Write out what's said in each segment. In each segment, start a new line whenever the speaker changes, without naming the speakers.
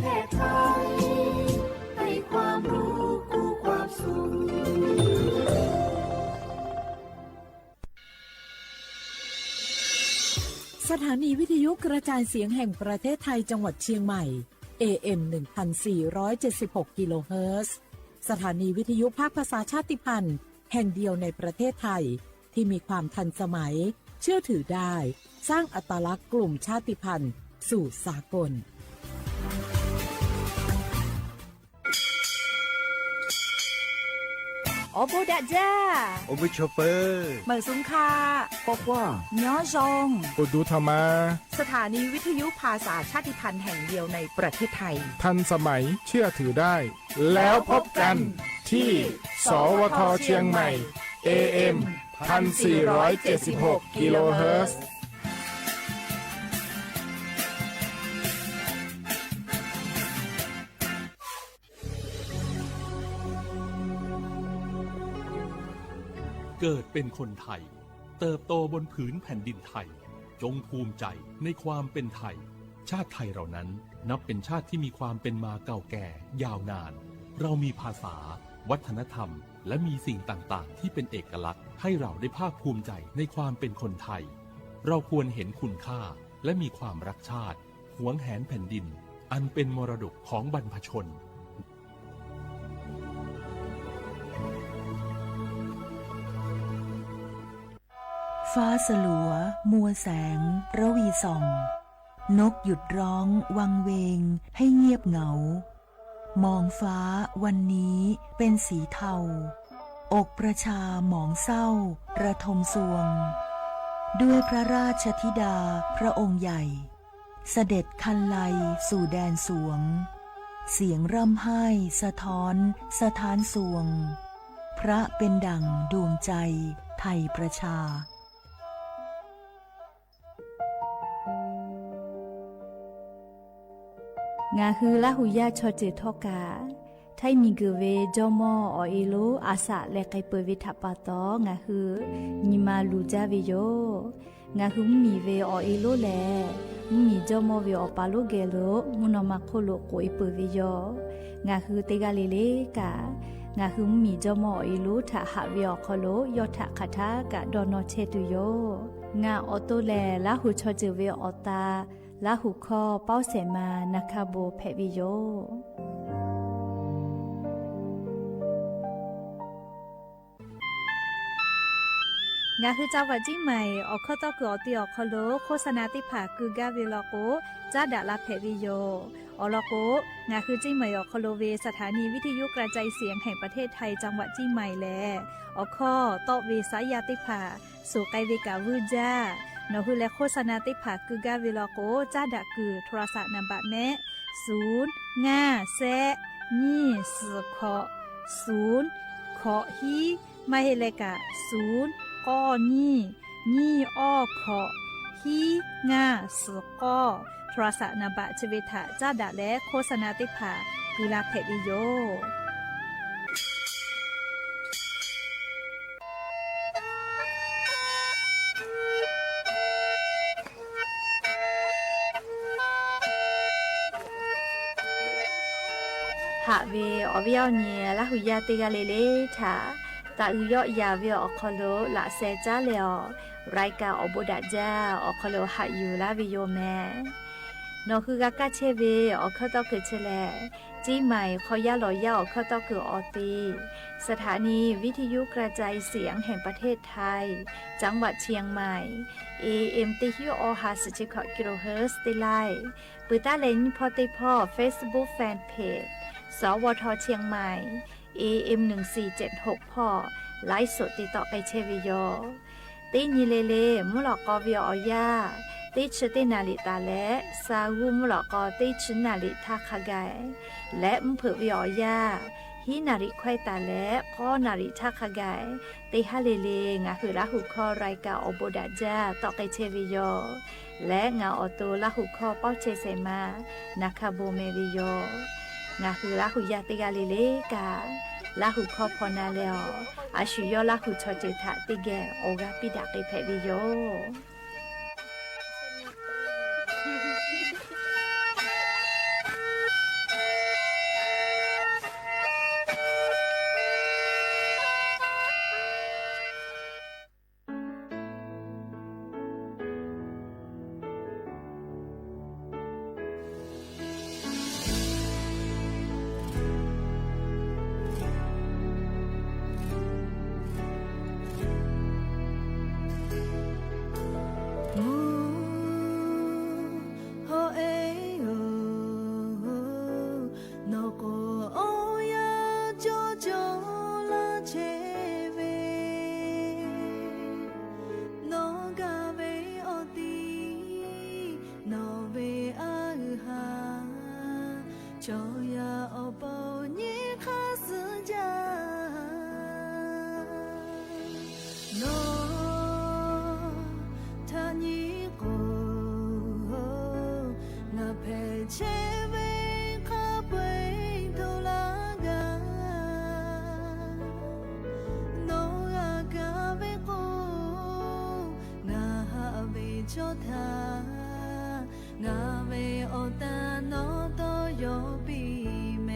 เทศไทยให้ความรู้คู่ความสุข
สถานีวิทยุกระจายเสียงแห่งประเทศไทยจังหวัดเชียงใหม่ AM 1476 กิโลเฮิรตซ์สถานีวิทยุภาคภาษาชาติพันธุ์แห่งเดียวในประเทศไทยที่มีความทันสมัยเชื่อถือได้สร้างอัตลักษณ์กลุ่มชาติพันธุ์สู่สากล
โอโบดะจ้า
โอเบโชเปอร์
เหมอซุงคา
ปอกว่า
ย้อซง
ปุดูธรรมา
สถานีวิทยุภาษาชาติพันธุ์แห่งเดียวในประเทศไทย
ทันสมัยเชื่อถือได้แล้วพบกันที่สวทเชียงใหม่ AM 1476 กิโลเฮิรตซ์
เกิดเป็นคนไทยเติบโตบนผืนแผ่นดินไทยจงภูมิใจในความเป็นไทยชาติไทยเรานั้นนับเป็นชาติที่มีความเป็นมาเก่าแก่ยาวนานเรามีภาษาวัฒนธรรมและมีสิ่งต่างๆที่เป็นเอกลักษณ์ให้เราได้ภาคภูมิใจในความเป็นคนไทยเราควรเห็นคุณค่าและมีความรักชาติหวงแหนแผ่นดินอันเป็นมรดกของบรรพชน
ฟ้าสลัวมัวแสงระวีส่องนกหยุดร้องวังเวงให้เงียบเหงามองฟ้าวันนี้เป็นสีเทาอกประชาหมองเศร้าระทมสวงด้วยพระราชธิดาพระองค์ใหญ่เสด็จคันไลสู่แดนสวงเสียงร่ำไห้สะท้อนสถานสวงพระเป็นดั่งดวงใจไทยประชางาฮือละหุยาชอเจทอกาไทมีกเวจอมออเอโลอาสะและไกเปวิทัปปะตองาฮือนิมาลูจาเวโยงาฮือมีเวอเอโลแลมีจอมอเวอปาโลเกโลมุนอมาโคโลโกเอเปเวโยงาฮือเตกาเลเลกางาฮือมีจอมอเอโลทะหะเวอคโลยอทะคาทากะดอนอเชตุโยงาออโตแลละหุชอเจเวอตาลาหุคอเป้าเสมานาคาโบเพวิโยงาคือจังหวัดจีใหม่ออกข้อต่อคืออติออกคโลโฆษณาติผาคือกาเวลโกจ้าดาลาเพวิโยอลโกงาคือจีใหม่ออกคโลเวสถานีวิทยุกระจายเสียงแห่งประเทศไทยจังหวัดจีใหม่แลออกข้อต่อเวสายาติผาสู่ไกเวกาวูจ้านอฮือและโฆษณาติผาคือกาเวลโกจ้าดะคือโทรศัพท์นำบัตรแม่0 5 แซนี่4ขอ0ขอฮีมาเฮเลกะ0ก้อนี่อ้อขอฮีง่า4ก้อโทรศัพท์นำบัตรชเวทะจ้าดะและโฆษณาติผาคือลาเพดิโยหาเวอวิเอาเนียละหุยาเตกาเลเลทาตาอุยอยาเวอคโลละเซจาเลอรายกาอโบดาจาอคโลหะยูลาวิโยแมนอคือกากาเชเวอคตอคือเชแลจีใหม่ขอยาลอยาอคตอคือออตีสถานีวิทยุกระจายเสียงแห่งประเทศไทยจังหวัดเชียงใหม่ AM ติฮิโอฮาสจิคกิโลเฮิรตซ์ติไลปืตาเลนพอติพอ Facebook Fan Pageสวทเชียงใหม่ AM 1476พ่อไลฟ์สดติดต่อไปเชวิโยตีนีเลเลมุหลอกกอวิออยาตีชตินาลิตาและซาวูมุหลอกกอตีชนาลิทาคาไกและมเผือวิออยาฮินาริควายตาและก็นาริทาคาไกตีฮาเลเลงาคือละหุคอรายกาอโบดาจาต่อไปเชวิโยและงาออโตละหุคอเป้าเชเซมานาคาโบเมวิโยงาคือละหุยาติกาลิเลกาละหุคอพอนาเลออาชุยอละหุชอเจทะติแกโอกาปิดาเกเพวิโย
就要抱你开始讲。喏，他你过，那陪前为可背头拉个，喏啊个为过，那为叫他，那为我的喏都有比美。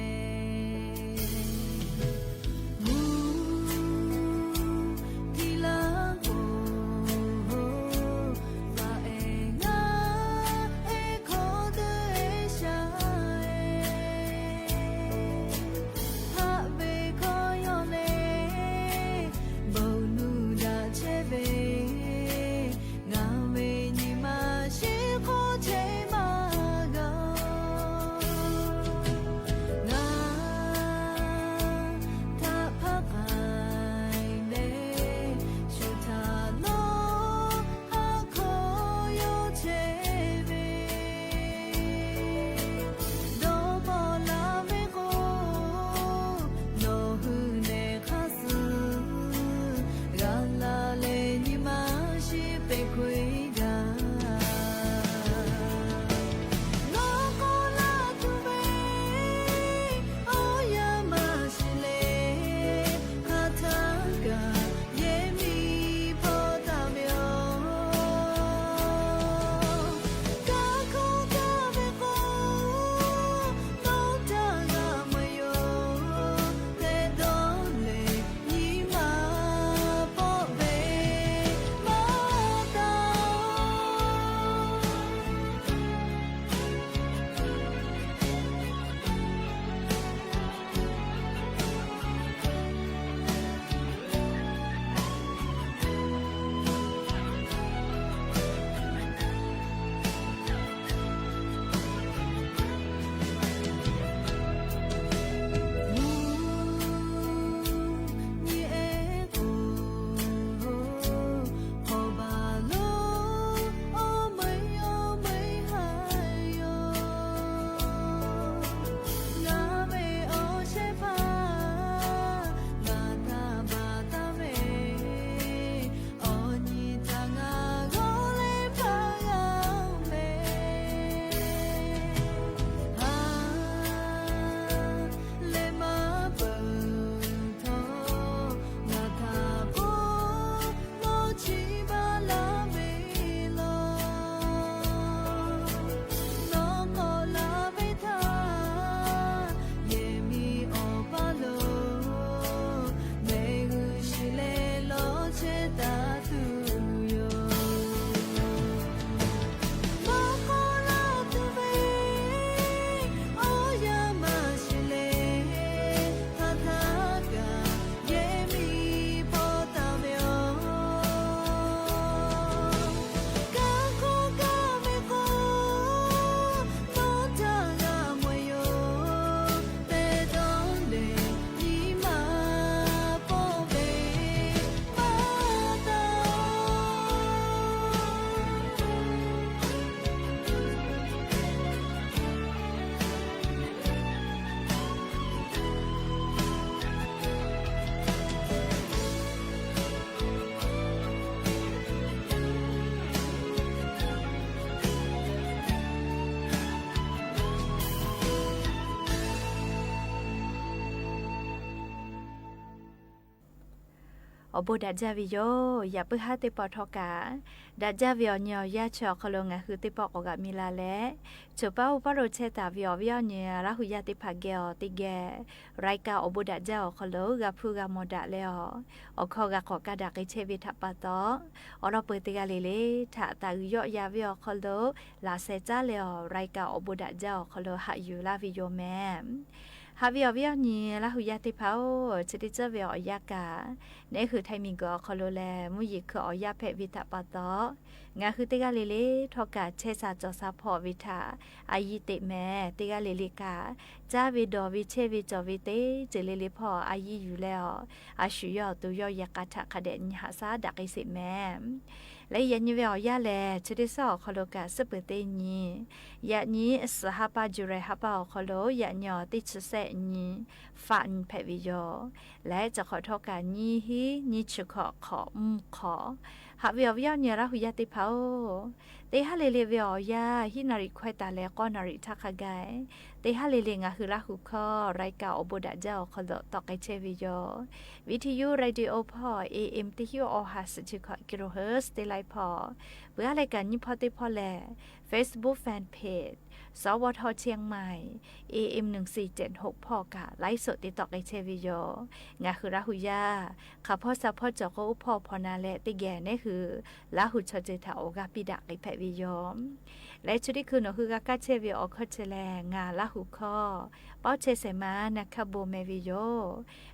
อบูดัจจาวิโยอย่าเพิ่งหาติปอทอกาดัจจาวิโยเนียยาชอคลงะคือติปอกอกะมิลาเลจูป้าอุปโรเชตาวิโยวิโยเนียละหุยาติภาเกอติเกรายกาอบูดัจจาคลกะพูกะโมดะเลออคอกะขอกะดักเชวิทัปปะตออรอเปติกะเลเลทะตาวิโยยาวิโยคลลาเซจาเลอรายกาอบูดัจจาคลหะอยู่ลาวิโยแมฮาวิโอวิโอนี่ละหุยาติพาวชติจาวิโอยากาเนี่ยคือไทมิงก็คอโลแลมุยิคืออยาเพวิตาปะตองาคือติกาเลเลทอกาเชซาจอซาพอวิทาอายิเตแมติกาเลเลกาจาวิดอวิเชวิจอวิเตเจเลเลพออายิอยู่แล้วอาชุยอตุยอยากาทะคะเดนหาซาดักอิสิแม และยันยี่เวอยาแลชุดที่สองคอโลกาสเปเตนียานี้สหปาจุเรหปาคอโลยาญอติชุเซนีฟันเพวิโยและจะขอโทษการนี้ฮีนิชุขอขอหาเวียวเนียระหุยาติเผาเตหะเลเลเวียวยาฮินาริควายตาแลก็นาริทักกายเตหะเลเลงะคือละหุคอรายกาอบดะเจ้าคอโลตอกไกเชวิโยวิทยุเรดิโอพอ AM ติฮิโอฮัสจิคกิโลเฮิรตซ์เตไลพอเพื่อรายการนี้พอติพอแล Facebook Fanpage สวทเชียงใหม่ AM 1476พอกะไลฟ์สดติดต่อไกเชวิโยงะคือละหุยาข้าพ่อซัพพอร์ตจอกอุพอพอนาแลติแกนี่คือละหุชเจทาโอกาปิดะไกแพวิโยและชุดที่คือหนูคือกากาเชวิโอคอเชแลงาละหุคอเป้าเชเสมานะคะโบเมวิโย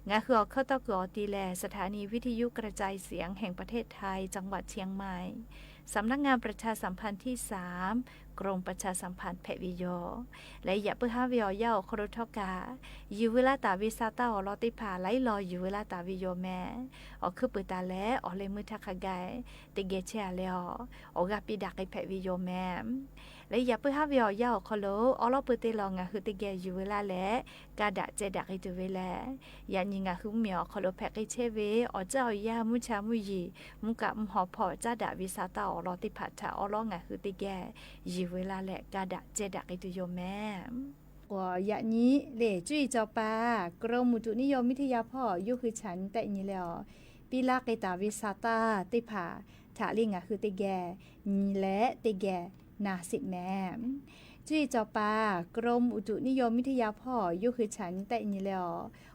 งาคือข้อตอกอตีแลสถานีวิทยุกระจายเสียงแห่งประเทศไทยจังหวัดเชียงใหม่สำนักงานประชาสัมพันธ์ที่3กรมประชาสัมพันธ์แพวิโยและอย่าเพื่อหาวิโยย่าโครทกาอยู่เวลาตาวิซาตาอลอติผาไล่รออยู่เวลาตาวิโยแม่อคือปืตาและอเลมือทักกายติเกเชอาเลออกาปิดักไอแพวิโยแม่และอย่าเพื่อหาวิโยย่าโคโลอลอปืเตลองะคือติเกอยู่เวลาและกาดะเจดักไอตัวเวลายันยิงะคือเมียโคโลแพกไอเชเวอเจ้ายามุชามุยีมุกะมหอพอจ้าดะวิซาตาอลอติผาทาอลองะคือติเกอยู่เวลาและกาดะเจดักไอตัวโยแม่อย่างนี้เหล่จุ้ยเจ้าปากรมอุตุนิยมวิทยาพ่อยุคือฉันแต่นี้แล้วปีลาไกตาวิซาตาติผาถาลิงะคือติแกนีและติแกนาสิแม่จุ้ยเจ้าปากรมอุตุนิยมวิทยาพ่อยุคือฉันแต่นี้แล้ว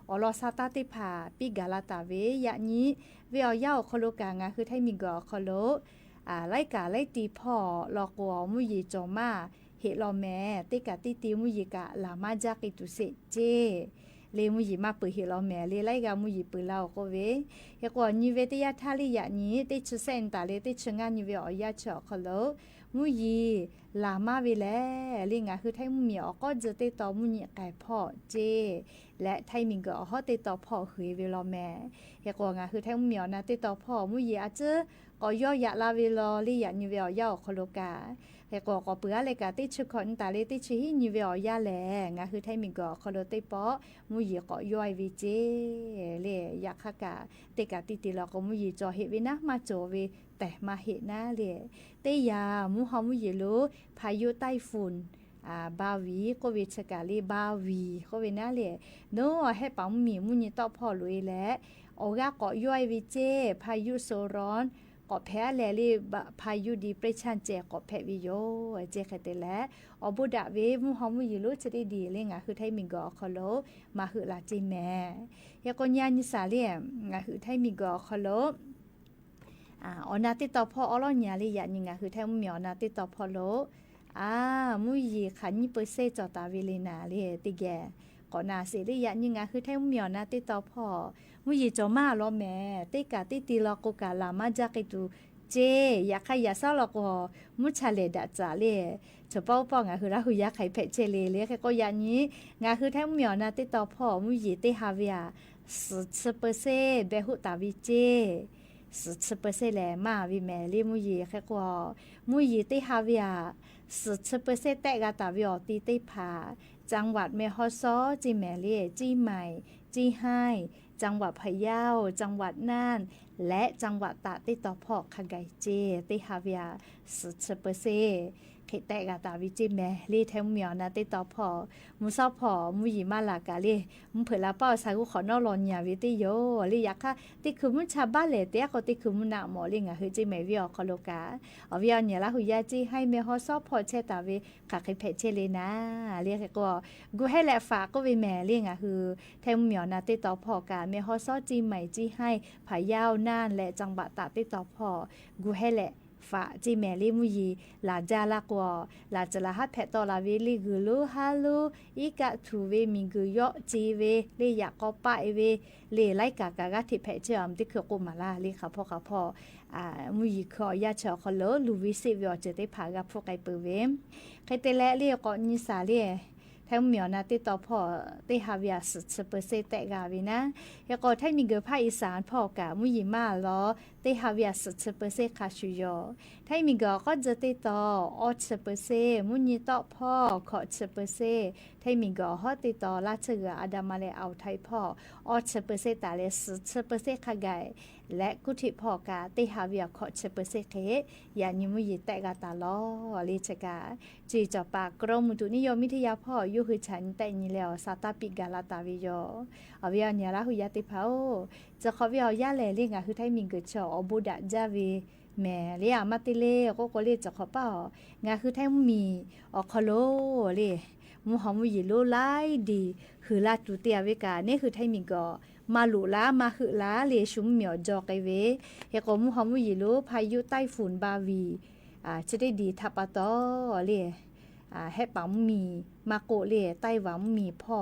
อลอซาตาติผาปีกาลาตาเวอย่างนี้เวียวยาวคโลกางะคือไทมิกอคโลไล่กาไล่ตีพ่อลอกวมุยจอมาเฮลอแม่ติกะติติมุยกะลามาจากิตุเสเจเลมุยมาเปเฮลอแม่เลไลกามุยเปลาโกเวเฮกว่านิเวตยาทาลิยะนี้ติชุเซนตาเลติชงานิเวอยาชอคโลมุยลามาเวแลลิงะคือไทมุมีอก็จะติตอมุยไก่พ่อเจและไทมิงก็ฮอติตอพ่อเฮเวลอแม่เฮกว่างะคือไทมุมีอนะติตอพ่อมุยอาเจก็ย่อยะลาเวลอลิยะนิเวอยาคโลกาเฮก็เปื้อเลยกะติชุคนตาเลติชินิเวอยาแลงะคือไทมิงก็คโลติปอมุยก็ย่อยวิเจเลยะคะกะติกะติติลอก็มุยจอเฮเวนะมาจอเวแต่มาเฮนะเลเตยามุฮามุยโลพายุไต้ฝุ่นบาวีก็เวชกาลีบาวีก็เวนะเลโนให้ปังมีมุยตอพ่อลุยและโอกาก็ย่อยวิเจพายุโซร้อนก็แพ้แลลีพายุดีเปรชันเจก็แพ้วิโยเจคเตและอบุดะเวมุฮามุยโลจะได้ดีเลยงะคือไทมิงก็คโลมาหือลาจิแม่ยะก็ญาณิสาเลงะคือไทมิงก็คโลอนาติตอพ่ออลอญาลียะนิงะคือไทมุมีอนาติตอพ่อโลมุยขันยี่เปเซจอตาเวเลนาเลติแกก็นาเสลียะนิงะคือไทมุมีอนาติตอพ่อมุยจอมาลอแม่ติกะติติลอโกกาลามาจากิตุเจยะขยะซาลอโกมุชาเลดะจาเลเฉพาะป้องะคือราหุยะไข่เพเจเลก็ยะนี้งะคือไทมุมีอนาติตอพ่อมุยติฮาเวียสเปเซเบหุตาวิเจสเปเซแลมาวิแมลีมุยแค่กว่ามุยติฮาเวียสเปเซแตกาตาวิอติติผาจังหวัดเมฮอซอจีแมลีจีใหม่จีไฮจังหวัดพะเยาจังหวัดน่านและจังหวัดตากติตอพอกคาไกเจติฮาเวียสเปเซเขตแตกาตาวิจิแมลีแทมเมียวนะติตอพอมุซอพอมุยมาลากาลีมุเผลาเป้าสากุขอนอลอนยาวิติโยลียะค่ะติคือมุชาบ้าเลเตะก็ติคือมุนาหมอลิงะคือจิเมวิอคโลกาอวิอเนี่ยละหุยาจิให้เมฮอซอพอเชตาเวกะคิเพเชเลนะเรียกก็กูให้แลฝากก็วิแมลิงะคือแทมเมียวนะติตอพอกาเมฮอซอจิใหม่จิให้ผายาวน่านและจังหวัดตากติตอพอกูให้แลฝาจิแมลีมุยีลาจาลากวลาจลาฮัดแพตอลาเวลิกุลูฮาลูอีกะทูเวมิกุยอจีเวเลยากอปะเวเลไลกากากะทิแพเจอมติคือกุมาลาลีค่ะพ่อมุยีขอยาชอคโลลูวิซิวิอเจติผากะพวกไกเปเวใครเตและเรียกอนิสาเลท แทงเหมียวนะติดต่อพ่อติหาวิอาสุดเปอร์เซ็นต์แต่กาวินะยก็ไทยมีเกภาคอีสานพ่อกะมุยิมาล้อติหาวิอาสุดเปอร์เซ็นต์คาชุยอไทยมีเกก็จะติดต่อออดเปอร์เซ็นต์มุยิต่อพ่อขอเปอร์เซ็นต์ไทยมีเกฮอติดต่อราชเกออาดามาเลเอาไทยพ่อออดเปอร์เซ็นต์แต่เลสุดเปอร์เซ็นต์ขะไกและกุฏิพ่อกะติหาวิอาขอเปอร์เซ็นต์เขยานิมุยิแต่กาตาล้อลิชกาจีจอปากกรมอุตุนิยมวิทยาพ่ออยู่คือฉันแต่นี่แล้วซาตาปิกาลาตาวิโยอวิยาเนี่ยละหุยาติเผาจะขอวิยาแลลิงอ่ะคือไทยมิงเกิดชออบุดะจาวีแม่เลียมาติเลก็เลยจะขอเป้างาคือไทยมีอคโลเลยมูหอมยิโลไลดีคือลาตุเตียวิกานี่คือไทยมิงก็มาหลุลามาหือลาเลชุมเหมียวจอกไอเวเฮก็มูหอมยิโลพายุใต้ฝุ่นบาวีจะได้ดีทับปะตอเลยให้ปังมีมาโกเลไต้หวันมีพ่อ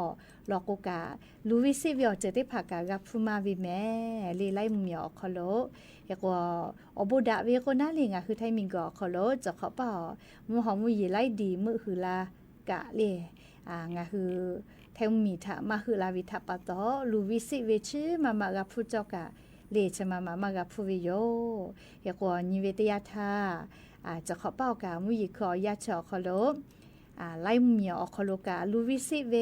ลอกโกกาลูวิซิวิอจะได้ผักกากับฟูมาวิแม่เลไลเหมียวคอโลเฮก็อบุดาเวก็น่าเลงคือไทยมิงก็คอโลจะขอเปล่ามูหอมยิไลดีมือหือลากะเลงาคือแทงมีทะมาหือลาวิทับปะตอลูวิซิเวชื่อมากับผู้เจ้ากะเลชมากับผู้วิโยเฮก็นิเวตยาทาจะขอเป้ากามุยิขอยาชอคอโลไล่เหมียวอคโลกาลูวิซิเว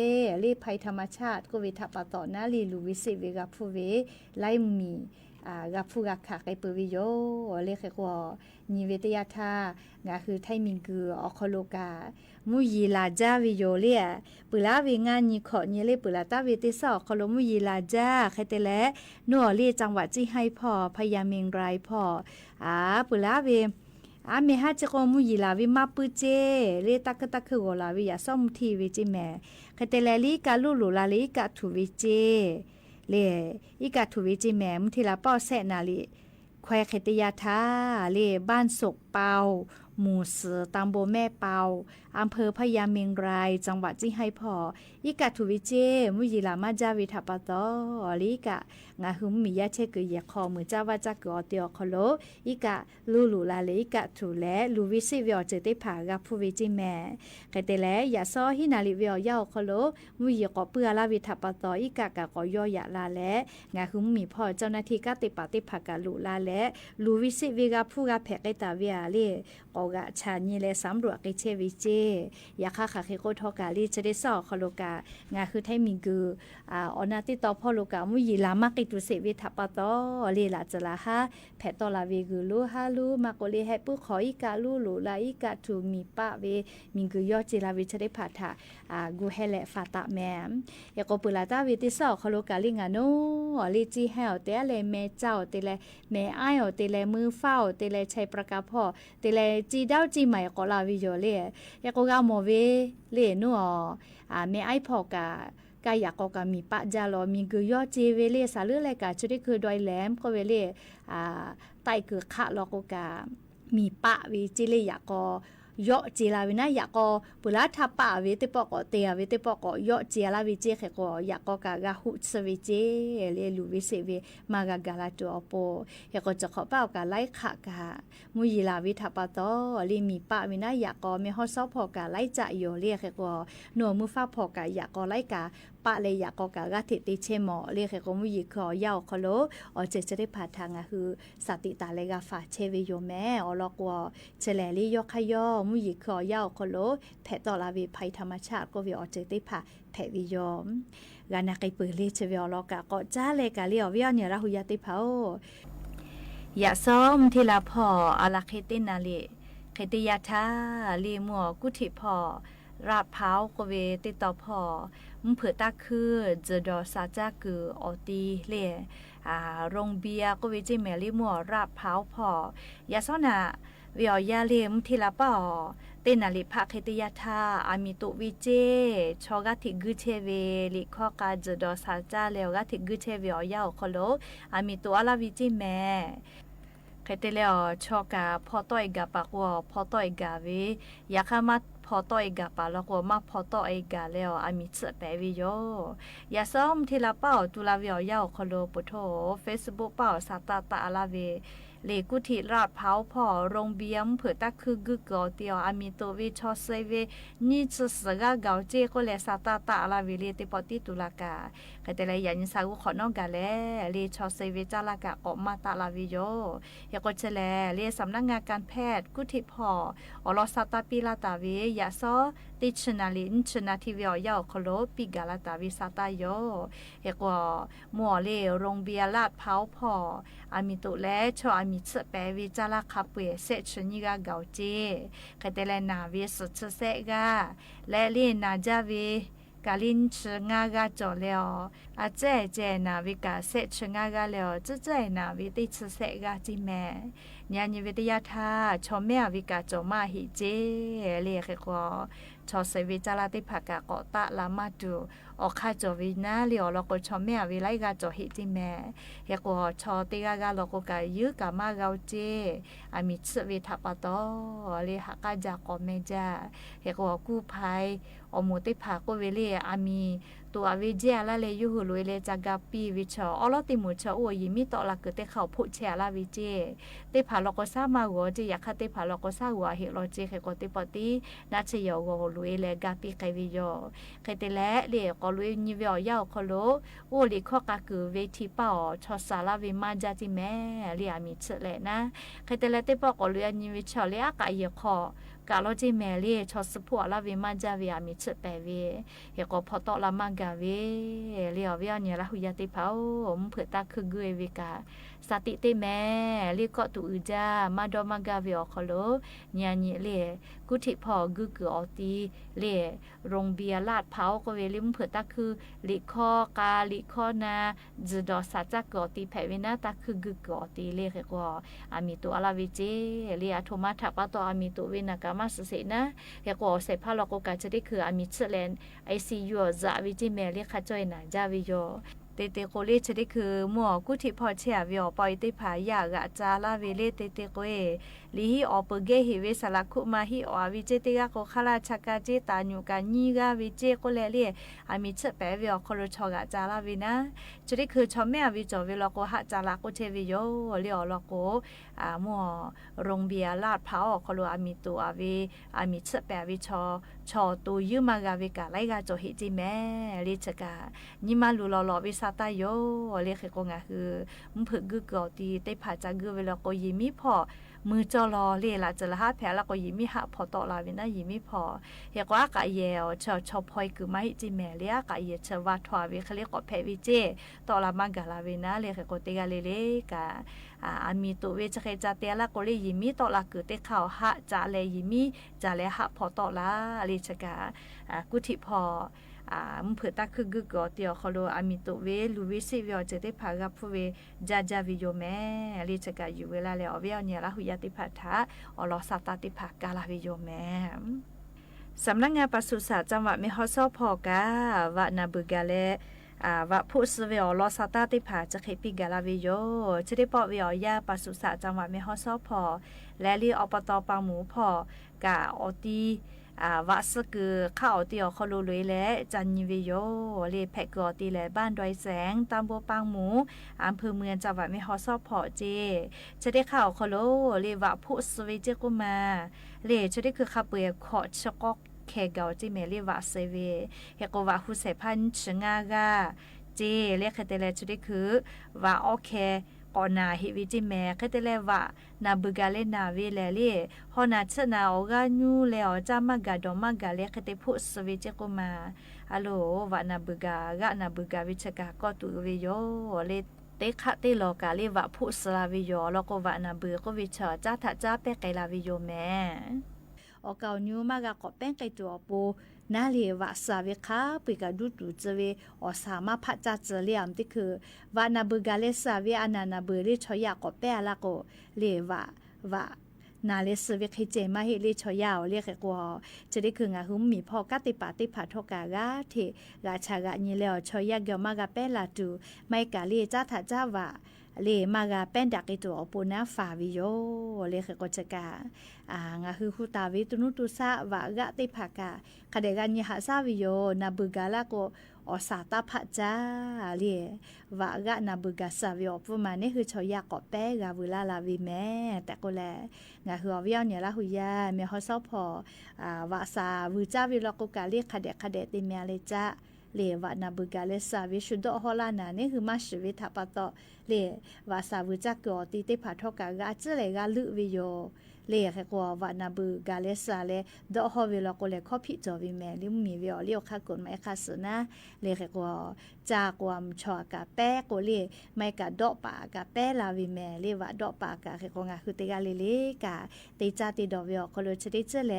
รีภัยธรรมชาติก็เวทับปะต่อนาลีลูวิซิเวกับผู้เวไล่มีกับผู้กักขาไกเปวิโยเรียกว่านิเวตยาทางาคือไทยมิงกืออคโลกามุยิลาจาวิโยเลียปุลาเวงานนิขอเนเลปุลาตาเวติสอคโลมุยิลาจาใครแต่และนัวเลียจังหวัดจีให้พ่อพยาเมงไรพ่อปุลาเวเมฮาจะก็มุยิลาวิมาปุเจเลตักตักคือโกลาวิยาซ่อมทีวิจิแม่คเตเลลีกาลูลูลาลีกาทูวิเจเลอีกาทูวิจิแม่มุทิลาป้อแสนาลีแควคเตยาทาเลบ้านศกเปาหมู่เสือตำบลแม่เปาอำเภอพญาเมงรายจังหวัดจิให้พออีกาทูวิเจมุยิลามาจาวิทัปตอลีกางาหุมมียาเชกุยคอมือเจ้าว่าจักอเตียคโลอีกาลูลูลาเลอีกาทูแลลูวิซิวิอเจติผากับผู้วิจิแม่ไกเตแลยาซอหินาลิวิอยาคโลมุยกอเปือลาวิทัปตออีกากะกอยอยาลาแลงาหุมมีพ่อเจ้าหน้าที่กติปฏิภากะลูลาแลลูวิซิวิกับผู้กับแพกไกตาเวียเลออกะชานีเลสำรวจกิเชวิเจยาคาคาเคโกทอกาลีจะได้สอคโลกางาคือไทยมิงกืออนาติตอพ่อโลกามุยิลามากิตุเสวิทัปตอเลลาจลาฮาแพตอลาเวกือลูฮาลูมาโกเลให้ปุขออีกาลูลูลาอีกาทูมีปะเวมิงกือยอจิลาวิจะได้ผาถากูเฮเลฟาตะแมมยาโกปุลาตาเวติสอคโลกาลิงาโนลีจีเฮลเตเลเมเจ้าเตเลเมไอโอเตเลมือเฝ้าเตเลชัยประกาพ่อเตเลจีดาวจีใหม่ก็ลาวิโยเลยาโกกาโมเวเลนัวเมไอพ่อกากายากอกามีปะจาลอมีกือยอเจเวเลสาลือแลกาชุดคือดอยแหลมก็เวเลไตคือคะลอกกามีปะวิจิเลยากอยอเจลาวินะยากอปุลาทับปะเวติปอกอเตียเวติปอกอยอเจลาวิเจเขกอยากอกากาหุสวิเจเลลูวิเสเวมากากาลาตัวอโปยากอจะขอเป้ากาไลขะกามุยิลาวิทัปตอลีมีปะวินะยากอเมฮอซอพอกาไลจะโยเรียเขกอหนัวมือฟ้าพอกายากอไลกาปะเลยอยากกากาติติเชมอเรียกก็มุยิขอยาวคโลอเจจะได้ผ่าทางคือสติตาเลกาฝาเชวิโยแม่อลอกวเฉลลี่ยอขยอมุยิขอยาวคโลแผตอลาวิภัยธรรมชาติก็วิอเจติผ่าแผวิโยมกานาไกปือเลเชวิอลอกาก็จ้าเลกาเลียววิอเนี่ยละหุยาติเผายาซ้อมทีละพออาลาเคตินาเลเคติยาทาลีมัวกุธิพอราดเผาก็เวติต่อพอมึงเผื่อตาคือเจอดอซาจ้าคืออตีเล่โรงเบียก็เวจิเมลิมัวราดเผาพอยาซ้อนะวิอยาเลมทีละป่อเตนาลิภาคติยาทาอามิตุวิเจชอกาติกุเชเวลิข้อกาเจอดอซาจ้าเลวกาติกุเชเวอยาวคโลอามิตุอาลาวิจิแม่เคยเตเลอชอกาพอต้อยกาปากวอพอต้อยกาเวยาคามาพอต่อยกาปาแล้วก็มาพอต่อยกาแล้วอามิเสแปวิโยอย่าซ้อมทีละเป้าตุลาวิอยาวคโลปุโธ Facebook เป้าสาตาตาลาเว เลกุทิราดเผาพอโรงเบียมเผื่อตักคือกึกกอเตียวอามีตัววิชอเซเวนี่จะสกาเกาเจก็เลซาตาตาลาวิเลติปอติตุลากาก็แต่ละยันสาวขอนองกาแลเลชอเซเวจาลากาออกมาตาลาวิโยยาก็เชแลเลสำนักงานการแพทย์กุทิพออลอซาตาปิลาตาเวยาซอติชนาลินชนาทิเวียยาคโลปิกาลาตาวิซาตาโยเอกว่าหมัวเลโรงเบียลาดเผาพออามิตุและชออามิเสแปวิจาลาคาเปเซชนิกาเกาเจคาเตเลนาวิสุชเซกาและเลนาจาวิกาลินชงากาจอเลออาเจเจนาวิกาเซชงากาเลอเจเจนาวิติชเซกาจิแมญาณิวิทยาธาชอแม่วิกาจอมาหิเจเลเกกอชอเซวิจาลาติภากากอตะลามาดูออกคาจอวินาเลียวลอกชอแม่วิไลกาจอหิจิแมเฮกอชอติกากาลอกกายึกามาเกาเจอามิชวิทัปตอเลหากาจากอเมจาเฮกอกู้ภัยอมุติภาโกเวเลอามีตัววิเจลาเลยุหุลุยเลจากาปีวิชออลติมุชอยิมิตอลากเตเขาพุเชลาวิเจเตผาลอกซามาหัวเจอยากคาเตผาลอกซาหัวเฮโลเจเฮกอติปตินาเชยโกลุยเลกาปีไกวิโยเคเตเลเลกอลุยนิเวียยาวคโลโอลิข้อกาคือเวทีเป่าชอสาลาวิมาจาจิแม่เลียมิเชเลนะเคเตเลเตปอกอลุยนิวิชอเลอากาเยคอกาโลจิแมเลชอสพัวลาวิมาจาวิอามิเชเปเวเฮกอพอตอลามังกาเวเลียวเวียเนี่ยละหุยาติเผาเผื่อตาคือเกยวิกาสติเตแม่เลีก็ตูอืจามาดอมังกาเวอคโลญาญิเลกุทิพอกึกออตีเลโรงเบียลาดเผาก็เวลิมเผื่อตาคือลิคอกาลิคอนาจดอสาจักอตีแผเวนาตาคือกึกอตีเลเฮกออามิตุอลาวิเจเลียโทมาทักปะตออามิตุเวนะกามาสเสนะเฮกอเสพาลอกกาจะได้คืออามิเชเลนICU จาวิจิเมลีคาจอยนาจาวิโยเตเตโกเลชได้คือหมัวกุทิพอเชียวิอปอยติผายากะจาลาเวเลเตเตโกเอลีฮิออเปเกฮิเวสลักคุมาฮิออวิเจติกาโกคาลาชากาเจตาญูกาญีกาวิเจโกเลเลอามิเชเปวิอคโรชอกะจาลาวินะจะได้คือชอมแม่วิจอวิลโกหะจาลาโกเชวิโยเลอลโกหมัวโรงเบียลาดเผาคโลอามิตุอาวิอามิเชเปวิชอตูยืมากาวิกาไลกาโจหิจิแม่ลิชกาญิมาลูลอวิซาตาโยเลเขกงาคือมึงผึกกึกอตีเตผาจากกึเวลาโกยิมิพอมือจอลอเลละจะละหาแผลละก็ยิมิหะพอตอลาวินะยิมิพอเฮกว่ากะเยวชอพอยคือมาหิจิแม่เลียกะเยชวาทวาวิเขาเรียกว่าแพวิเจตอลามังกะลาวินะเลเขกเตกาเลกะอามีตุเวชเขจาเตละก็เลยิมิตอลาคือเตเข้าหะจาเลยิมิจาเลหะพอตอลาเลชกะกุทิพอมึงเผื่อตาคือกึกอเตียวคโลอามิตุเวลูวิซิวิอเจเตพากับผู้เวจาจาวิโยแม่ลิจกะอยู่เวลาแล้วเวียเนี่ยละหุยาติพัทธะอลอสาตาติภากาลาวิโยแม่สำนักงานปศุสัตว์จังหวัดเมฮอซอพอกาวะนาบึกาเลวะผู้สเวอลอสาตาติภาจะเคปิกาลาวิโยจะได้ปอวิอยาปศุสัตว์จังหวัดเมฮอซอพอและลีอปตปังหมูพอกาอตีวะสกือข้าวเตียวคอลูลุยและจันยิวิโยเลแพกอตีและบ้านดอยแสงตำบลปางหมูอำเภอเมืองจังหวัดแม่ฮ่อซอพอเจจะได้ข่าวคอโลเลวะผู้สวิเจกุมาเลจะได้คือขับเปือขอชกอกแขเกาจิเมเลวะเซเวเฮกวะหุเสพันชงากาเจเลคเตเลจะได้คือวะโอเคก่อนนาฮิวิจิแม่ก็จะเลว่านาบึกาเลนาเวเลเลฮอนาชนาโอกาญูเลอจามากาดอมากาเลก็จะพูดสวิจกุมาฮัลโหลว่านาบึกากะนาบึกาวิชกาก็ตุวิโยเลเตคะเตโลกาเลว่าพูดสลาวิโยแล้วก็ว่านาบึก็วิชาจ้าทะจ้าเปไกลาวิโยแม่ออกาญูมากาก็แป้งไกตัวปูนาเลวะสาวิคาปิกาดูตูเจเวอสามารถพัฒนาเจเลียมที่คือวานาบึกาเลสาวิอานานาบึเลชอยากก็แป้ละก็เลวะนาเลสเวคเจมาเฮเลชอยาวเรียกกว่าจะได้คืองาหุมมีพอกติปาติผาทกากาเทราชากะนีแล้วชอยากเกมากาแป้ละตูไม่กาเลจ้าทะจ้าวะเลมากาเป็นดักอีตัวอปูนาฟาวิโยเลขกจกางาคือฮูตาวิตุนุตุสะวะกะติภากาคเดกันยหาซาวิโยนาบึกาลาโก อสาตาพะจ้าเลียวากะนาบุกาซาวิอปุมานี่คือชอยากอแป้กาบุลาลาวิแม่แต่ก็แลงาฮือวิยเนี่ยละหุยาเมียเฮาซอพอวาซาวิจ้าวิลกุกาเลีคะเดคะเดติเมียเลจ้าเลวานาบุกาเลซาวิชุดอฮอลานานี่คือมาชีวิตปะตอเลวาซาวิจากอติเตผาทอกากาจะเลกาลุวิโยเลขกว่าวานาบุกาเลซาเลดอฮอวิลกุเลคอพิจอวิแม่ลิมีวิอเลียวคากฎหมายคาสนะเลขกว่าจากวามชอกาแป้โกเลไม่กะดอปากาแป้ลาวิแม่เลวะดอปากาเขกงาคือเตกาเลเลกาติจาติดอวิอคโลชดิเจเล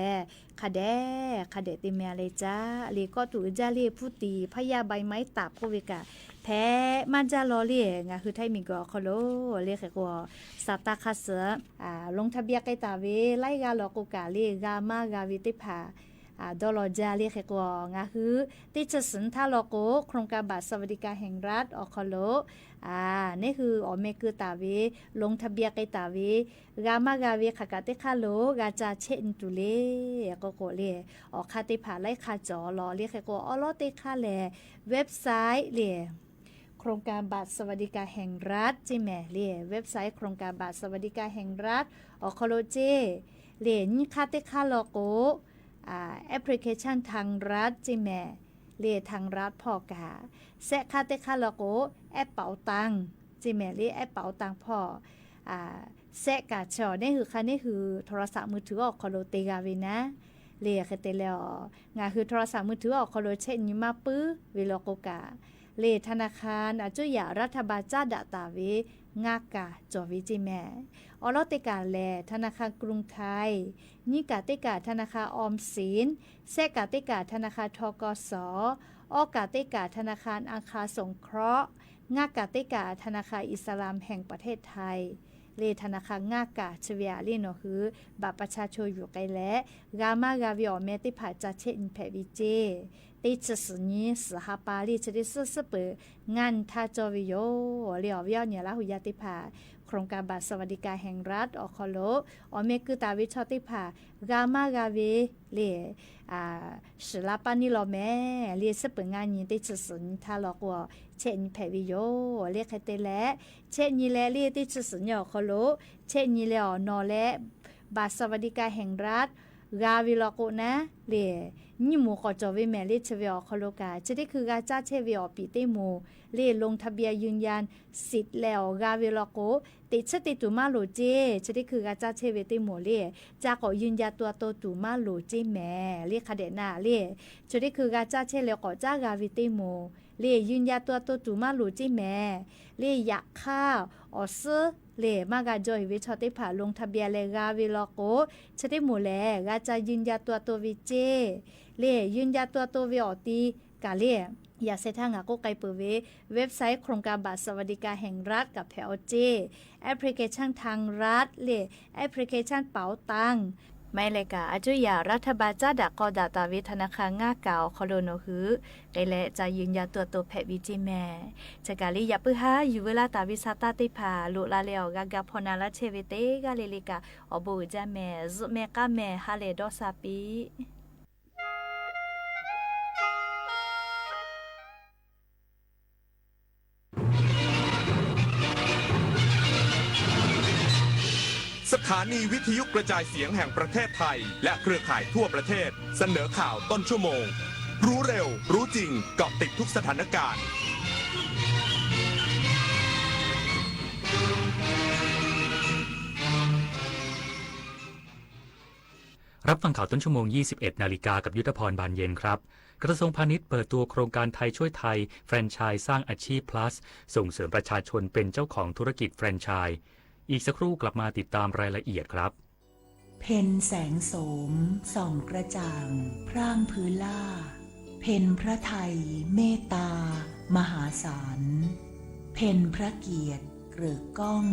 คะเดติเมียเลจ้าเลก็ตุจาเลผู้ตีพยาใบไม้ตับโควิกาแพ้มันจะรอเลียงาคือไทยมีกอคโลเลขกว่าสตาคาเสลงทะเบียนไกตาเวไล่กาลอกุกาเลกามากาวิติภาดอลจาเรียกกว่างาคือติจสินทาโลโกโครงการบัตรสวัสดิการแห่งรัฐอคโลนี่คืออเมคือตาเวลงทะเบียนไกตาเวกามากาเวขากาเตคาโลกาจาเชนตุเลก็โกเลอคาติภาไล่คาจอลอเรียกกว่าอลอเตคาแลเว็บไซต์เลโครงการบัตรสวัสดิการแห่งรัฐจิแม่เลเว็บไซต์โครงการบัตรสวัสดิการแห่งรัฐอคโลเจเลนคาเตคาโลโกแอปพลิเคชันทางรัฐจิแม่เรียทางรัฐพอกาแซะคาเตคาโลโกแอปเป๋าตังจิแม่เรียแอปเป๋าตังพอแซะกาชอนี่คือค่ะนี่คือโทรศัพท์มือถือออกคอโลเตกาวินะเรียคเตแล้วงาคือโทรศัพท์มือถือออกคอโลเช่นยิมาปื้อวิโลโกกาเรียธนาคารจุยารัฐบาลจ้าดาตาเวงากาจอวิจิแม่อลอเตกาแลธนาคารกรุงไทยนิกาเตกาธนาคารออมสินแซกาเตกาธนาคารทกสอกาเตกาธนาคารอาคาสงเคราะห์งากาเตกาธนาคารอิสลามแห่งประเทศไทยเลธนาคารงากาชเวียลีโนคือบัตรประชาชนอยู่ไกลและกามากาวิอเมติผาจัดเช่นแผวิเจติจสนี้สหปาลีชดิสสเปงานทาจวิโยเลียววิอเนี่ยละหุยาติผาโครงการบัตรสวัสดิการแห่งรัฐอคโลอเมคือตาวิชอติผากามากาเวเลสลาปานิโลแม่เลียสเปงานยินติจสนี้ทาลอกว่าเช่นแผวิโยเรียกให้เตและเช่นนี้และเลียติจสนี้อคโลเช่นนี้แล้วนอและบัตรสวัสดิการแห่งรัฐกาวิลโกนะเลนี่หมูก็จะวิแม่เลชเวียคโลกาจะได้คือกาจ้าเชเวียปีเตหมูเลลงทะเบียนยืนยันสิทธิ์แล้วกาวิลโกติชติตุมาโลเจจะได้คือกาจ้าเชเวเตหมูเลจาก็ยืนยันตัวโตตุมาโลเจแม่เลคาเดนาเลจะได้คือกาจ้าเชแล้วก็จ้ากาวิเตหมูเลยืนยันตัวโตตุมาโลเจแม่เลอยากข้าวออซื้อเลมากาจอยวิชอติผาลงทะเบียนเลกาวิลโกชติหมูแลกาจะยืนยันตัววิเจเลยืนยันตัววิออตีกาเลอย่าเสทางก็ไกเปิดเว็บไซต์โครงการบัตรสวัสดิการแห่งรัฐกับแผวเจแอปพลิเคชันทางรัฐเลแอปพลิเคชันเป๋าตังไม่เลยกะอาจุยารัฐบาลจ้าดักกอดาตาวิธนาคารง่าเก่าคอโลโนฮือไกและจะยืนยันตัวแพวิจิแม่จะกาลิยาปื้อฮาอยู่เวลาตาวิซาตาติผาลุลาเลวกากาพนาลาเชเวเตกาเลลิกาอบูจาแม่ซุเมกาแม่ฮาเลดอซาปี
สถานีวิทยุกระจายเสียงแห่งประเทศไทยและเครือข่ายทั่วประเทศเสนอข่าวต้นชั่วโมงรู้เร็วรู้จริงเกาะติดทุกสถานการณ์
รับฟังข่าวต้นชั่วโมง 21 นาฬิกากับยุทธพรบานเย็นครับกระทรวงพาณิชย์เปิดตัวโครงการไทยช่วยไทยแฟรนไชส์สร้างอาชีพ plus ส่งเสริมประชาชนเป็นเจ้าของธุรกิจแฟรนไชส์อีกสักครู่กลับมาติดตามรายละเอียดครับ
เพ็ญแสงโสมส่องกระจ่างพร่างพื้นล่าเพ็ญพระไทยเมตตามหาศาลเพ็ญพระเกียรติเกริกก้อง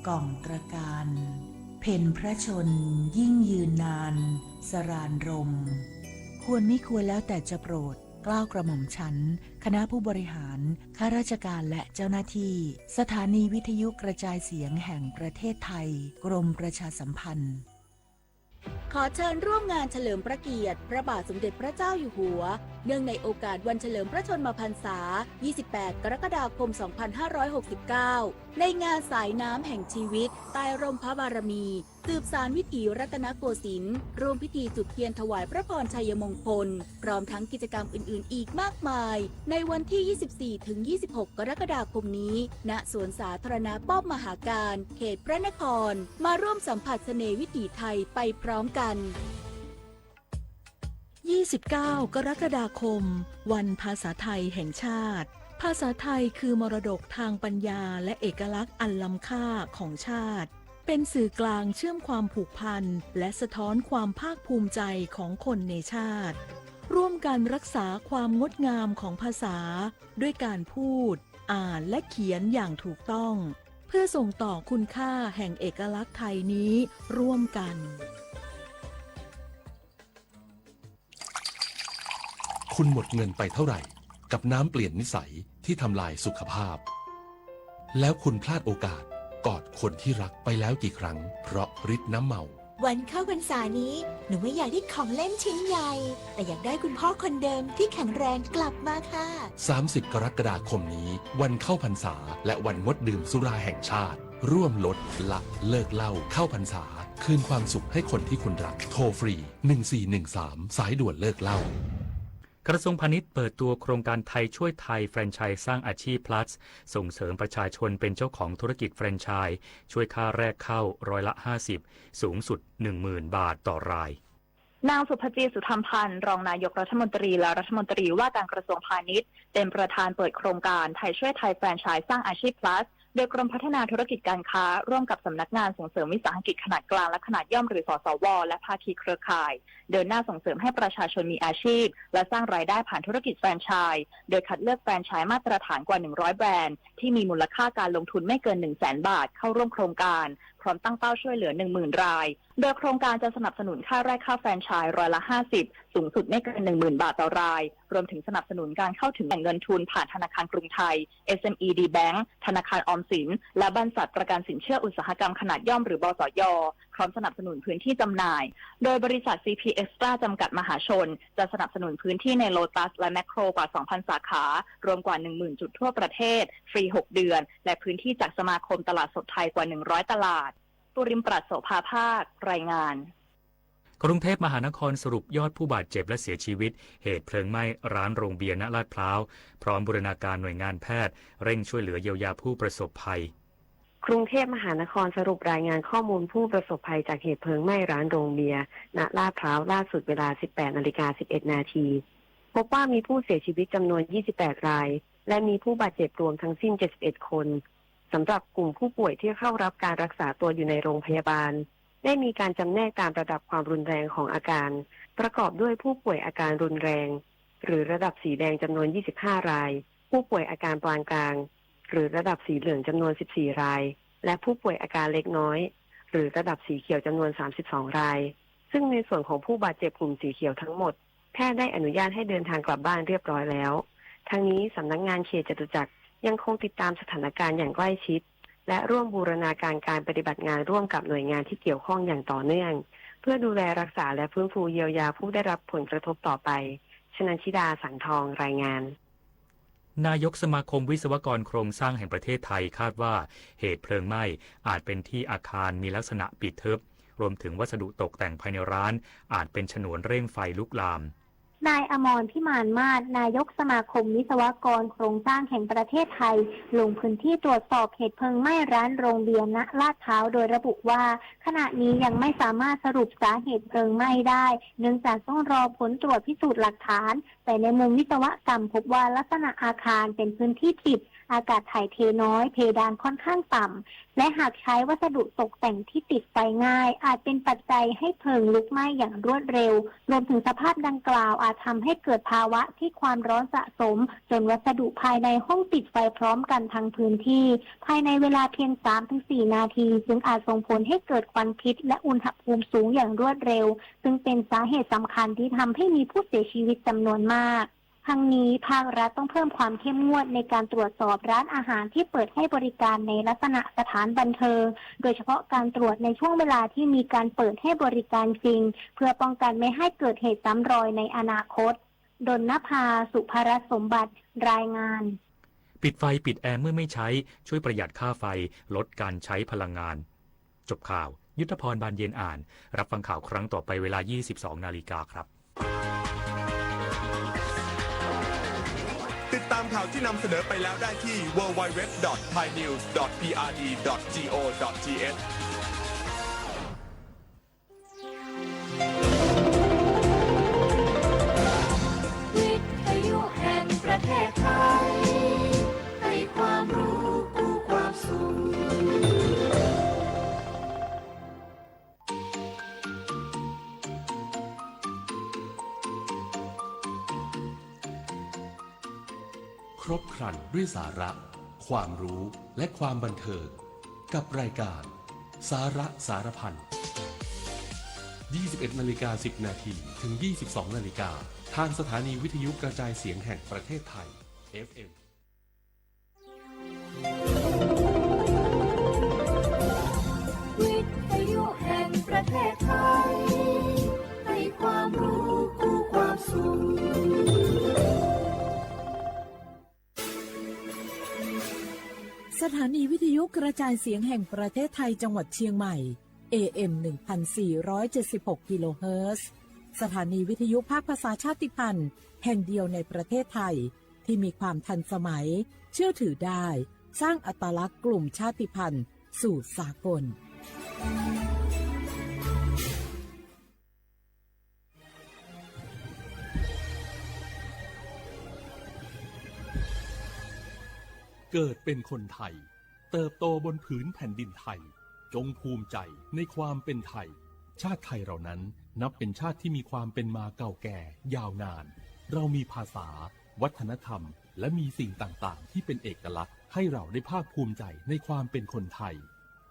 ก่องตระการเพ็ญพระชนยิ่งยืนนานสรานรมควรไม่ควรแล้วแต่จะโปรดเกล้ากระหม่อมฉันคณะผู้บริหารข้าราชการและเจ้าหน้าที่สถานีวิทยุกระจายเสียงแห่งประเทศไทยกรมประชาสัมพันธ์
ขอเชิญร่วมงานเฉลิมพระเกียรติพระบาทสมเด็จพระเจ้าอยู่หัวเนื่องในโอกาสวันเฉลิมพระชนมพรรษา 28 กรกฎาคม 2569 ในงานสายน้ำแห่งชีวิตใต้ร่มพระบารมีสืบสานวิถีรัตนโกสินทร์ร่วมพิธีจุดเทียนถวายพระพรชัยมงคลพร้อมทั้งกิจกรรมอื่นๆอีกมากมายในวันที่ 24-26 กรกฎาคมนี้ณสวนสาธารณะป้อมมหาการเขตพระนครมาร่วมสัมผัสเสน่ห์วิถีไทยไปพร้อมกัน29 กรกฎาคมวันภาษาไทยแห่งชาติภาษาไทยคือมรดกทางปัญญาและเอกลักษณ์อันล้ำค่าของชาติเป็นสื่อกลางเชื่อมความผูกพันและสะท้อนความภาคภูมิใจของคนในชาติร่วมกันรักษาความงดงามของภาษาด้วยการพูดอ่านและเขียนอย่างถูกต้องเพื่อส่งต่อคุณค่าแห่งเอกลักษณ์ไทยนี้ร่วมกัน
คุณหมดเงินไปเท่าไหร่กับน้ำเปลี่ยนนิสัยที่ทำลายสุขภาพแล้วคุณพลาดโอกาสกอดคนที่รักไปแล้วกี่ครั้งเพราะฤทธิ์น้ำเมา
วันเข้าพรรษานี้หนูไม่อยากได้ของเล่นชิ้นใหญ่แต่อยากได้คุณพ่อคนเดิมที่แข็งแรงกลับมาค่ะ
30 กรกฎาคมนี้วันเข้าพรรษาและวันงดดื่มสุราแห่งชาติร่วมลดละเลิกเหล้าเข้าพรรษาคืนความสุขให้คนที่คุณรักโทรฟรี1413สายด่วนเลิกเหล้
ากระทรวงพาณิชย์เปิดตัวโครงการไทยช่วยไทยแฟรนไชส์สร้างอาชีพ plus ส่งเสริมประชาชนเป็นเจ้าของธุรกิจแฟรนไชส์ช่วยค่าแรกเข้า50%สูงสุด 10,000 บาทต่อราย
นางสุภจีสุธรรมพันธ์รองนายกรัฐมนตรีและรัฐมนตรีว่าการกระทรวงพาณิชย์เป็นประธานเปิดโครงการไทยช่วยไทยแฟรนไชส์สร้างอาชีพ plusโดยกรมพัฒนาธุรกิจการค้าร่วมกับสำนักงานส่งเสริมวิสาหกิจขนาดกลางและขนาดย่อมหรือสสวและภาคีเครือข่ายเดินหน้าส่งเสริมให้ประชาชนมีอาชีพและสร้างรายได้ผ่านธุรกิจแฟรนไชส์โดยคัดเลือกแฟรนไชส์มาตรฐานกว่า100แบรนด์ที่มีมูลค่าการลงทุนไม่เกิน 100,000 บาทเข้าร่วมโครงการพร้อมตั้งเป้าช่วยเหลือ 10,000 รายโดยโครงการจะสนับสนุนค่าแรกเข้าแฟรนไชส์50%สูงสุดไม่เกิน 10,000 บาทต่อรายรวมถึงสนับสนุนการเข้าถึงแหล่งเงินทุนผ่านธนาคารกรุงไทย SME D Bank ธนาคารออมสินและบรรษัทประกันสินเชื่ออุตสาหกรรมขนาดย่อมหรือบสย.พร้อมสนับสนุนพื้นที่จำหน่ายโดยบริษัท CP Extra จำกัดมหาชนจะสนับสนุนพื้นที่ในโลตัสและแมคโครกว่า 2,000 สาขารวมกว่า 10,000 จุดทั่วประเทศฟรี6 เดือนและพื้นที่จากสมาคมตลาดสดไทยกว่า100ตลาดปุริมปรัชโสภาภาครายงาน
กรุงเทพมหานครสรุปยอดผู้บาดเจ็บและเสียชีวิตเหตุเพลิงไหม้ร้านโรงเบียร์ณลาดพร้าวพร้อมบูรณาการหน่วยงานแพทย์เร่งช่วยเหลือเยียวยาผู้ประสบภัย
กรุงเทพมหานครสรุปรายงานข้อมูลผู้ประสบภัยจากเหตุเพลิงไหม้ร้านโรงเบียร์ณลาดพร้าวล่าสุดเวลา 18:11 นาทีพบว่ามีผู้เสียชีวิตจำนวน28รายและมีผู้บาดเจ็บรวมทั้งสิ้น71คนสำหรับกลุ่มผู้ป่วยที่เข้ารับการรักษาตัวอยู่ในโรงพยาบาลได้มีการจำแนกตามระดับความรุนแรงของอาการประกอบด้วยผู้ป่วยอาการรุนแรงหรือระดับสีแดงจำนวน25รายผู้ป่วยอาการปานกลางหรือระดับสีเหลืองจำนวน14รายและผู้ป่วยอาการเล็กน้อยหรือระดับสีเขียวจำนวน32รายซึ่งในส่วนของผู้บาดเจ็บกลุ่มสีเขียวทั้งหมดแพทย์ได้อนุญาตให้เดินทางกลับบ้านเรียบร้อยแล้วทั้งนี้สำนักงานเขตจตุจักรยังคงติดตามสถานการณ์อย่างใกล้ชิดและร่วมบูรณาการการปฏิบัติงานร่วมกับหน่วยงานที่เกี่ยวข้องอย่างต่อเนื่องเพื่อดูแลรักษาและฟื้นฟูเยียวยาผู้ได้รับผลกระทบต่อไปชนันชิดาสังทองรายงาน
นายกสมาคมวิศวกรโครงสร้างแห่งประเทศไทยคาดว่าเหตุเพลิงไหม้อาจเป็นที่อาคารมีลักษณะปิดทึบรวมถึงวัสดุตกแต่งภายในร้านอาจเป็นฉนวนเร่งไฟลุกลาม
นายอมรพิมานมาศนายกสมาคมวิศวกรโครงสร้างแห่งประเทศไทยลงพื้นที่ตรวจสอบเหตุเพลิงไหม้ร้านโรงเบียร์ณลาดพร้าวโดยระบุว่าขณะนี้ยังไม่สามารถสรุปสาเหตุเพลิงไหม้ได้เนื่องจากต้องรอผลตรวจพิสูจน์หลักฐานแต่ในมุมวิศวกรรมพบว่าลักษณะอาคารเป็นพื้นที่ปิดอากาศถ่ายเทน้อยเพดานค่อนข้างต่ำและหากใช้วัสดุตกแต่งที่ติดไฟง่ายอาจเป็นปัจจัยให้เพลิงลุกไหม้อย่างรวดเร็วรวมถึงสภาพดังกล่าวอาจทำให้เกิดภาวะที่ความร้อนสะสมจนวัสดุภายในห้องติดไฟพร้อมกันทั้งพื้นที่ภายในเวลาเพียง 3-4 นาทีซึ่งอาจส่งผลให้เกิดควันพิษและอุณหภูมิสูงอย่างรวดเร็วซึ่งเป็นสาเหตุสำคัญที่ทำให้มีผู้เสียชีวิตจำนวนมาก
ทั้งนี้ภาครัฐต้องเพิ่มความเข้มงวดในการตรวจสอบร้านอาหารที่เปิดให้บริการในลักษณะสถานบันเทิงโดยเฉพาะการตรวจในช่วงเวลาที่มีการเปิดให้บริการจริงเพื่อป้องกันไม่ให้เกิดเหตุซ้ำรอยในอนาคตดลนภา สุภรสมบัติรายงาน
ปิดไฟปิดแอร์เมื่อไม่ใช้ช่วยประหยัดค่าไฟลดการใช้พลังงานจบข่าวยุทธพรบานเย็นอ่านรับฟังข่าวครั้งต่อไปเวลา 22 นาฬิกาครับ
ติดตามข่าวที่นำเสนอไปแล้วได้ที่ www.thainews.prd.go.th
วิทยุแห่งประเทศไทยให้ความรู้คู่ความสุข
ครบครันด้วยสาระความรู้และความบันเทิงกับรายการสาระสารพัน 21:10 น.ถึง 22:00 น.ทางสถานีวิทยุกระจายเสียงแห่งประเทศไทย FM
วิทยุแห่งประเทศไทยให้ความรู้คู่ความสุข
สถานีวิทยุกระจายเสียงแห่งประเทศไทยจังหวัดเชียงใหม่ AM 1476 กิโลเฮิรตซ์สถานีวิทยุภาคภาษาชาติพันธุ์แห่งเดียวในประเทศไทยที่มีความทันสมัยเชื่อถือได้สร้างอัตลักษณ์กลุ่มชาติพันธุ์สู่สากล
เกิดเป็นคนไทยเติบโตบนผืนแผ่นดินไทยจงภูมิใจในความเป็นไทยชาติไทยเรานั้นนับเป็นชาติที่มีความเป็นมาเก่าแก่ยาวนานเรามีภาษาวัฒนธรรมและมีสิ่งต่างๆที่เป็นเอกลักษณ์ให้เราได้ภาคภูมิใจในความเป็นคนไทย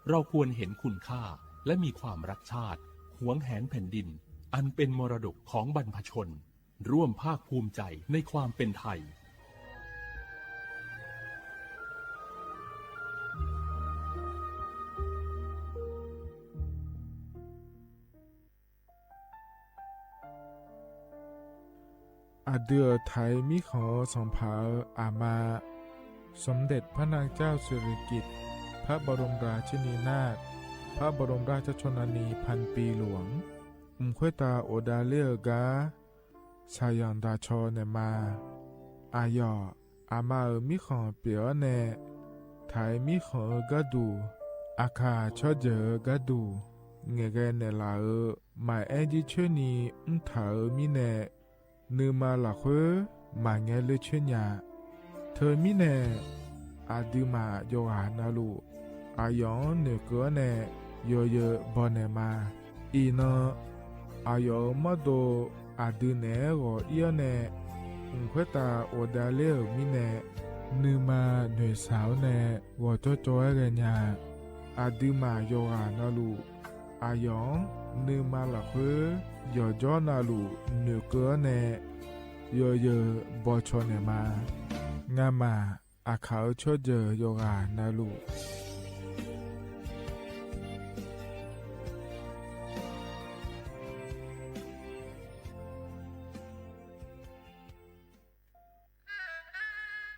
เราควรเห็นคุณค่าและมีความรักชาติหวงแหนแผ่นดินอันเป็นมรดกของบรรพชนร่วมภาคภูมิใจในความเป็นไทย
อาเดือไทยมิขอสองเผาอามาสมเด็จพระนางเจ้าสิริกิติ์พระบรมราชินีนาถพระบรมราชชนนีพันปีหลวงควยตาโอดาเลียกาชายันดาชอเนมาอายออามามิขอเปียวเนไทยมิขอกะดูอาคาชอเจอกะดูเงเกเนลาหมายแอจิชนีเถามิเนนือมาละควมาเงเลชญาเธอมิเนอาดืมาโยหานาลูอายองเนกัวเนโยเยบอเนมาอีนอายอมาโดอาดืเนโกเอียเนควยตาโอดาเลมิเนนือมาหน่วยสาวเนวอจอจอยเรญาอาดืมาโยหานาลูอายองนือมาละควยอจอนาลูเนเกอเนโยเยบอชอเนมางามาอาเขาชอเจโยกานาลู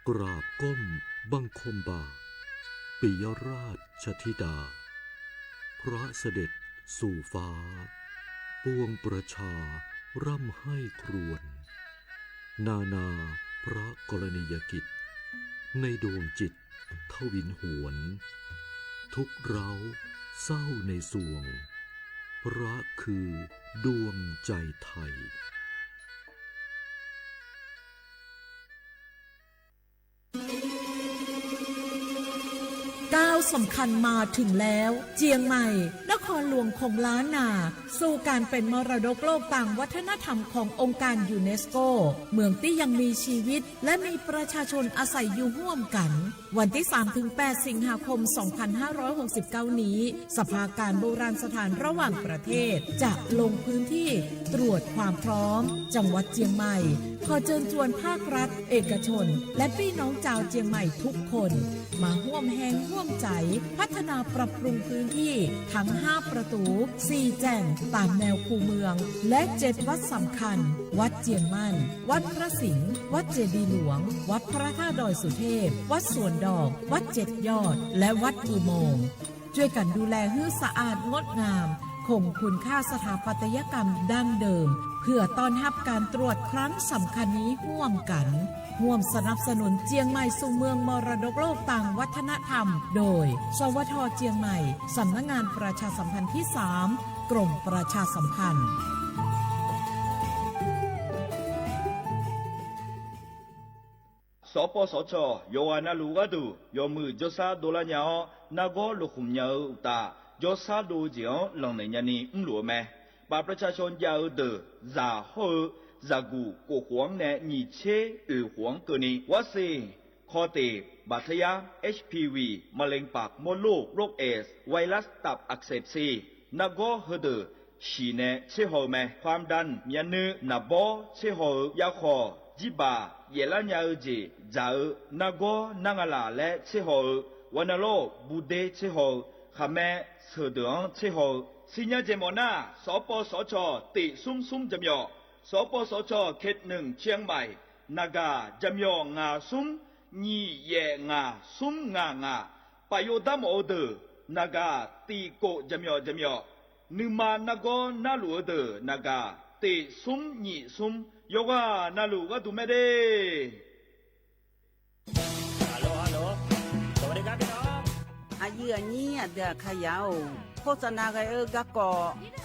กราบก้มบังคมบาทปิยราชธิดาพระเสด็จสู่ฟ้าปวงประชาร่ำให้ครวญนานาพระกรณียกิจในดวงจิตทวินหวนทุกเราเศร้าในสวงพระคือดวงใจไทย
ก้าวสำคัญมาถึงแล้วเจียงใหม่น ครหลวงของล้านนาสู่การเป็นมรดกโลกต่างวัฒนธรรมขององค์การยูเนสโกเมืองที่ยังมีชีวิตและมีประชาชนอาศัยอยู่ร่วมกันวันที่ 3-8 สิงหาคม 2569 นี้สภาการโบราณสถานระหว่างประเทศจะลงพื้นที่ตรวจความพร้อมจังหวัดเจียงใหม่ขอเชิญชวนภาครัฐเอกชนและพี่น้องชาวเจียงใหม่ทุกคนมาร่วมแรงร่วมใจพัฒนาปรับปรุงพื้นที่ทั้ง5ประตู4แจ่งตามแนวคูเมืองและ7วัดสำคัญวัดเจียงมั่นวัดพระสิงห์วัดเจดีย์หลวงวัดพระธาตุดอยสุเทพวัดสวนดอกวัด7ยอดและวัดอุโมงค์ช่วยกันดูแลให้สะอาดงดงามคงคุณค่าสถาปัตยกรรมดั้งเดิมเพื่อต้อนรับการตรวจครั้งสำคัญนี้ร่วมกันร่วมสนับสนุนเจียงใหม่สู่เมืองมรดกโลกต่างวัฒนธรรมโดยสวท.เจียงใหม่สำนักงานประชาสัมพันธ์ที่3กรมประชาสัมพันธ์
สปสชโยอานาลูกาดูโยมือจซาโดลาญานาโกลุคุมญาอุตาจซาดูเจียวหลังในญานีหลัวแม่บาประชาชนยาวเดอซาโฮซากูโกหวงแนนีเชหวงเกนีวาซีคอเตบาดทะยา HPV มะเร็งปากมดลูกโรคเอสไวรัสตับอักเสบซีนาโกเฮเดอชีเนเชโฮแม่ความดันมียนือนาโบเชโฮยาคอจิบาเยลัญญาจีจานาโกนางลาและเชโฮวันโลบูเดเชโฮขะแม่เสดองเชโฮสิญญาเจมอนาสปสชติซุ่มจำยอสปสชเขต1เชียงใหม่นากาจำยองาซุ่มญีเยงาซุ่มงปะโยดัมโอเดนากาตีโกจำยอนึมานาโกนาลูเดนากาติซุ่มญีซุ่มโยกานาลูกาตุเมเด
ฮัลโหลสวัสดีครับพี่น้องอายุอันนี้เดือขยาวโฆษณาไกกะกอ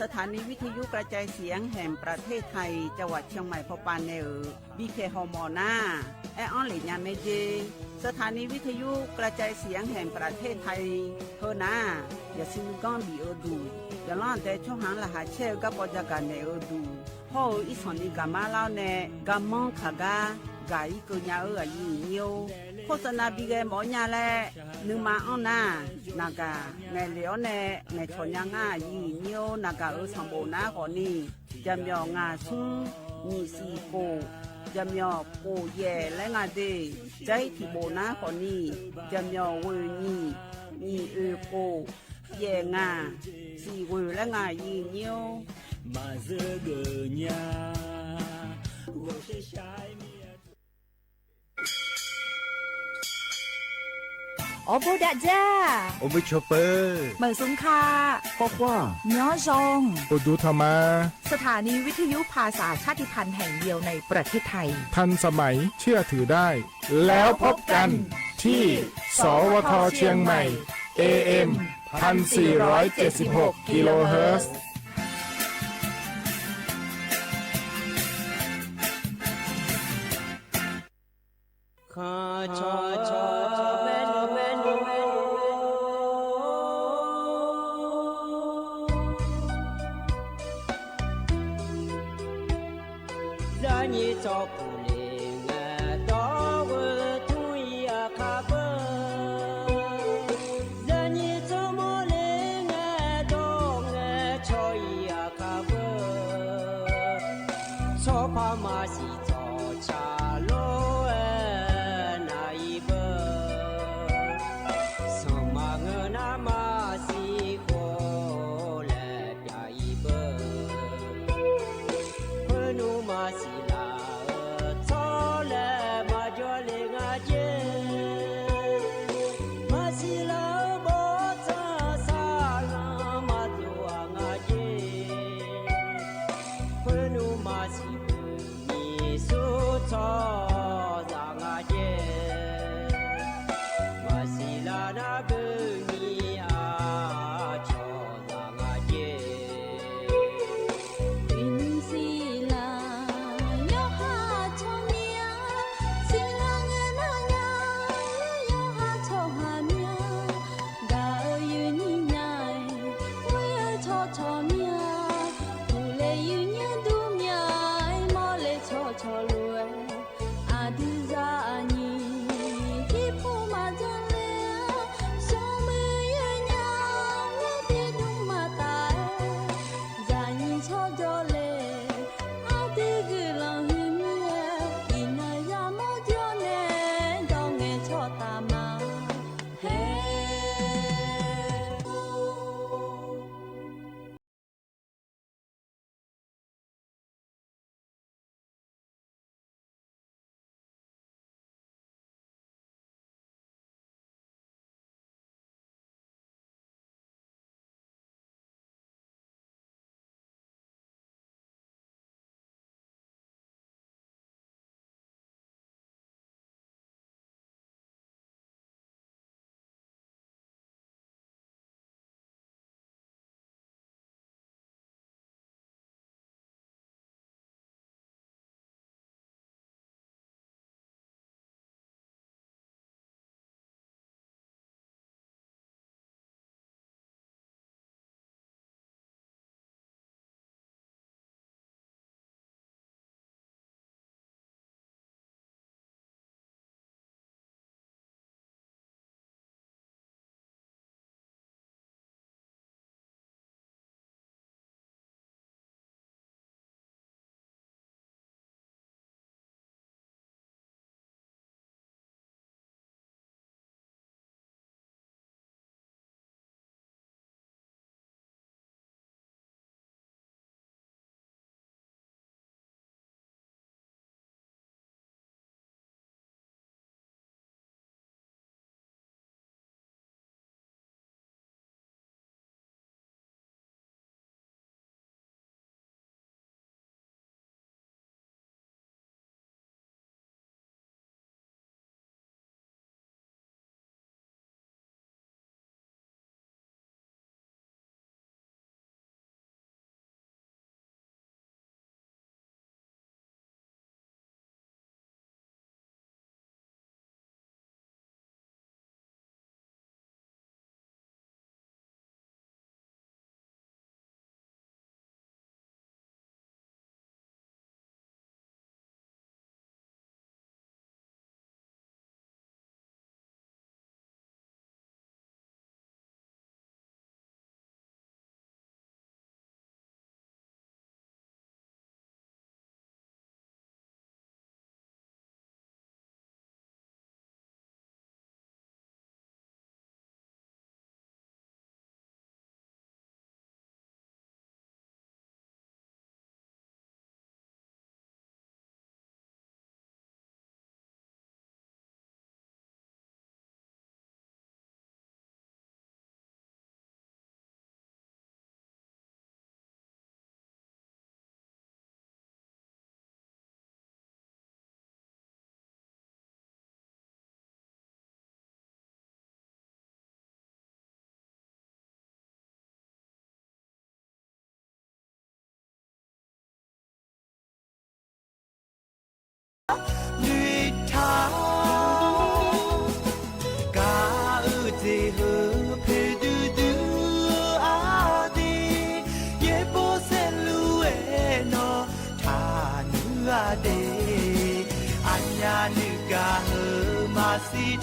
สถานีวิทยุกระจายเสียงแห่งประเทศไทยจังหวัดเชียงใหม่พปานเนบีเคฮอมอนาแอออนหลิญาเมเจสถานีวิทยุกระจายเสียงแห่งประเทศไทยเฮนาอย่าซื้อก้อนบีเอดูอย่าล้อนแต่ช่องหางละหาเช่กับปจักกันเนอดูพ่ออีสอนนี่กามาเล่าเนกามองขากากาอีกุญญาอายุเนียวโฆษณาบีเกหมอญาแลนึงมาอ้อนานากาในเหลียวในชนยางายีเนียวนากาสัมโบนาขอนี่จำยองาซุงมีสีโกจำยอโกเย่และงาเดใจที่โบนาขอนี่จำยอเวนี่มีโกเย่งาสีเวและงายีเนียวมาเซเกญา
โอโบดะจ้า
โอเวอร์โชเปอร์
เหมืองสุงคา
บอกว่า
ย้อซง
โอดูธรรมา
สถานีวิทยุภาษาชาติพันธุ์แห่งเดียวในประเทศไทย
ทันสมัยเชื่อถือได้ แล้วพบกันที่สวทเชียงใหม่ AM 1476 กิโลเฮิรตซ์
พามาสิจอชาโลนาอี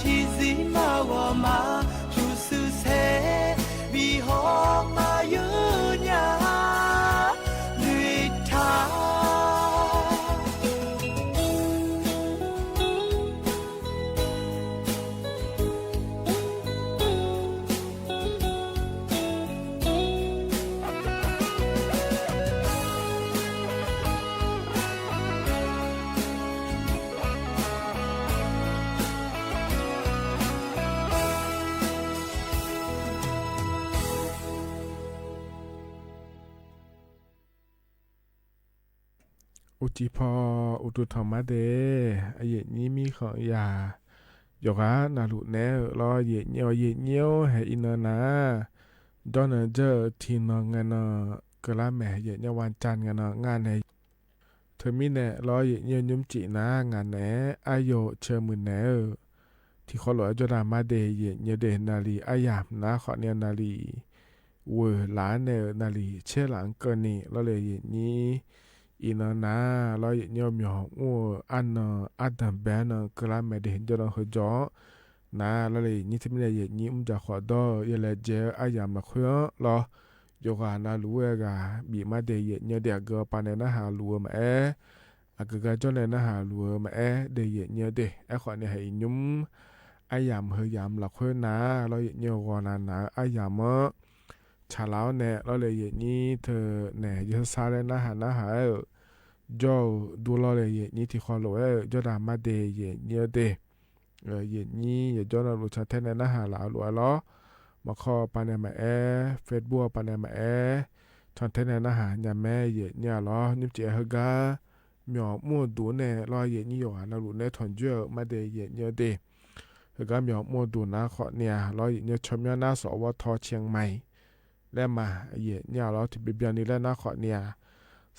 起子马我马出世切比好马有呀绿塔
อุจิพออุตุธรรมะเดไอเย็นนี้มีของยาโยกะนาลุเนรอเย็นเนียวให้อินนาดอนเจอทีนงานกะละแม่เย็นวันจันทร์งานในเธอมีเนรอเย็นยุมจินางานแหนอายโยเชมือแหนที่เขาหลอจดามาเดเย็นเดนาลีอายามนะขอเนียนาลีเวหลานเนนาลีเชหลังเกินนี่เราเลยเย็นนี้อินนาเราเนียวมีหงอันอัดแบนกลาเมเดนจนหัวจ่อนาเราเลยนี่ที่ไม่ได้ยี่จะขอดอยเลเจอายามมาคุยรอโยกานาลัวกาบีมาเดยเนียเดียกปานเนนะหาลัวมาอากาจนเนนะหาลัวมาเดยเนียเดขอเนี่ยให้ยุ่มอายามเฮยามละคุยนาเราเนียวกานาอายามชาลาวเนี่ยเราเลยนี่เธอเนี่ยยศาเลนะหาจอดูเราเลยนี่ที่ขอโลจอดามาเดยเนี่ยเดนี่จอนาลูชาเทนนะหาลาวลัวล้อมาขอปานมาเฟซบุ๊กปานมาชอนเทนนะหายาแม่เนี่ยล้อนิ่มเจฮกาหมอมั่วดูเนี่ยรอนี่อยู่นาลูเนี่ยถอนเจอมาเดยเนี่ยเดฮกาหมอมั่วดูนะขอเนี่ยรอเนี่ยชมยานาสวทเชียงใหม่และมาเนี่ยเราที่บิบยานีและนครเนี่ย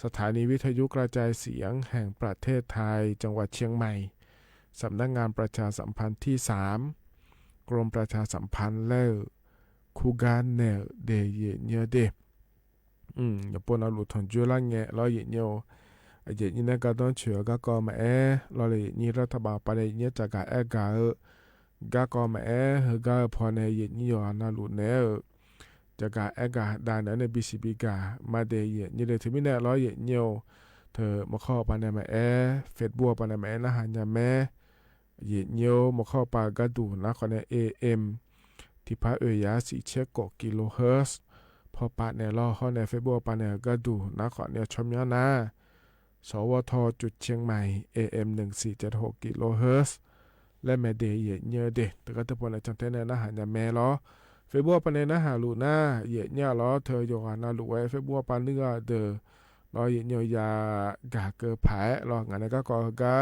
สถานีวิทยุกระจายเสียงแห่งประเทศไทยจังหวัดเชียงใหม่สำนักงานประชาสัมพันธ์ที่3กรมประชาสัมพันธ์และคูกานเนเดเยเนเดอย่าปนเอาหลุดถอนจุลังเงเราเยเนียวนี่นะก็ต้องเชื่อก็มาเราเลยนี่รัฐบาลประเดี๋ยวจะกะก็มาก็พอในเยนี่อยู่นาหลุดเนจะกะกาดานในบีซีบีกามาเดยนี่เลยถึงไม่แน่ร้อยเนียวเธอมาเข้าปานในมาเฟซบุ๊กปานในมานะหันยาแม่เนียวมาเข้าปากระดูนะคนในAMที่พระยาสีเช็กกิโลเฮิรตซ์พอปานในล้อเข้าในเฟซบุ๊กปานในกระดูนะคนเนี่ยชมยานาสวทจุดเชียงใหม่ AM 1476กิโลเฮิรตซ์และแม่เดยเนียเดแต่ก็จะพอในจังเทนนะหันยาแม่ล้อเฟซบุ๊กปานในนะหาลูน่าเนี่ยล้อเธอโยกานาลูไว้เฟซบุ๊กปานเนื้อเดอล้อเนี่ยยากาเกอผายล้องานก็กะ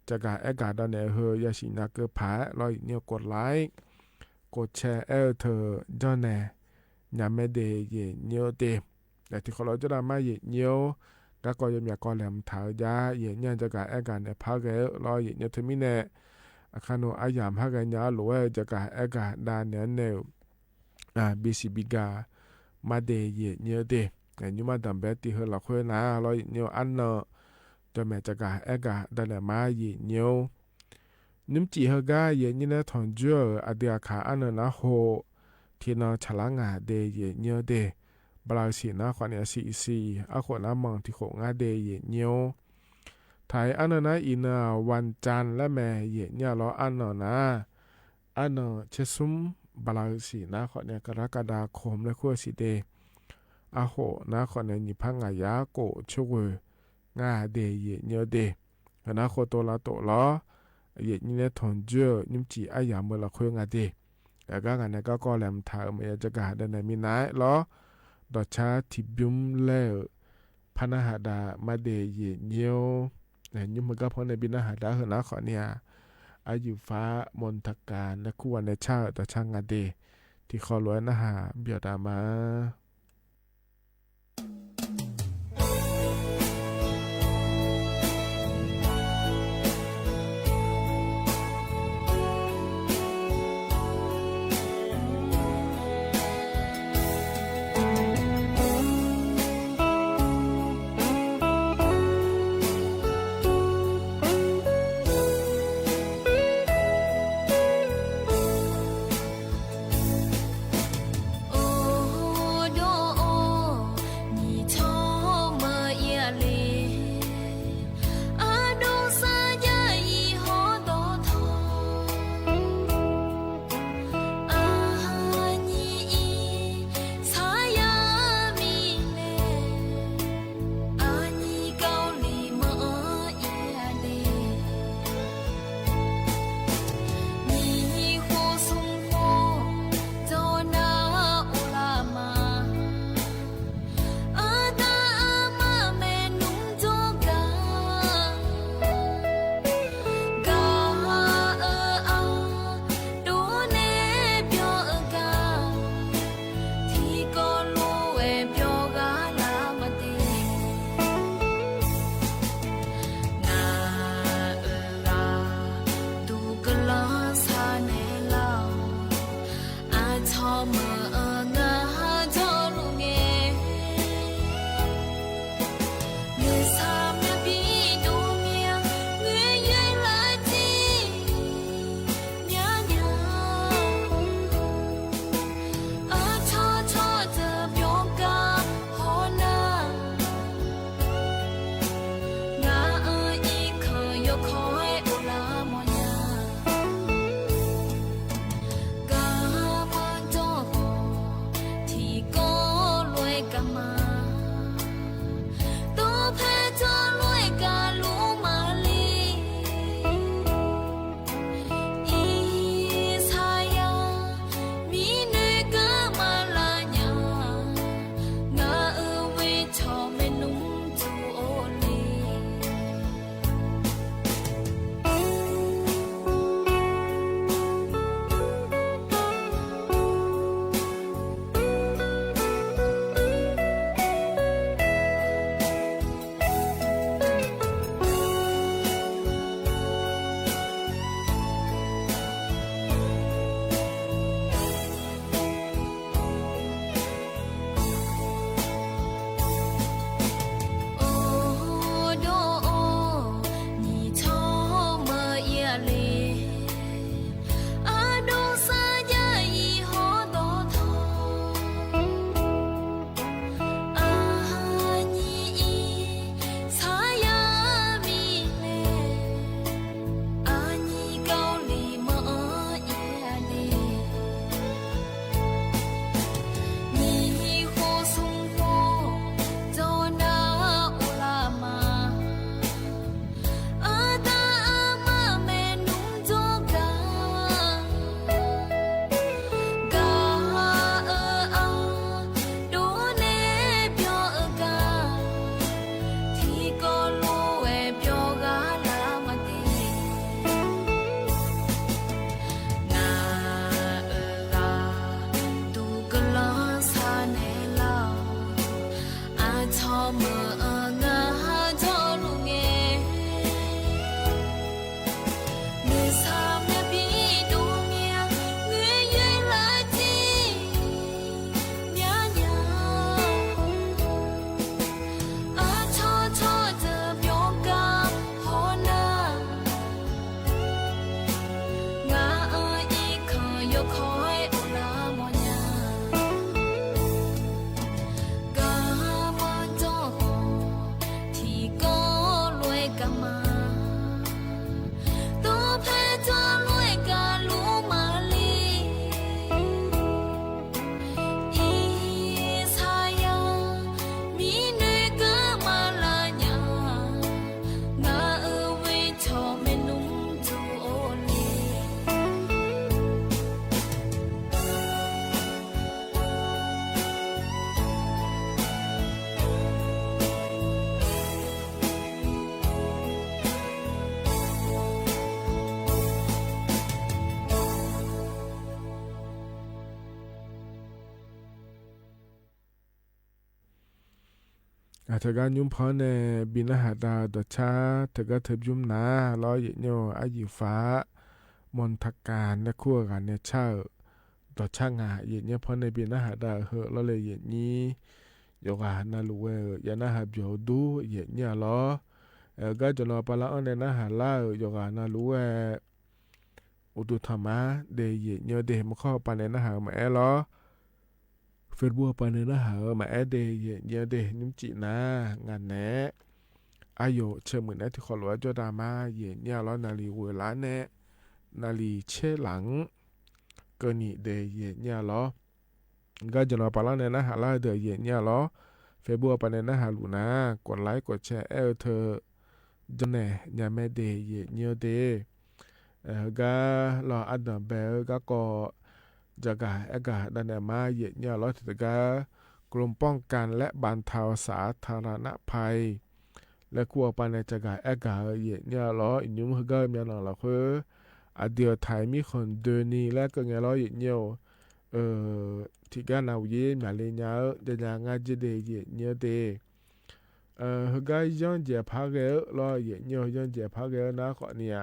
จะกะกาดอนเฮยาชินาเกอผายล้อเนี่ยกดไลค์กดแชร์เธอจอนแน่ยามแม่เดเนี่ยเดแต่ที่เขาเราจะได้มาเนี่ยก็ยังมีกอแหลมถายาเนี่ยจะกะกาเนี่ยพักล้อเนี่ยเธอมีแน่อาคารโนอายามฮักกันยาหรือว่าจะกะกาดานเนี่ยบีซีบีกามาเดยเนี่ยเดยุมาดัมเบติเฮลาคุยนะเราเนี่ยอันเนาะจะแม่จะกะกาดานมาเนี่ยนิมจีเฮกาเนี่ยนะถอนเจออเดียขาอันนะโฮที่นอฉลางาเดยเนี่ยเดบลาสีนะขวัญเนี่ยซีอาขวัญน้ำมองที่โขงาเดยเนี่ยไทยอันนะอินาวันจันทร์และแม่เนี่ยล้ออันนะอันเชซุมบลาสีนะขอเนี่ยกรกฎาคมและขั้วสีเดอาโหนะขอเนี่ยนิพังอายาโกช่วยงาเดเนี่ยเดนะโคโตลาโตล้อเนี่ยถอนเจอนิมจีอายาเมื่อละขั้วงาเดแล้วก็งานเนี่ยก็แหลมถามมันจะกาดในมีนายล้อดอชาทิบิมเลพนาหดามาเดเนี่ยยุมก็เพราะในบินาหาดาเฮนะขอเนี่ยอายุฟ้ามนทการและคู่วันในชาติต่อช่างงานเดที่ขอล้วนนะฮะเบียดามา เธอการยุ่มพอในบินหาดาดชาเธอก็เธอยุ่มนาล้อเยโยอายุฟ้ามนทการและคู่กันเนี่ยเช่าต่อช่างเย็นเนี่ยพอในบินหาดาเหอะแล้วเลยเย็นนี้ยกนาลูเอยานาหาเบียวดูเย็นเนี่ยล้อก็จะนอปลาอันในนาหาล่ายกนาลูอุตุธรรมะเดยเย็นเนี่ยเดมาเข้าไปในนาหามาล้อเฟซบุ๊กไปในนาหามาเดยเย็นเนี่ยเดนิ่มจีนางานแหนอายุเชื่อเหมือนที่ขอหลวงจดามาเย็นเนี่ยล้อนาลีเวลาแน่นาลีเชหลังก็นี่เดยเย็นเนี่ยล้อก็จะนอปลาในนาหาล่าเดยเย็นเนี่ยล้อเฟซบุ๊กไปในนาหาลูนะกดไลค์กดแชร์เธอจนแน่ยาแม่เดยเย็นเนี่ยเดก็รออันดับเบลก็จะกดันมาเย็นเนี่ยล้อถึงก็กรมป้องกันและบรรเทาสาธารณภัยและกลัวไปในจะกเย็นเนี่ยล้ออินุมก็มีหนังละคือเดียวไทยมีคนเดินนี่และก็ไงล้อเย็นเนี่ยที่ก็นาวีมาเลยเนี่ยจะยังจะเดยเย็นเนี่ยเดก็ย้อนเจ็บพักเอล้อเย็นเนี่ยย้อนเจ็บพักเอนะขอเนี่ย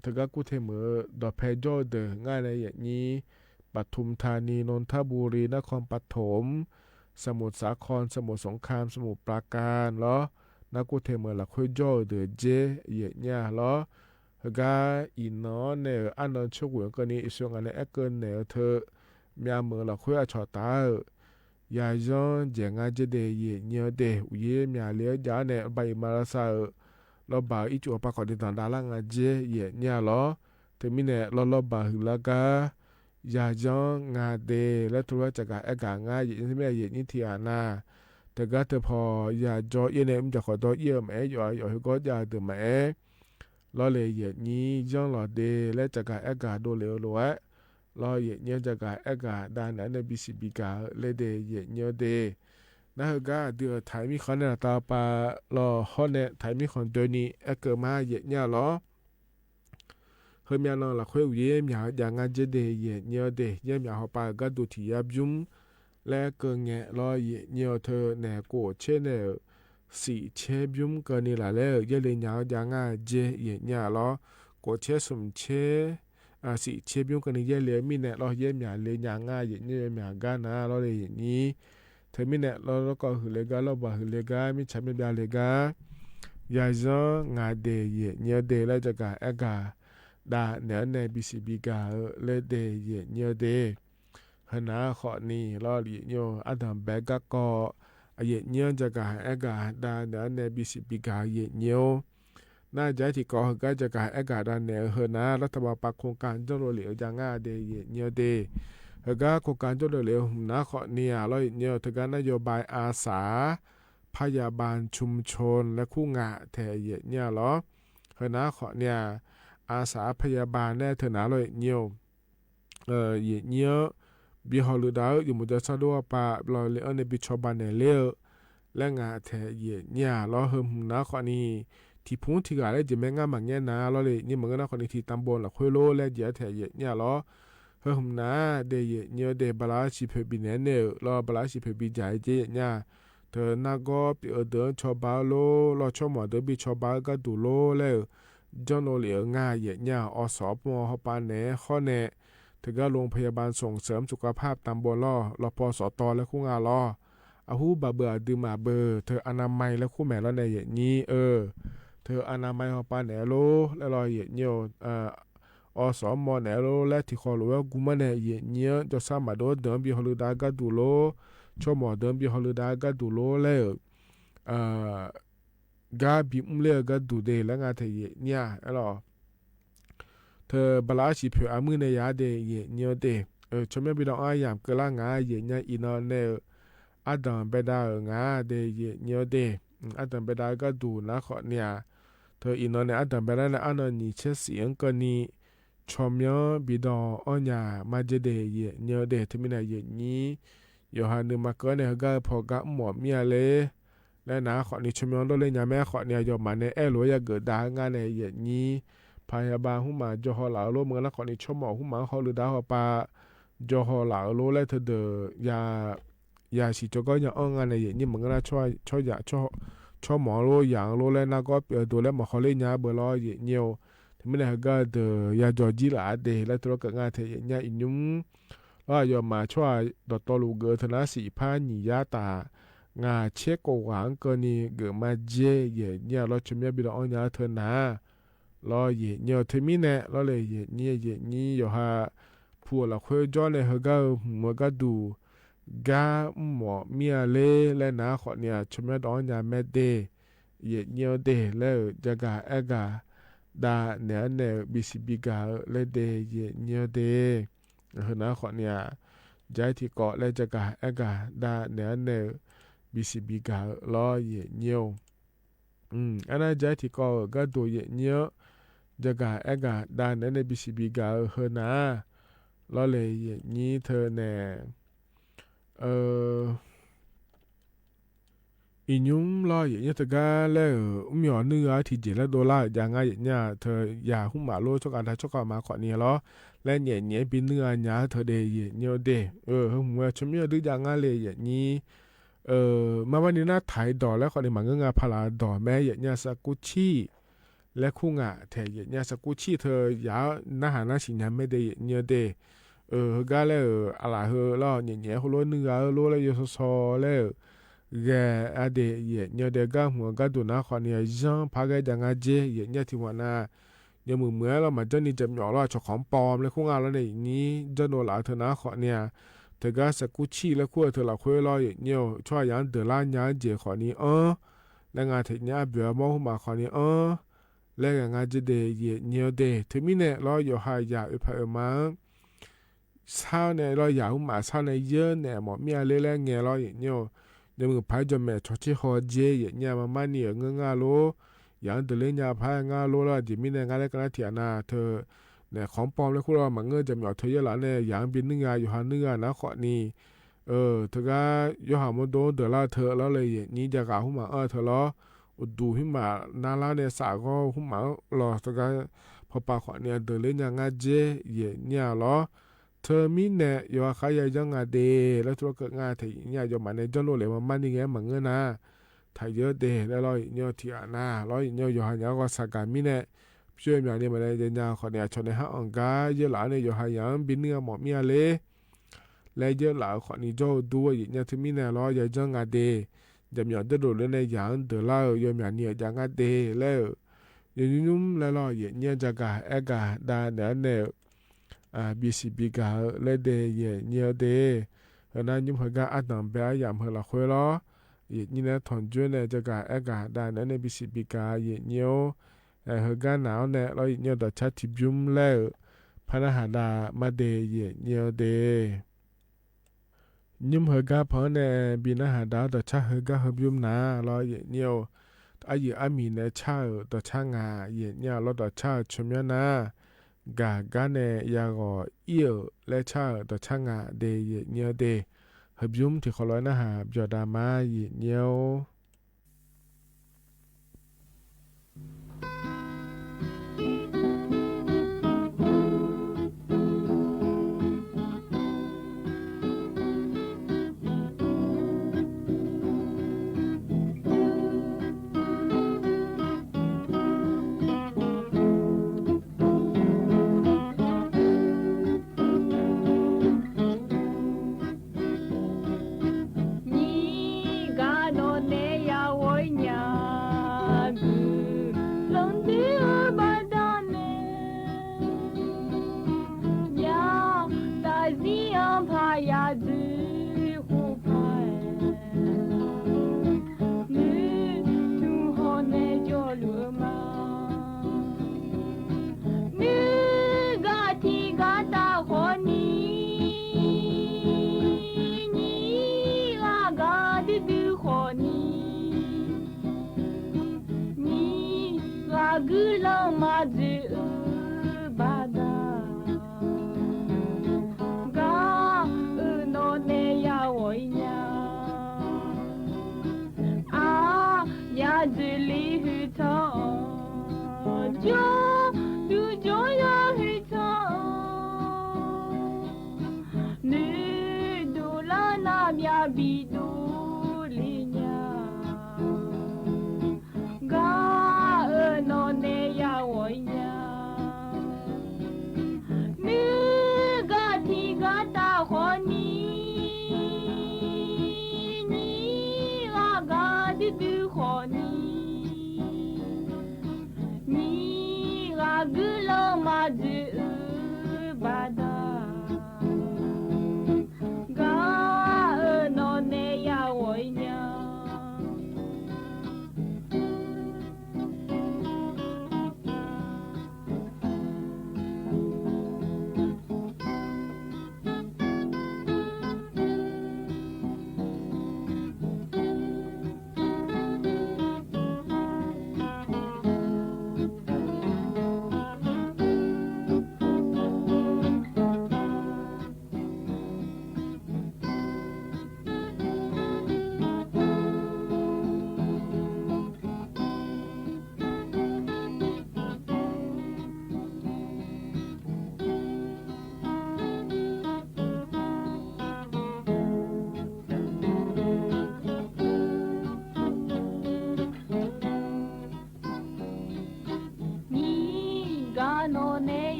เธอก็กูเทมือดอกเพจเดอง่ายในอย่างนี้ปทุมธานีนนทบุรีนครปฐมสมุทรสาครสมุทรสงครามสมุทรปราการเหรอนักกูเทมือละคุยโจเดอเจอย่างเงี้ยเหรอก็อีน้อเนี่ยอันนั้นช่วยกันนี่ส่วนอันนี้เกินเนี่ยเธอมีมือละคุยชอตายาย้อนเจงอาจจะเดยเนี่ยเดอุยมีอะไรจานเนี่ยใบมาลาซาเราบ่าวอีจัวปากอดีตอนดาลังเจเย่เนี่ยล้อถึงมีเนี่ยเราบ่าวละกายาจองงาเดและตัวจากการงาเย่ที่ไม่เย่นี่ที่นาแต่ก็เธอพอยาจอเย่เนี่ยมันจะขอตัวเยี่ยมอยู่ก็ยาเดิมล้อเลยเย่นี้ย่องหลอเดและจากการโดเลวล้วนล้อเย่เนี่ยจากการด้านนั้นในบิสิบิกาเลเดเย่เนี่ยเดนะฮะก็เดือดไทยมีคนเนี่ยต่อไปรอฮอนเนี่ยไทยมีคนเดินนี่เกิดมาเยอะเนี่ยหรอเฮ้ยมีอะไรล่ะคุยเยี่ยมอย่างงั้นจะเดย์เยอะเนี่ยเดย์เยี่ยมอย่างเขาไปก็ดูที่ยับยุ่มและเกินเงี้ยรอเยอะเนี่ยเธอเนี่ยกูเช่นเนี่ยสีเชฟยุ่มเกินนี่แหละแล้วเยอะเลยอย่างงั้นเจเยอะเนี่ยหรอกูเชสมเชสีเชฟยุ่มเกินนี่เยอะเลยมีเนี่ยรอเยี่ยมอย่างเลยอย่างงั้นเยอะเนี่ยอย่างกันนะรอเลยอย่างนี้เธอมีเนี่ยเราก็หือเลกาเราบ่หือเลกามีฉันไม่ได้เลกายาจงาเดยเนี่ยเดแล้วจะกาดาเนี่ยในบิสิบิกาเลเดยเนี่ยเดหนาขอนี่รอลีโยอัดัมเบกก็เยเนี่ยจะกาดาเนี่ยในบิสิบิกาเยเนี่ยน่าจะที่ก็จะกาดาเนี่ยหนารัฐบาลปักโครงการจะโรเหลียวจางาเดยเนี่ยเดก็โครงการจดเร็วนะขอเนี่ยเราเนี่ยถึงการนโยบายอาสาพยาบาลชุมชนและคู่งานแทเยเนี่ยหรอนะขอเนี่ยอาสาพยาบาลแน่เถอะนะเราเนี่ยเยเนี่ยบิฮอลูดาอยู่มุดสะดวกปะเราเลยในบิชบันเนี่ยเลี้ยวและงานแทเยเนี่ยเราเฮิมนะขอนี่ที่พุ่งที่กาเลยจะแม่งามันเนี่ยนะเราเลยนี่เหมือนกันนะขอนี่ที่ตำบลละคุยโลและเยแทเยเนี่ยหรอเฮิมนะเดยเนี่ยเดบลาชิเพบิเนี่ยเนี่ยรอบลาชิเพบิใจเจเนี่ยเธอนักก็ปีเดินชอบบาโลรอชอบหมอเดินบิชอบบาก็ดูโลแล้วจนโอเหลียง่ายเนี่ยอสอบมอเขาปานเน่ข้อเน่ถึงก็โรงพยาบาลส่งเสริมสุขภาพตำบลล่อรพสตและคู่งานล่ออาหูบาเบื่อดื่มมาเบอร์เธออนามัยและคู่แม่แล้วในอย่างนี้เธออนามัยเขาปานเน่โลและรอเนี่ยอสมอเนโรและที่ขอรู้ว่ากูมันเนี่ยเนี่ยจะสามารถโดนเดิมบิฮอลูดาก็ดูโลชอบหมอเดิมบิฮอลูดาก็ดูโลแล้วกาบิมเล่ก็ดูเดแล้วงานเธอเนี่ยalorsเธอบลาชิเพอมือในยาเดเนี่ยเดชมบิดองยามกะละงาเนี่ยอีนอนเนอดัมเบดางาเดเนี่ยเดอดัมเบดาก็ดูนะขอเนี่ยเธออีนอนเนี่ยอดัมเบดาเนี่ยอันนี้เชเสียงก็นี่ชมยบิดอนญามาเจเดเยเนเดทมินาเยนี้โยฮันนึมาก็เนี่ยก็พอกะหมอเมียเลยและนะขอนี่ชมยโดเลยญาแม่ขอเนี่ยยอมาในโลยาเกิดดางานในเยนี้พยาบาลหุมาจอหลาโลเมืองละขอนี่ชมหมอหุมาเขาหรือดาหอปาจอหลาโลและเธอเดยา ยาสิจก็ยังอ้องานในเย็นนี่มันก็น่าช่วยอยากช่อหมอโลอย่างโลแล้วนะก็ตัวแล้วมาเขาเล่นยาเบอร์ล้อเย็นเนียวถึงไม่ได้ก็เดยาจอจีหลาเดแล้วตัวก็งานเทเย็นยาอินุ้มแล้วยอมมาช่วยดอตลูเกอร์ธนาสีผ้าหนียาตางาเช็กหวังก็นี่เกิดมาเจเย็นเนี่ยเราจะไม่บิดอ้อยาเธอนะรอเย็นเนี่ยเธอมีแน่เราเลยเย็นนี่อยู่ฮะผู้ละคุยจ้อเลยเขาก็มัวก็ดูกาหมอเมียเล่และนาขอเนี่ยชมดอนยาแม่เดเย็นเนี่ยเดแล้วจะกาเอกาดาเนี่ยบิสิบิกาเลเดเย็นเนี่ยเดเฮนาขอเนี่ยใจที่เกาะและจะกาเอกาดาเนี่ยบิสิบิกาล้อเย็นเนี่ยอันนั้นใจที่เกาะก็ตัวเย็นเนี่ยจะกาเอกาดาเนี่ยบิสิบิกาเฮนาล้อเลยเย็นนี้เธอเนี่ยอินุมรออย่างเงี้ยตะกาแล้วมีอ๋อเนื้อที่เจแล้วโดล่าอย่างไงอย่างเงี้ยเธออย่าหุ่มหมาโลชกการทัชกมาขอเนี่ยล้อและเนี่ยเป็นเนื้อเงี้ยเธอเดย์เนี่ยเดหุ่มว่าชมดื้ออย่างไงเลยอย่างนี้มาวันนี้น่าถ่ายดอแล้วขอในหมังงาพลาดอแม่อย่างเงี้ยสกุชิและคู่งะแถอย่างเงี้ยสกุชิเธออย่าหน้าหาหน้าสิญญาไม่ได้เนี่ยเดก็แล้วอะไรแล้วเนี่ยเขาล้วนเนื้อล้วนแล้วอยู่ซอแล้วแกอเดียเนี่ยเด็กก็หัวก็ดูนะคนเนี่ยยังพาแกจังอาเจเนี่ยที่วันน่ะยังมือเหมือนเรามันจะนี่จะหย่อแล้วฉกของปลอมเลยคู่งานแล้วเนี่ยนี้จะโดนหลายเธอนะคนเนี่ยเธอก็สกุชิแล้วคู่เธอเราคุยรอเนี่ยช่วยยังเดือดร้อนยังเจคนนี้แล้วงานเธอเนี่ยเบื่อมองมาคนนี้แล้วงานจะเดียเนี่ยเดถึงมีเนี่ยเราอยู่หายาอุปมาเช้าเนี่ยเราอยากมาเช้าเนี่ยเยอะเนี่ยหมดมีอะไรแล้วเงี้ยเราเนี่ยเดี๋ยวมึงพายจะแม่ชดเชยหอเจเนี่ยมามันเนี่ยเงงาโลอย่างเดลเนี่ยพายงาโลแล้วจะมีเนี่ยงานอะไรกันที่นาเธอเนี่ยของปลอมแล้วคุณเรามันเงยจะมีเธอเยอะละเนี่ยอย่างเป็นเนื้ออยู่หาเนื้อนะขอนี่เธอก็อยู่หามาโดนเดี๋ยวละเธอแล้วเลยนี่จะกล่าวหุ่มมาเธอล้อดูหุ่มมานาลาเนี่ยสาก็หุ่มมาหล่อเธอก็พอปากขอเนี่ยเดลเนี่ยงาเจเนี่ยล้อเธอมีเนี่ยอยู่ว่าใครยังงาเดแล้วธุรกิจงาที่เนี่ยอยู่มาในจนโลเลยมันนี่ไงมันเงินนะไทยเยอะเดแล้วร้อยเนี่ยที่นาร้อยเนี่ยอยู่หายาก็สักการมีเนี่ยช่วยอย่างนี้มาเลยเนี่ยคนเนี่ยชนในห้างกาเยอะหลายเนี่ยอยู่หายาบินเนื้อหมอมีอะไรและเยอะหลายคนนี่จะดูเนี่ยที่มีเนี่ยร้อยยังงาเดจะมีอันเดอร์เลยในอย่างเดอร์ล่าอยู่อย่างเนี่ยยังงาเดแล้วอย่างนุ่มแล้วร้อยเนี่ยจะกาเอกาดาเนี่ยบีซีบีกาเลเดยเนี่ยเดนั้นยุ่งเหกับอันนั้นแบบอย่างเหละคุยล้อนี่นะถอนจุนเนี่ยจะกาเอกาได้นั้นในบีซีบีกาเนี่ยเหกับหนาวเนี่ยเราเนี่ยต่อชัดทิบยุ่มแล้วพนักงานมาเดยเนี่ยเดยุ่งเหกับพอเนี่ยบินอาหารต่อชัดเหกับเหยุ่มนาเราเนี่ยอามีเนี่ยชาต่อช่างงาเนี่ยเราต่อชาชมยนะกาเนี่ยยาก็เอี่ยวและชาต่อช่างงาเดยเนี่ยเดหับยุ่มที่เขาล้อยนะฮะจอดามาเนี่ย
新潟のね
tu linya ga no ne ya wonya ni ga ti ga ta khoni ni ga di du khoni ni ga gulo ma du bada ga no ne ya wonya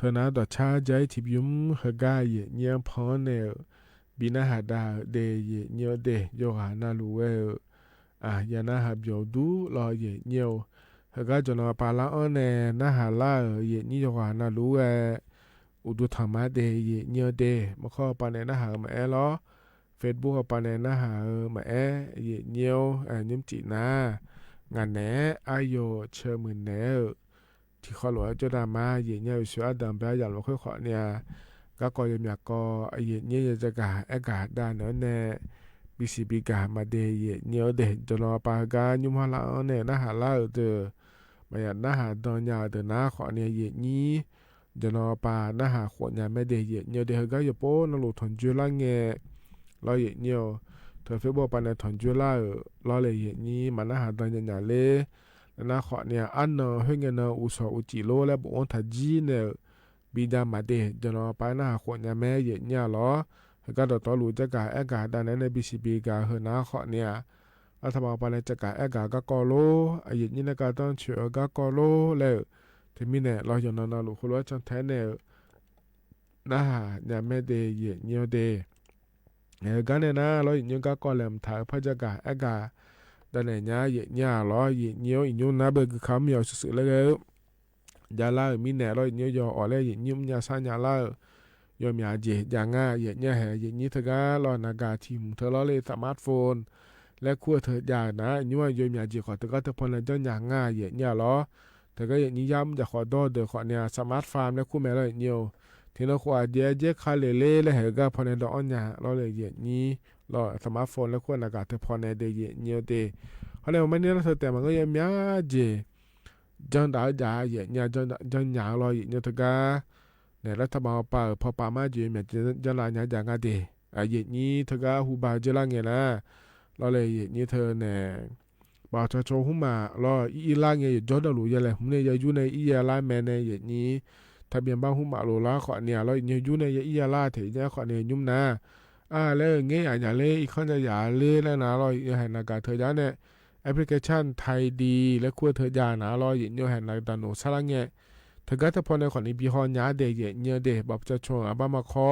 เธอนะต่อชาใจทิบยุ้มเฮกาเยเนียพอเนลบินาหาดาเดเยเนียวเดโยหานาลูเวยานาหาบยดูรอเยเนียวเฮกาจนอปาลาออนเนนาหาลาเยนี่โยหานาลูอุดุธรรมะเดเยเนียวเดมาข้อปาเนนาหามาลอเฟซบุ๊กปาเนนาหามาเยเนียวนิมจินางานแหนอายโยเชอมืนแหนที่เขาหลวงจะดามาเยี่ยเนี่ยชัวดำไปอย่างเราค่อยขอเนี่ยก็ก็ยังอยากก็เยี่ยเนี่ยจะกะอากาศด้านนั้นแน่บิสิบิกามาเดเยี่ยเนี่ยเดจะรอปากายุ่มหัวละเนี่ยน่าหาละเด้อมาอย่างน่าหาตอนยาเด้อนะขอเนี่ยเยี่ยนี้จะรอปาน่าหาขวดยาไม่เดเยี่ยเนี่ยเด้อก็อย่าโป้นหลุดถอนจุละเงี้ยเราเยี่ยเนี่ยเธอเฟซบุ๊กปานในถอนจุละเราเลยเยี่ยนี้มันน่าหาตอนยาเลยนะขอเนี่ยอันเนอเฮงเนออุสอุจิโลและบุอนทัดจีเนบิดามาเดจะรอไปนะขวดเนี่ยแม่เยี่ยเนี่ยหรอก็ต่อรู้จะกะอากาศด้านนั้นในบีซีบีกาเฮนะขอเนี่ยรัฐบาลไปในจะกะอากาศก็กอโลไอ้ยี่นี่ก็ต้องเชื่อก็กอโลแล้วที่มีเนี่ยเราอย่างนั้นรู้คนว่าจังแท้เนี่ยนะฮะเนี่ยแม่เดเยี่ยเนี่ยเดกันเนี่ยนะเราอย่างนี้ก็กอแหลมถ่ายพระจะกะอากาศด้านเนี่ยเยี่ยเนี่ยหรอเยี่ยเนี่ยอีกนู้นนะเบอร์คำยาวสุดๆแล้วยาลามีเนี่ยเราอย่างนี้ยออะไรเยี่ยเนี่ยมันยาสัญญาลายอมยาเจอย่างง่ายเยี่ยเนี่ยแห่เยี่ยนี้เธอก็รอนากาทีมเธอรอเลยสมาร์ทโฟนและขั้วเธออย่างนะนี่ว่ายอมยาเจขอเธอก็เธอพอแล้วเจ้าอย่างง่ายเยี่ยเนี่ยหรอเ แต่ก็อย่างนี้ย้ำจะขอดอเดอขอเนี่ยสมาร์ทฟาร์มและคู่แม่เราอย่างเดียวทีนั้นขวาเดียเจ๊คาเล่และเหรก็พอในดอกอันยาเราเลยอย่างนี้เราสมาร์ทโฟนและคู่อากาศเธอพอในเดียเดียวเดเพราะในวันนี้เราแต่มันก็ยังมีเจจังดาวจ่าอย่างเงี้ยจังหยาเราอย่างเงี้ยเธอก็เนี่ยรัฐบาลป่าพอป่ามาเจเนี่ยจะลายหยาอย่างเดอย่างนี้เธอก็หูบาเจล่างเงี้ยนะเราเลยอย่างนี้เธอเนี่ยบ่าวโชว์หุ่มมาเราอีล่างเงี้ยจอดลูอย่างไรหุ่มเนี่ยอยู่ในอีล่าแม่ในอย่างนี้ทะเบียนบ้านหุ่มมาโลละขอเนี่ยเราอยู่ในอีล่าเถียขอเนี่ยยุ่มนะแล้วเงี้ยอย่างเลยอีกคนจะอย่าเลยแล้วนะเราอย่างไรนะการเธอจะเนี่ยแอปพลิเคชันไทยดีและควรเธอญานะรออย่างเงี้ยเห็นในตาหนูสลังเงี้ยเธอก็จะพอในขอนี้ปีฮอนยาเดย์เงี้ยเดย์แบบจะชงบ้ามาคอ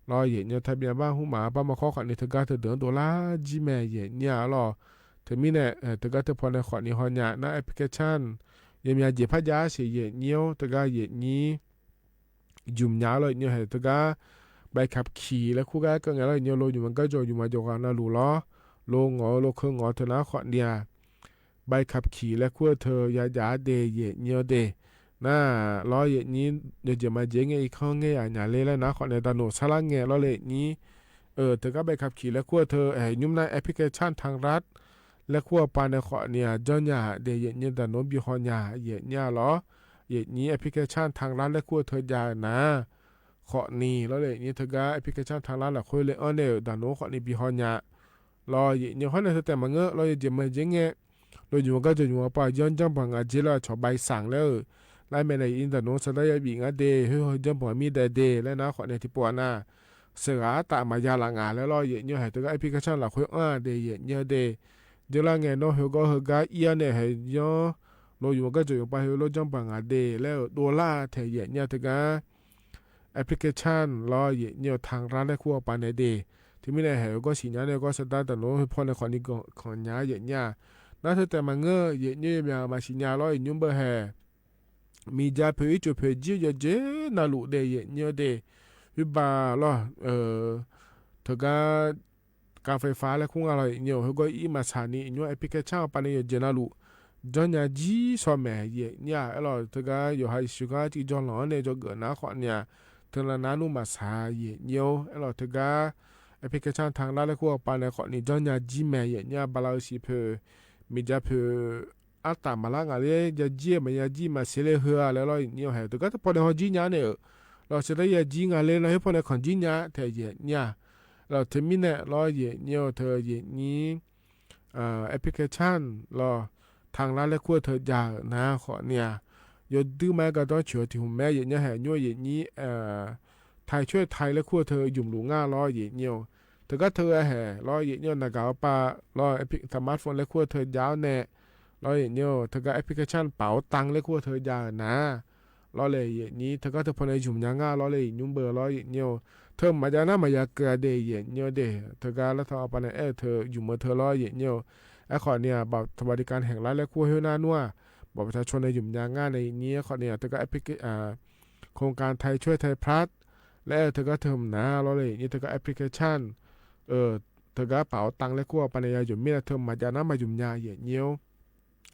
รออย่างเงี้ยทะเบียนบ้านหุ่มมาบ้ามาคอขอนี้เธอก็เธอเดินตัวละจีแม่อย่างเงี้ยรอเธอมีเนี่ยเธอก็จะพอในขอนี้ฮอนยานะแอปพลิเคชันยังมีเจ็บพัดยาเสียอย่างเงี้ยเธอก็อย่างนี้ยุ่มยาเลยเงี้ยเห็นเธอก็ใบขับขี่และคู่ก็เงี้ยเลยเงี้ยโลอยู่มันก็จะอยู่มาจอกันนะรู้ล้อโลงอโลเครื่องงอเธอนะขอเนี่ยใบขับขี่และขั้วเธอยาเดย์เยเดน่าล้ออย่างนี้เดี๋ยวจะมาเจ๊งไอ้ข้องเงี้ยอย่างเล่แล้วนะขอในตาโนสลังเงี้ยล้อเลยนี้เธอก็ใบขับขี่และขั้วเธอยุ่มในแอปพลิเคชันทางรัฐและขั้วปานในขอเนี่ยจอนยาเดย์เยตาโนบิฮอนยาเนี่ยล้ออย่างนี้แอปพลิเคชันทางรัฐและขั้วเธอยานะขอนี่ล้อเลยนี้เธอก็แอปพลิเคชันทางรัฐและคุยเลยเนี่ยตาโนขอนี่บิฮอนยารออย่างเขาในสเต็ปมันเราจะมาเจ๊งเงี้ยเราอยู่ก็จะอยู่ป่ะย้อนจำปังอาเจล่าชอบใบสั่งแล้วไล่มาในอินเทอร์เน็ตสลายบีงาเดย์เฮ้ยจำปังมีแต่เดย์แล้วนะขอในที่ปวน่ะเสือตามายาหลังงานแล้วรออย่างเงี้ยให้ตัวแอปพลิเคชันหลักคุยเดย์อย่างเงี้ยเดย์เดี๋ยวละเงี้ยน้องเฮก็เฮก็เอียเนี่ยให้ย้อนเราอยู่ก็จะอยู่ป่ะเฮ้ยเราจำปังอาเดย์แล้วตัวละเทียเนี่ยตัวก็แอปพลิเคชันรออย่างเงี้ยทางร้านได้คู่ปานในเดย์ที่ไม่ได้เห็นก็สิญญาเนี่ยก็สตาร์ทแต่โน้ตพอในคนนี้ก็คนย้ายอย่างเงี้ยน่าจะแต่มันเงยอย่างเงี้ยมาสิญญาร้อยยุ่งเบอร์แห่มีจ่าเผยจุดเผยจีเจน่าลุเดย์อย่างเงี้ยเดย์วิบาล้อเธอก็การไฟฟ้าและคุ้งอะไรเงี้ยเขาก็อีมาสานี่เนี่ยแอปพลิเคชันปานเนี่ยเจน่าลุจอนยาจีสอแม่อย่างเงี้ยแล้วเธอก็อยู่ให้สุขาที่จอนหล่อเนี่ยจะเกิดนะขวัญเนี่ยเธอละนั้นนุ่มมาสาอย่างเงี้ยแล้วเธอก็แอปพลิเคชันทางร้านและคู่ปานในขอนี้จอนยาจีแม่เนี่ยบาลาสิเพอมีจะเพออัตตามาละงานเลยจะจีมันยาจีมาเสเลหัวแล้วเราเนี่ยให้ตัวก็พอในหอจีเนี่ยเนี่ยเราเสเลยาจีงานเลยเราให้พอในขอนจีเนี่ยเธอเนี่ยเราถึงมีเนี่ยเราเนี่ยเธอนี้แอปพลิเคชันเราทางร้านและคู่เธออยากนะขอเนี่ยยอดดื้อแม่ก็ต้องเชื่อที่หุ่มแม่เนี่ยให้เนี่ยนี้ไทยช่วยไทยและขั้วเธอยุ่มหลูง่าล้อเหยียวเธอก็เธอแห่ล้อเหยียวนักเอาปลาล้อแอปพลิสมาร์ทโฟนและขั้วเธอยาวแน่ล้อเหยียวเธอก็แอปพลิเคชันเป๋าตังและขั้วเธอยาวนะล้อเลยอย่างนี้เธอก็เธอพอในยุ่มยางง่าล้อเลยยุ่มเบอร์ล้อเหยียวเธอมาจากนั้นมาจากเกลือเดย์เหยียวเดย์เธอก็แล้วเธอเอาไปในเธอยุ่มเมื่อเธอล้อเหยียวไอ้ขอเนี่ยบอกสวัสดิการแห่งรัฐและขั้วเฮน่านัวบอกประชาชนในยุ่มยางง่าในนี้ขอเนี่ยเธอก็แอปพลิเคโครงการไทยช่วยไทยพลัสและเธอก็เติมนะเราเลยนี่เธอก็แอปพลิเคชันเธอก็เป๋าตังและกู้ปัญญาอยู่มีแต่เธอมาจากนั้นมายุ่มยาเหยียว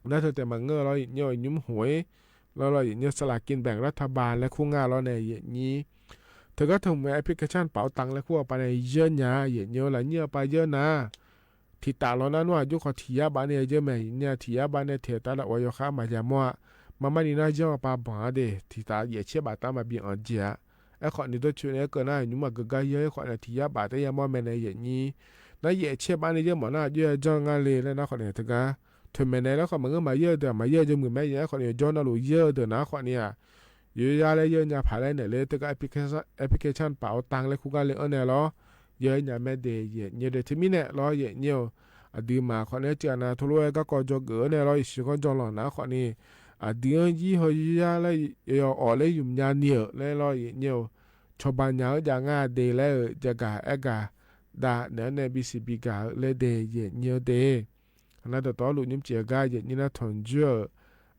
แล้วเธอแต่มาเงื้อเราเหยียวยุ่มหวยแล้วเราเหยียวสลากกินแบ่งรัฐบาลและคู่งานเราในอย่างนี้เธอก็ทำแอปพลิเคชันเป๋าตังและกู้ปัญญาเยอะนะเหยียวหลายเงี้ยไปเยอะนะที่ตาเรานั้นว่ายุคที่ยาบ้านเนี่ยเยอะไหมเนี่ยที่ยาบ้านเนี่ยเทตาละวายข้ามาจากมัวมาไม่ดีน่าเยอะปาบ้าเดที่ตาเหยียเชื่อบ้านตามาเบียงเจียไอ้ขอนี่ตัวช่วยเนี่ยก็น่าอยู่มาก็กายเยอะขอเนี่ยที่ยาบาดแต่ยังไม่แม่ในอย่างนี้นั่นเหยียเชื่อบ้านนี่เยอะหมดน่าเยอะจังงานเลยแล้วนะขอเนี่ยถึงก็ถึงแม่ในแล้วขอมันก็มาเยอะเดี๋ยวมาเยอะจนมือแม่เนี่ยขอเนี่ยจอนน่ารู้เยอะเดี๋ยวนะขอเนี่ยเยอะยาเลยเยอะเนี่ยผ่านเลยเนี่ยเลยถึงก็แอปพลิเคชันเป๋าตังเลยคู่กันเลยเนี่ยล้อเยอะเนี่ยแม่เดย์เยอะเดี๋ยวที่มีเนี่ยล้อเยอะเนี่ยดีมาขอเนี่ยเจ้านะทุกวันก็กอจเกอเนี่ยล้ออีกสิ่งก็จอนหล่อนะขอนี่ดียี่ห้อยาเลยยออ่อเลยยุ่มยาเนี่ยเลยล้อเนี่ยชาวบ้านยังจะง่าเดย์แล้วจะกะเอกะดาเนี่ยในบีซีบีกะเลยเดย์เนี่ยเดย์นั่นแต่ตอนลูกนิ่มเจียกะเนี่ยน่าทนเจอ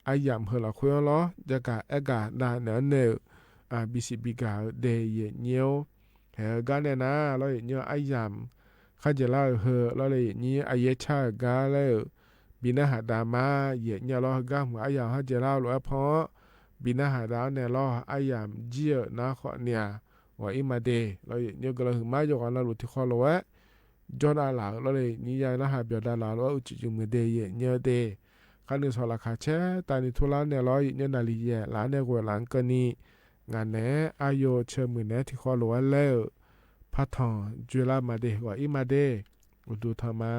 ไอยามเฮล่าคุยล้อจะกะเอกะดาเนี่ยบีซีบีกะเดย์เนี่ยเฮกันเนี่ยนะแล้วเนี่ยไอยามข้าจะเล่าเฮแล้วเลยนี่ไอเยชากะแล้วบี บินาหาดามาเหยียดเนี่ยรอก้ามอายามฮะเจลาลอยเพราะบินาหาดาวเนี่ยรออายามเจียนะขอเนี่ยว่าอิมาเดเราเนี่ยก็เลยมาอยู่กันแล้วรู้ที่ข้อเราว่าจอดาหลังเราเลยนี่ยังนะหาเบียดาหลังเราอุจิจุมเดยเนี่ยเดคันนี้สละคาเชตานิทุลาเนี่ยเราเนี่ยนาลีเยหลานเนี่ยกว่าหลังกันนี้งานเนอายโยเชื่อมือเนที่ข้อเราว่าแล้วพัฒน์จุลามาเดว่าอิมาเดอุดูธรรมะ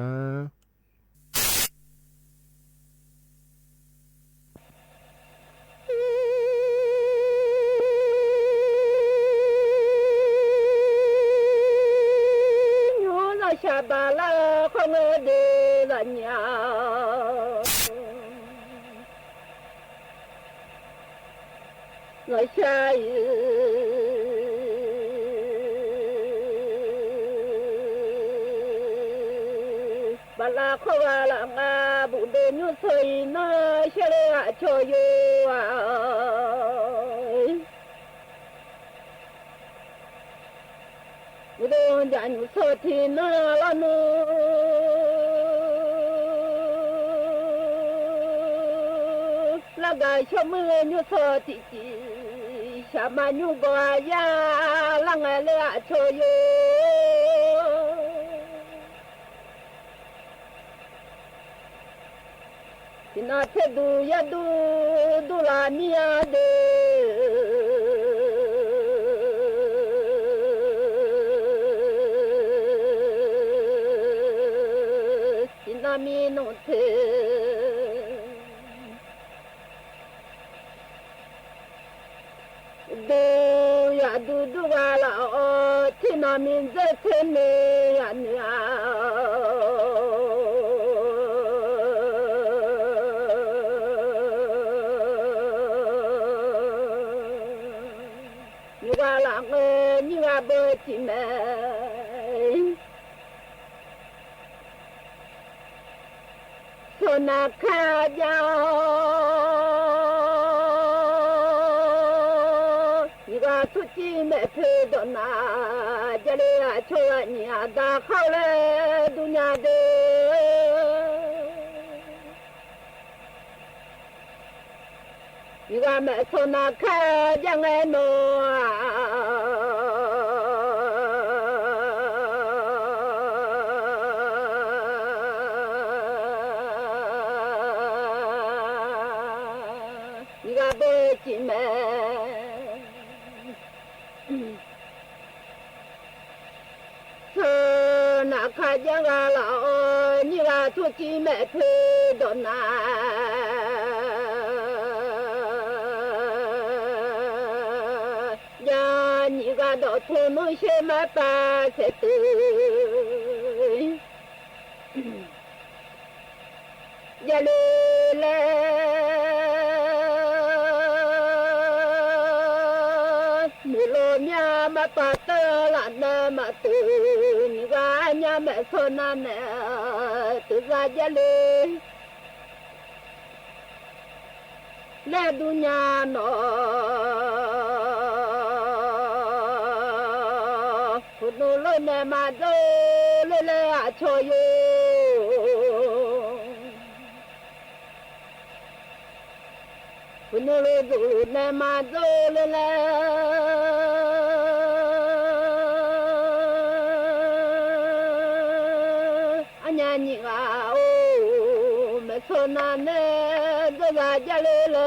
ชาบาลาของเดลัญญาหน่อยชายบาลาขวาลางาบุเดนุสยนาเชลอาโชโยบุเดนจานุสตินาลานุลากาชมือนุสติจิชามานุกายาลังเลอาโชโยทินาเทดูยาดูดูลานียเดทินามีโนเทดูยาดูดูวาลาทินามินเจเทเนยานียเบจิเมโซนาคาจานี่ว่าสุจิเมเพดนาจะเลอาโชนีอาดาเข้าเลยดุนยาเดนี่ว่าแม่โซนาคายังไงโนยังลานี่ลาทุกิเมเพดนายานี่กาดทุนุเชมาตาเสตุยาเลเลมุโลมียมาปาเตลานามาตุนี่กาญาเมโซนาเนตุซาจาเลเลดุญาโนพุโนโลเนมาโดเลเลอาโชโยพุโนโลดูเนมาโดเลเลนี่ว่าโอ้เมโซนาเนดลาจาเลเล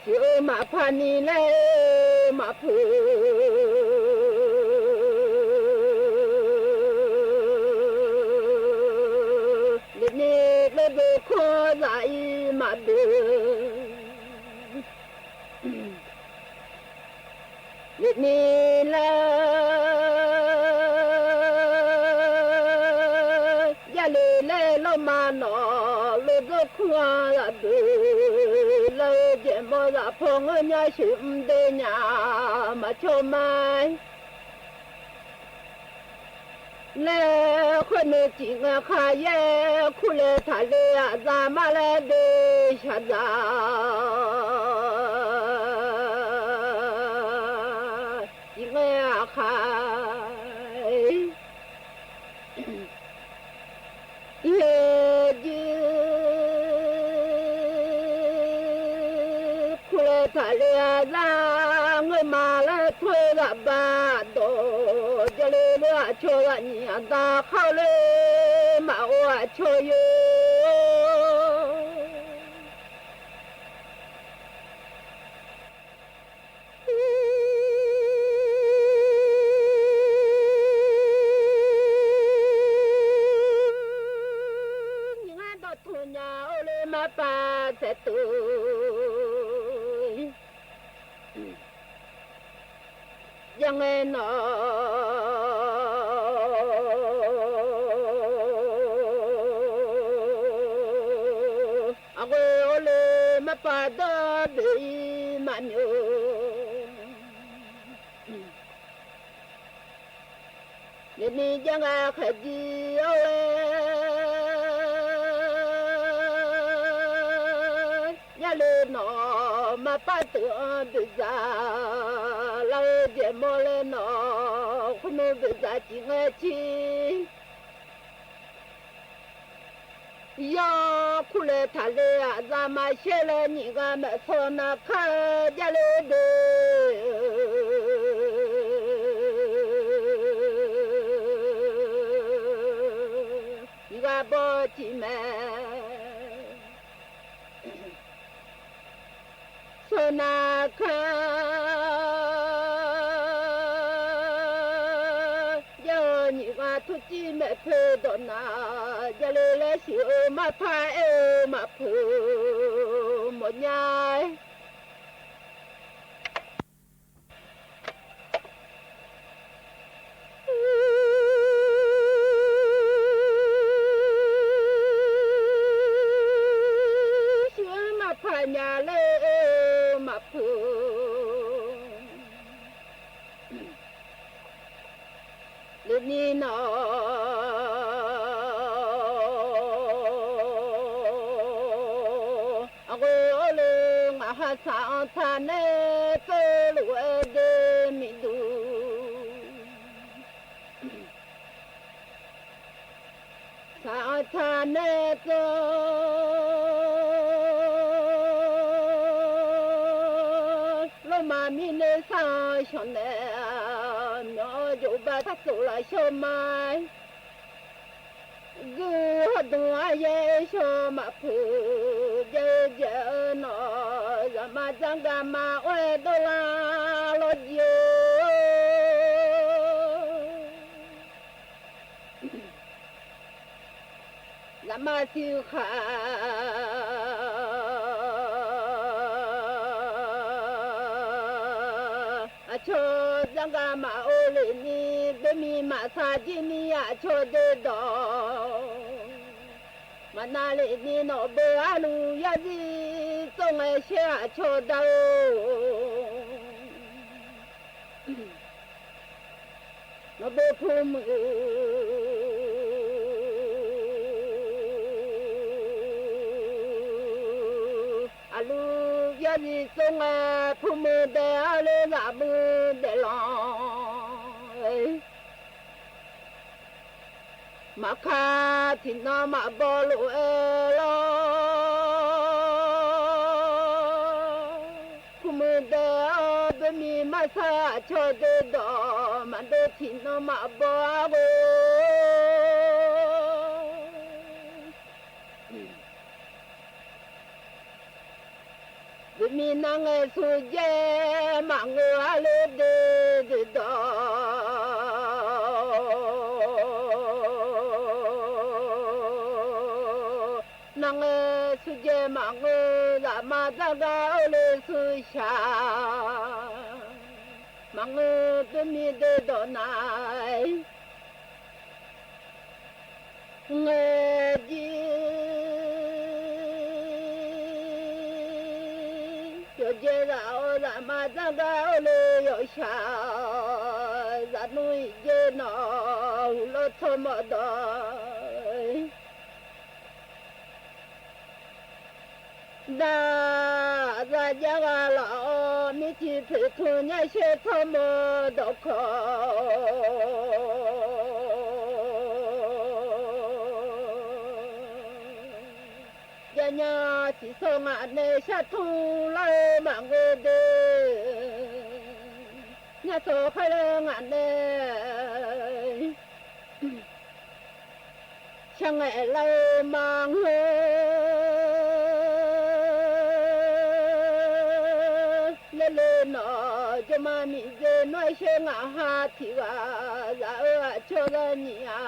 ชิโอมาพานีเลมาพูเลเนเลโดโคไลมาเดนี่แหละยาเลเลโลมาโนโลโดคัวละดูเลเจมอละพงญาชิมเดญามาชมายเลคนจริงขายคุเลทะเลซามาเลเดชะดา ba do jale lo cho ga ni da khao le ma wa cho yo ma pa se tu yang no ago ole ma pa da de ma nyo ni yang a khaji ole le no ma pa tu de za la de mo le no ku no de za chi nge chi ya ku le ta le a za ma she le ni ga ma so na kha ja le de ni ga bo chi me sonaka yo ni ga tu chi me phe do na ya le le si o ma pa e ma phu mo nyai nhà lê mà phương lên đi nó ôi lên mà hát sao than nè phê lúa đê mi đu sao than nè mà mi nê sa chọn nè nó dù ba thắt sụ lại cho mai gu hạt đua ye cho mà phù ye ye nó ra mà giang ga mà oe đô la lo ye ra mà siêu khả cho giang ga mà ô lê ni bê mi mà sa ji ni à cho đê đỏ mà na lê ni nó bê a lu ya ji song ai xe à cho đâu nó bê phu mù a lu ya ji song ai phu mù đê a lê la mù đê lòng mà kha thì nó mà bỏ lũ lo phu mù đê bê mi mà sa cho đê đỏ mà đê thì nó mà bỏ vô vì mình đang nghe suy dê mà ngựa lên đê đó năng nghe suy dê mà ngựa là mà ra ra lên suy xa mà ngựa vì mình đê đó này nghe gì giờ rào là mà ra gạo lê yo xa ra nuôi dê nó lo thơ mà đòi đa ra gia gà lọ mi chỉ phải thu nhai xe thơ mà đọc nhà chỉ so ngã nề sát thu lại mà ngơ đê nhà số khai lên ngạn đề chẳng ngày lại mang lên lên nó cho mà mình dễ nói xe ngã hát thì và ra ở cho ra nhà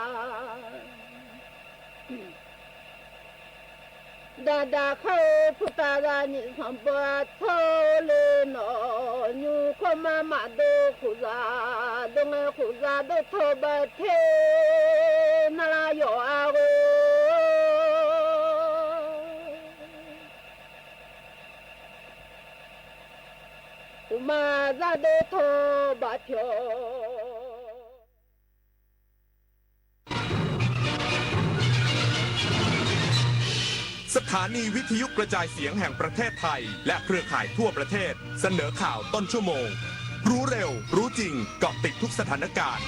đã khâu phụ ta ra những sản phẩm thô lên nó như không mà đồ phụ ra đồ thô bà thế mà là yếu áo mà ra đồ thô bà thiếu
สถานีวิทยุกระจายเสียงแห่งประเทศไทยและเครือข่ายทั่วประเทศเสนอข่าวต้นชั่วโมงรู้เร็วรู้จริงเกาะติดทุกสถานการณ์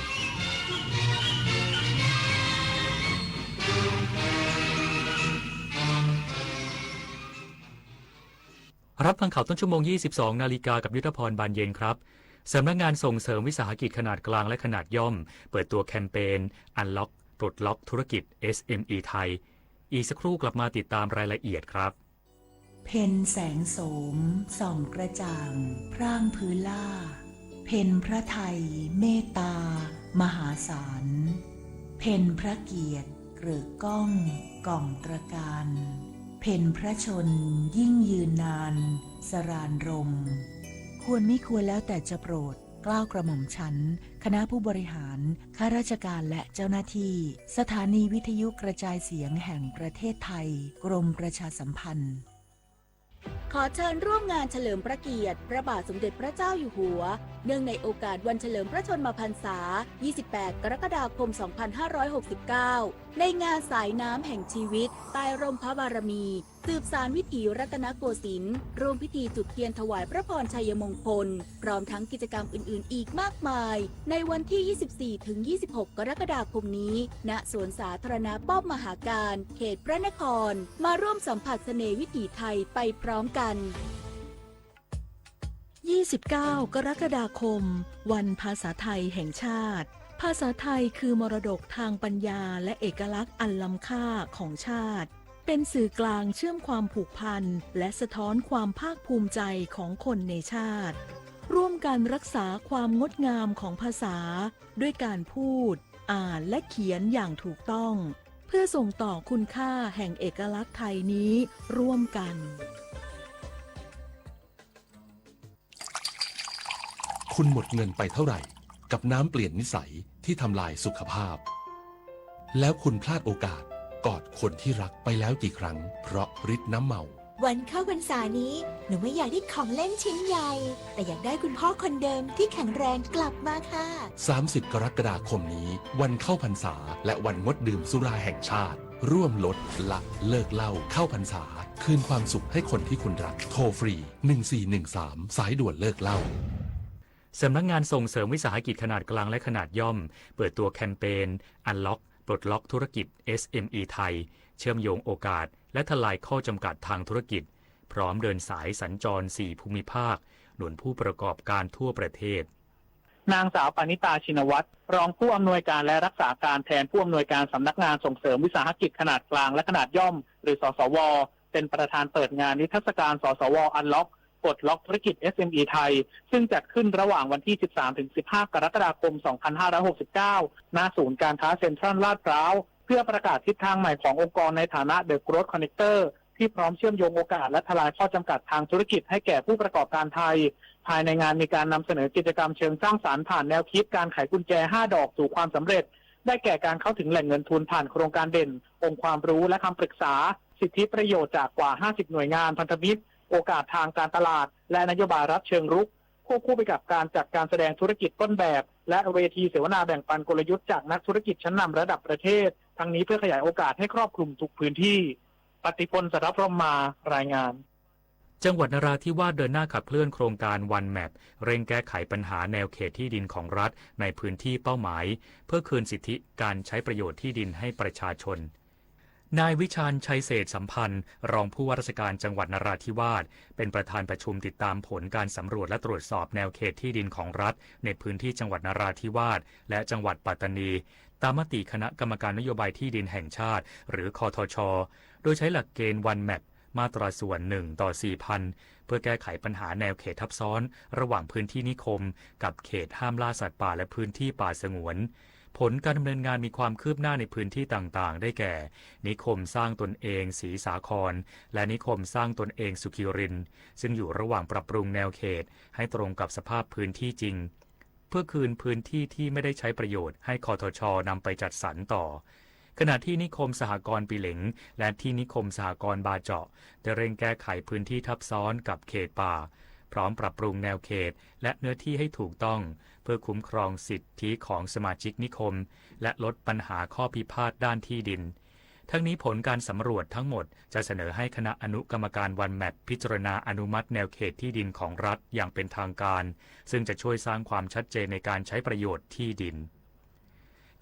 รับฟังข่าวต้นชั่วโมง 22 นาฬิกากับยุทธพรบานเย็นครับสำนักงานส่งเสริมวิสาหกิจขนาดกลางและขนาดย่อมเปิดตัวแคมเปญ Unlock ปลดล็อกธุรกิจ SME ไทยอีกสักครู่กลับมาติดตามรายละเอียดครับ
เพ็ญแสงโสมส่องกระจ่างพร่างพื้นล่าเพ็ญพระไทยเมตตามหาศาลเพ็ญพระเกียรติเกริกก้องก่องตระการเพ็ญพระชนยิ่งยืนนานสรานรมควรไม่ควรแล้วแต่จะโปรดเกล้ากระหม่อมชั้นคณะผู้บริหารข้าราชการและเจ้าหน้าที่สถานีวิทยุกระจายเสียงแห่งประเทศไทยกรมประชาสัมพันธ์
ขอเชิญร่วมงานเฉลิมพระเกียรติพระบาทสมเด็จพระเจ้าอยู่หัวเนื่องในโอกาสวันเฉลิมพระชนมพรรษา 28 กรกฎาคม 2569 ในงานสายน้ำแห่งชีวิตใต้ร่มพระบารมีสืบสานวิถีรัตนโกสินทร์ร่วมพิธีจุดเทียนถวายพระพรชัยมงคลพร้อมทั้งกิจกรรมอื่นๆอีกมากมายในวันที่ 24-26 กรกฎาคมนี้ณสวนสาธารณะป้อมมหาการเขตพระนครมาร่วมสัมผัสเสน่ห์วิถีไทยไปพร้อมกัน
29 กรกฎาคมวันภาษาไทยแห่งชาติภาษาไทยคือมรดกทางปัญญาและเอกลักษณ์อันล้ำค่าของชาติเป็นสื่อกลางเชื่อมความผูกพันและสะท้อนความภาคภูมิใจของคนในชาติร่วมกันรักษาความงดงามของภาษาด้วยการพูดอ่านและเขียนอย่างถูกต้องเพื่อส่งต่อคุณค่าแห่งเอกลักษณ์ไทยนี้ร่วมกัน
คุณหมดเงินไปเท่าไหร่กับน้ำเปลี่ยนนิสัยที่ทำลายสุขภาพแล้วคุณพลาดโอกาสกอดคนที่รักไปแล้วกี่ครั้งเพราะฤทธิ์น้ำเมา
วันเข้าพรรษานี้หนูไม่อยากได้ของเล่นชิ้นใหญ่แต่อยากได้คุณพ่อคนเดิมที่แข็งแรงกลับมาค่ะ
30 กรกฎาคมนี้วันเข้าพรรษาและวันงดดื่มสุราแห่งชาติร่วมลดละเลิกเหล้าเข้าพรรษาคืนความสุขให้คนที่คุณรักโทรฟรี1413สายด่วนเลิกเหล้า
สำนักงานส่งเสริมวิสาหกิจขนาดกลางและขนาดย่อมเปิดตัวแคมเปญ Unlock ปลดล็อกธุรกิจ SME ไทยเชื่อมโยงโอกาสและทลายข้อจำกัดทางธุรกิจพร้อมเดินสายสัญจร 4 ภูมิภาคหนุนผู้ประกอบการทั่วประเทศ
นางสาวปณิตาชินวัตรรองผู้อำนวยการและรักษาการแทนผู้อำนวยการสำนักงานส่งเสริมวิสาหกิจขนาดกลางและขนาดย่อมหรือสสวเป็นประธานเปิดงานนิทรรศการสสว Unlockปลดล็อกธุรกิจ SME ไทยซึ่งจัดขึ้นระหว่างวันที่ 13-15 กรกฎาคม 2569 ณ ศูนย์การค้าเซ็นทรัลลาดพร้าวเพื่อประกาศทิศทางใหม่ขององค์กรในฐานะ The Growth Connector ที่พร้อมเชื่อมโยงโอกาสและทลายข้อจำกัดทางธุรกิจให้แก่ผู้ประกอบการไทยภายในงานมีการนำเสนอกิจกรรมเชิงสร้างสรรค์ผ่านแนวคิดการไขกุญแจ 5 ดอกสู่ความสำเร็จได้แก่การเข้าถึงแหล่งเงินทุนผ่านโครงการเด่นองค์ความรู้และคำปรึกษาสิทธิประโยชน์จากกว่า 50 หน่วยงานพันธมิตรโอกาสทางการตลาดและนโยบายรัฐเชิงรุกควบคู่ไปกับการจัดการแสดงธุรกิจต้นแบบและเวทีเสวนาแบ่งปันกลยุทธ์จากนักธุรกิจชั้นนำระดับประเทศทั้งนี้เพื่อขยายโอกาสให้ครอบคลุมทุกพื้นที่ปฏิพล สรพรหมารายงาน
จังหวัดนราธิวาสเดินหน้าขับเคลื่อนโครงการ One Map เร่งแก้ไขปัญหาแนวเขตที่ดินของรัฐในพื้นที่เป้าหมายเพื่อคืนสิทธิการใช้ประโยชน์ที่ดินให้ประชาชน นายวิชาญชัยเศรษฐสัมพันธ์รองผู้ว่าราชการจังหวัดนราธิวาสเป็นประธานประชุมติดตามผลการสำรวจและตรวจสอบแนวเขตที่ดินของรัฐในพื้นที่จังหวัดนราธิวาสและจังหวัดปัตตานีตามมติคณะกรรมการนโยบายที่ดินแห่งชาติหรือคทช.โดยใช้หลักเกณฑ์วันแมปมาตราส่วน1ต่อ 4,000 เพื่อแก้ไขปัญหาแนวเขตทับซ้อนระหว่างพื้นที่นิคมกับเขตห้ามล่าสัตว์ป่าและพื้นที่ป่าสงวนผลการดำเนินงานมีความคืบหน้าในพื้นที่ต่างๆได้แก่นิคมสร้างตนเองศรีสาครและนิคมสร้างตนเองสุขิรินทร์ซึ่งอยู่ระหว่างปรับปรุงแนวเขตให้ตรงกับสภาพพื้นที่จริงเพื่อคืนพื้นที่ที่ไม่ได้ใช้ประโยชน์ให้คทช.นำไปจัดสรรต่อขณะที่นิคมสหกรณ์ปีเหลงและที่นิคมสหกรณ์บาเจาะได้เร่งแก้ไขพื้นที่ทับซ้อนกับเขตป่าพร้อมปรับปรุงแนวเขตและเนื้อที่ให้ถูกต้องเพื่อคุ้มครองสิทธิของสมาชิกนิคมและลดปัญหาข้อพิพาทด้านที่ดินทั้งนี้ผลการสำรวจทั้งหมดจะเสนอให้คณะอนุกรรมการวันแมปพิจารณาอนุมัติแนวเขตที่ดินของรัฐอย่างเป็นทางการซึ่งจะช่วยสร้างความชัดเจนในการใช้ประโยชน์ที่ดิน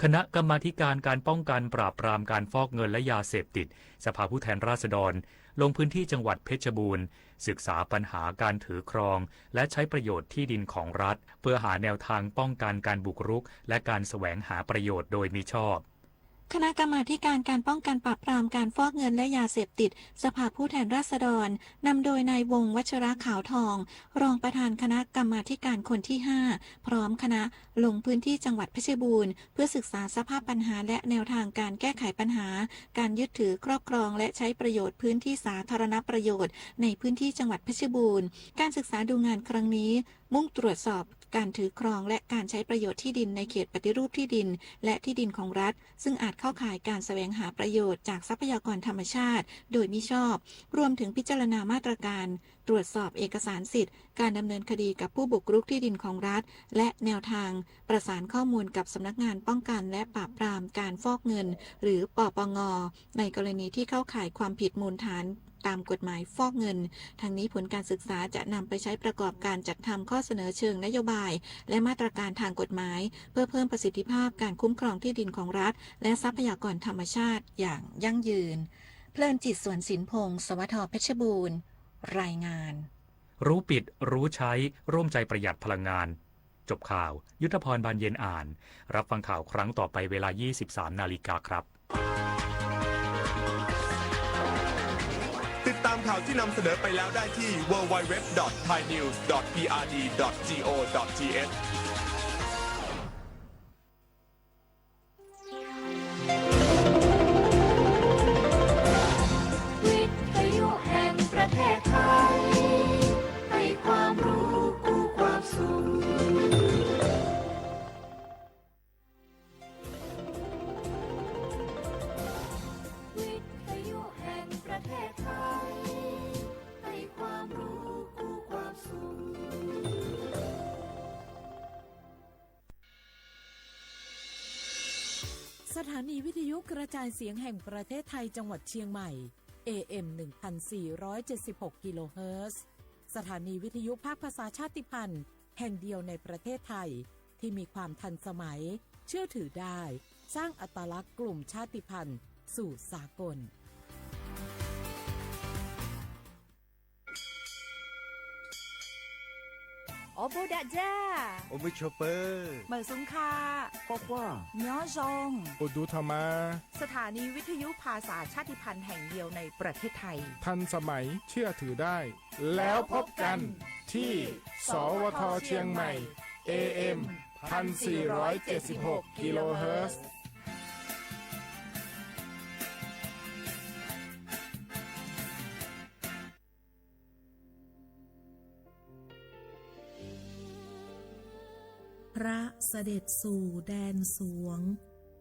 คณะกรรมาธิการการป้องกันปราบปรามการฟอกเงินและยาเสพติดสภาผู้แทนราษฎรลงพื้นที่จังหวัดเพชรบูรณ์ศึกษาปัญหาการถือครองและใช้ประโยชน์ที่ดินของรัฐเพื่อหาแนวทางป้องกันการบุกรุกและการแสวงหาประโยชน์โดยมิชอบ
คณะกรรมาธิการการป้องกันปราบปรามการฟอกเงินและยาเสพติดสภาผู้แทนราษฎรนำโดยนายวงศ์วัชระขาวทองรองประธานคณะกรรมาธิการคนที่5พร้อมคณะลงพื้นที่จังหวัดเพชรบูรณ์เพื่อศึกษาสภาพปัญหาและแนวทางการแก้ไขปัญหาการยึดถือครอบครองและใช้ประโยชน์พื้นที่สาธารณประโยชน์ในพื้นที่จังหวัดเพชรบูรณ์การศึกษาดูงานครั้งนี้มุ่งตรวจสอบการถือครองและการใช้ประโยชน์ที่ดินในเขตปฏิรูปที่ดินและที่ดินของรัฐซึ่งอาจเข้าข่ายการแสวงหาประโยชน์จากทรัพยากรธรรมชาติโดยมิชอบรวมถึงพิจารณามาตรการตรวจสอบเอกสารสิทธิ์การดำเนินคดีกับผู้บุกรุกที่ดินของรัฐและแนวทางประสานข้อมูลกับสำนักงานป้องกันและปราบปรามการฟอกเงินหรือปปง.ในกรณีที่เข้าข่ายความผิดมูลฐานตามกฎหมายฟอกเงินทั้งนี้ผลการศึกษาจะนำไปใช้ประกอบการจัดทำข้อเสนอเชิงนโยบายและมาตรการทางกฎหมายเพื่อเพิ่มประสิทธิภาพการคุ้มครองที่ดินของรัฐและทรัพยากรธรรมชาติอย่างยั่งยืนเพลินจิตสวนสินพงศ์สวทเพชรบูรณ์รายงาน
รู้ปิดรู้ใช้ร่วมใจประหยัดพลังงานจบข่าวยุทธพรบานเย็นอ่านรับฟังข่าวครั้งต่อไปเวลา 23 นาฬิกาครับ
ติดตามข่าวที่นำเสนอไปแล้วได้ที่ www.thainews.prd.go.th
วิทยุแห่งประเทศไทยให้ความรู้คู่ความสุขวิทยุแห่งประเทศไทยให้ความรู้คู่ความสุข
สถานีวิทยุกระจายเสียงแห่งประเทศไทยจังหวัดเชียงใหม่ AM 1476 กิโลเฮิรตซ์สถานีวิทยุภาคภาษาชาติพันธุ์แห่งเดียวในประเทศไทยที่มีความทันสมัยเชื่อถือได้สร้างอัตลักษณ์กลุ่มชาติพันธุ์สู่สากล
โอโบดาจ้า
โอมิชอปเปอร์
เหมอซุงคา
บอกว่า
ย้อซง
อุดูธรรมา
สถานีวิทยุภาษาชาติพันธุ์แห่งเดียวในประเทศไทย
ทันสมัยเชื่อถือได้แล้วพบกันที่สวทเชียงใหม่ AM 1476 กิโลเฮิรตซ์
พระเสด็จสู่แดนสวง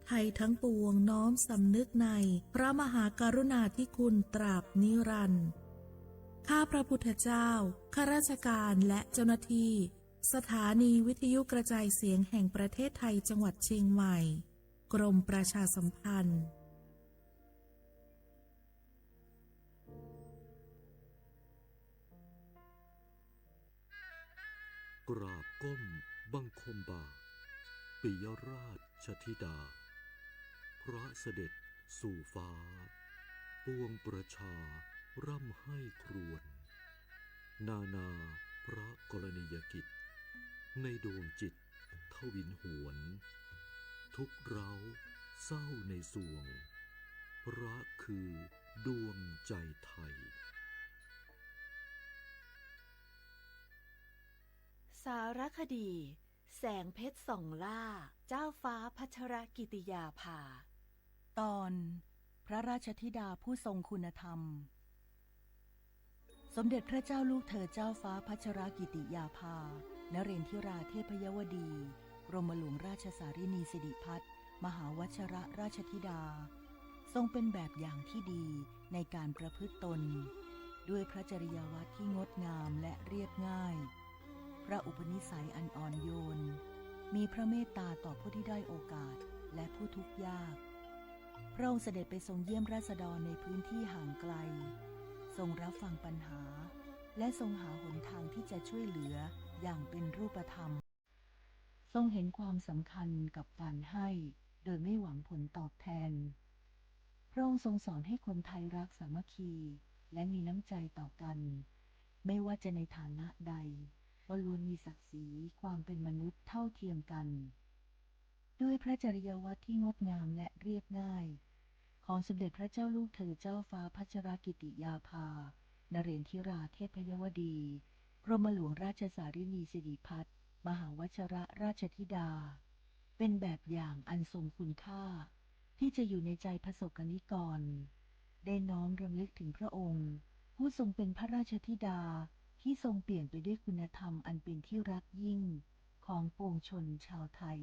ไทยทั้งปวงน้อมสำนึกในพระมหากรุณาธิคุณตราบนิรันดร์ข้าพระพุทธเจ้าข้าราชการและเจ้าหน้าที่สถานีวิทยุกระจายเสียงแห่งประเทศไทยจังหวัดเชียงใหม่กรมประชาสัมพันธ์
กราบก้มบังคมบาทปิยราชธิดาพระเสด็จสู่ฟ้า ปวงประชาร่ำให้ครวญนานาพระกรณียกิจในดวงจิตทวินหวนทุกเร้าเศร้าในสวงรักคือดวงใจไทย
สารคดีแสงเพชรส่องล่าเจ้าฟ้าพัชรกิติยาภา
ตอนพระราชธิดาผู้ทรงคุณธรรมสมเด็จพระเจ้าลูกเธอเจ้าฟ้าพัชรกิติยาภานเรนทิราเทพยวดีกรมหลวงราชสารินีสิริพัฒน์มหาวชรราชธิดาทรงเป็นแบบอย่างที่ดีในการประพฤติตนด้วยพระจริยวัตรที่งดงามและเรียบง่ายพระอุปนิสัยอันอ่อนโยนมีพระเมตตาต่อผู้ที่ได้โอกาสและผู้ทุกข์ยากพระองค์เสด็จไปทรงเยี่ยมราษฎรในพื้นที่ห่างไกลทรงรับฟังปัญหาและทรงหาหนทางที่จะช่วยเหลืออย่างเป็นรูปธรรมทรงเห็นความสำคัญกับการให้โดยไม่หวังผลตอบแทนพระองค์ทรงสอนให้คนไทยรักสามัคคีและมีน้ำใจต่อกันไม่ว่าจะในฐานะใดก็ล้วนมีศักดิ์ศรีความเป็นมนุษย์เท่าเทียมกันด้วยพระจริยวัตรที่งดงามและเรียบง่ายของสมเด็จพระเจ้าลูกเธอเจ้าฟ้าพัชรกิติยาภานเรนทิราเทพยวดีกรมหลวงราชสารินีสิริพัฒน์มหาวชรราชธิดาเป็นแบบอย่างอันทรงคุณค่าที่จะอยู่ในใจประสบกนิกรได้น้อมรำลึกถึงพระองค์ผู้ทรงเป็นพระราชธิดาที่ทรงเปลี่ยนไปด้วยคุณธรรมอันเป็นที่รักยิ่งของปวงชนชาวไทย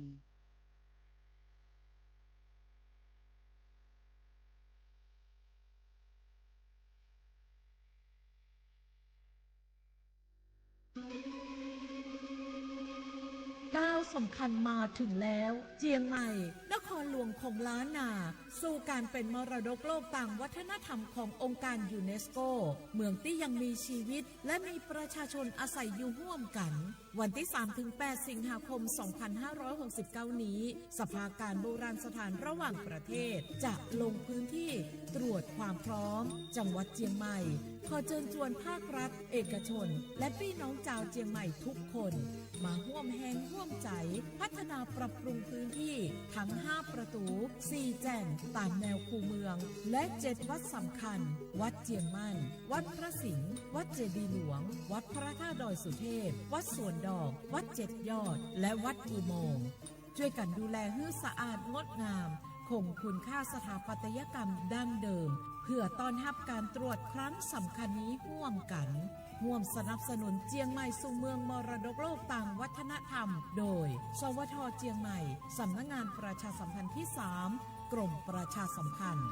ก้าวสำคัญมาถึงแล้วเจียงใหม่นครหลวงของล้านนาสู่การเป็นมรดกโลกต่างวัฒนธรรมขององค์การยูเนสโกเมืองที่ยังมีชีวิตและมีประชาชนอาศัยอยู่ร่วมกันวันที่ 3-8 สิงหาคม 2569 นี้สภาการโบราณสถานระหว่างประเทศจะลงพื้นที่ตรวจความพร้อมจังหวัดเจียงใหม่ขอเชิญชวนภาครัฐเอกชนและพี่น้องชาวเจียงใหม่ทุกคนมาร่วมแรงร่วมใจพัฒนาปรับปรุงพื้นที่ทั้ง5ประตู4แจ่งตามแนวคูเมืองและ7วัดสำคัญวัดเจียงมั่นวัดพระสิงห์วัดเจดีย์หลวงวัดพระธาตุดอยสุเทพวัดสวนดอกวัด7ยอดและวัดอุโมงค์ช่วยกันดูแลให้สะอาดงดงามคงคุณค่าสถาปัตยกรรมดั้งเดิมเพื่อต้อนรับการตรวจครั้งสำคัญนี้ร่วมกันร่วมสนับสนุนเจียงใหม่สู่เมืองมรดกโลกต่างวัฒนธรรมโดยสวท.เจียงใหม่สำนักงานประชาสัมพันธ์ที่3กรมประชาสัมพันธ์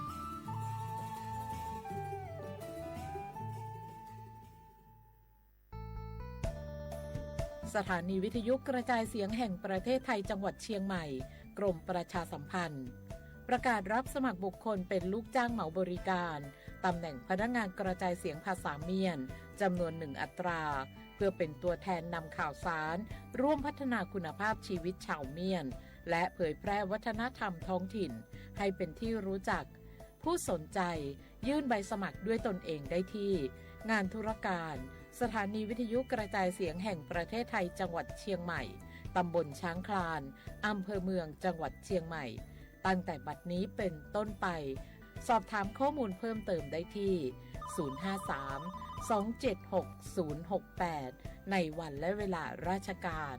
สถานีวิทยุกระจายเสียงแห่งประเทศไทยจังหวัดเชียงใหม่กรมประชาสัมพันธ์ประกาศรับสมัครบุคคลเป็นลูกจ้างเหมาบริการตำแหน่งพนักงานกระจายเสียงภาษาเมียนจำนวน1อัตราเพื่อเป็นตัวแทนนำข่าวสารร่วมพัฒนาคุณภาพชีวิตชาวเมียนและเผยแพร่วัฒนธรรมท้องถิ่นให้เป็นที่รู้จักผู้สนใจยื่นใบสมัครด้วยตนเองได้ที่งานธุรการสถานีวิทยุกระจายเสียงแห่งประเทศไทยจังหวัดเชียงใหม่ตำบลช้างคลานอำเภอเมืองจังหวัดเชียงใหม่ตั้งแต่บัดนี้เป็นต้นไปสอบถามข้อมูลเพิ่มเติมได้ที่053-276-068ในวันและเวลาราชการ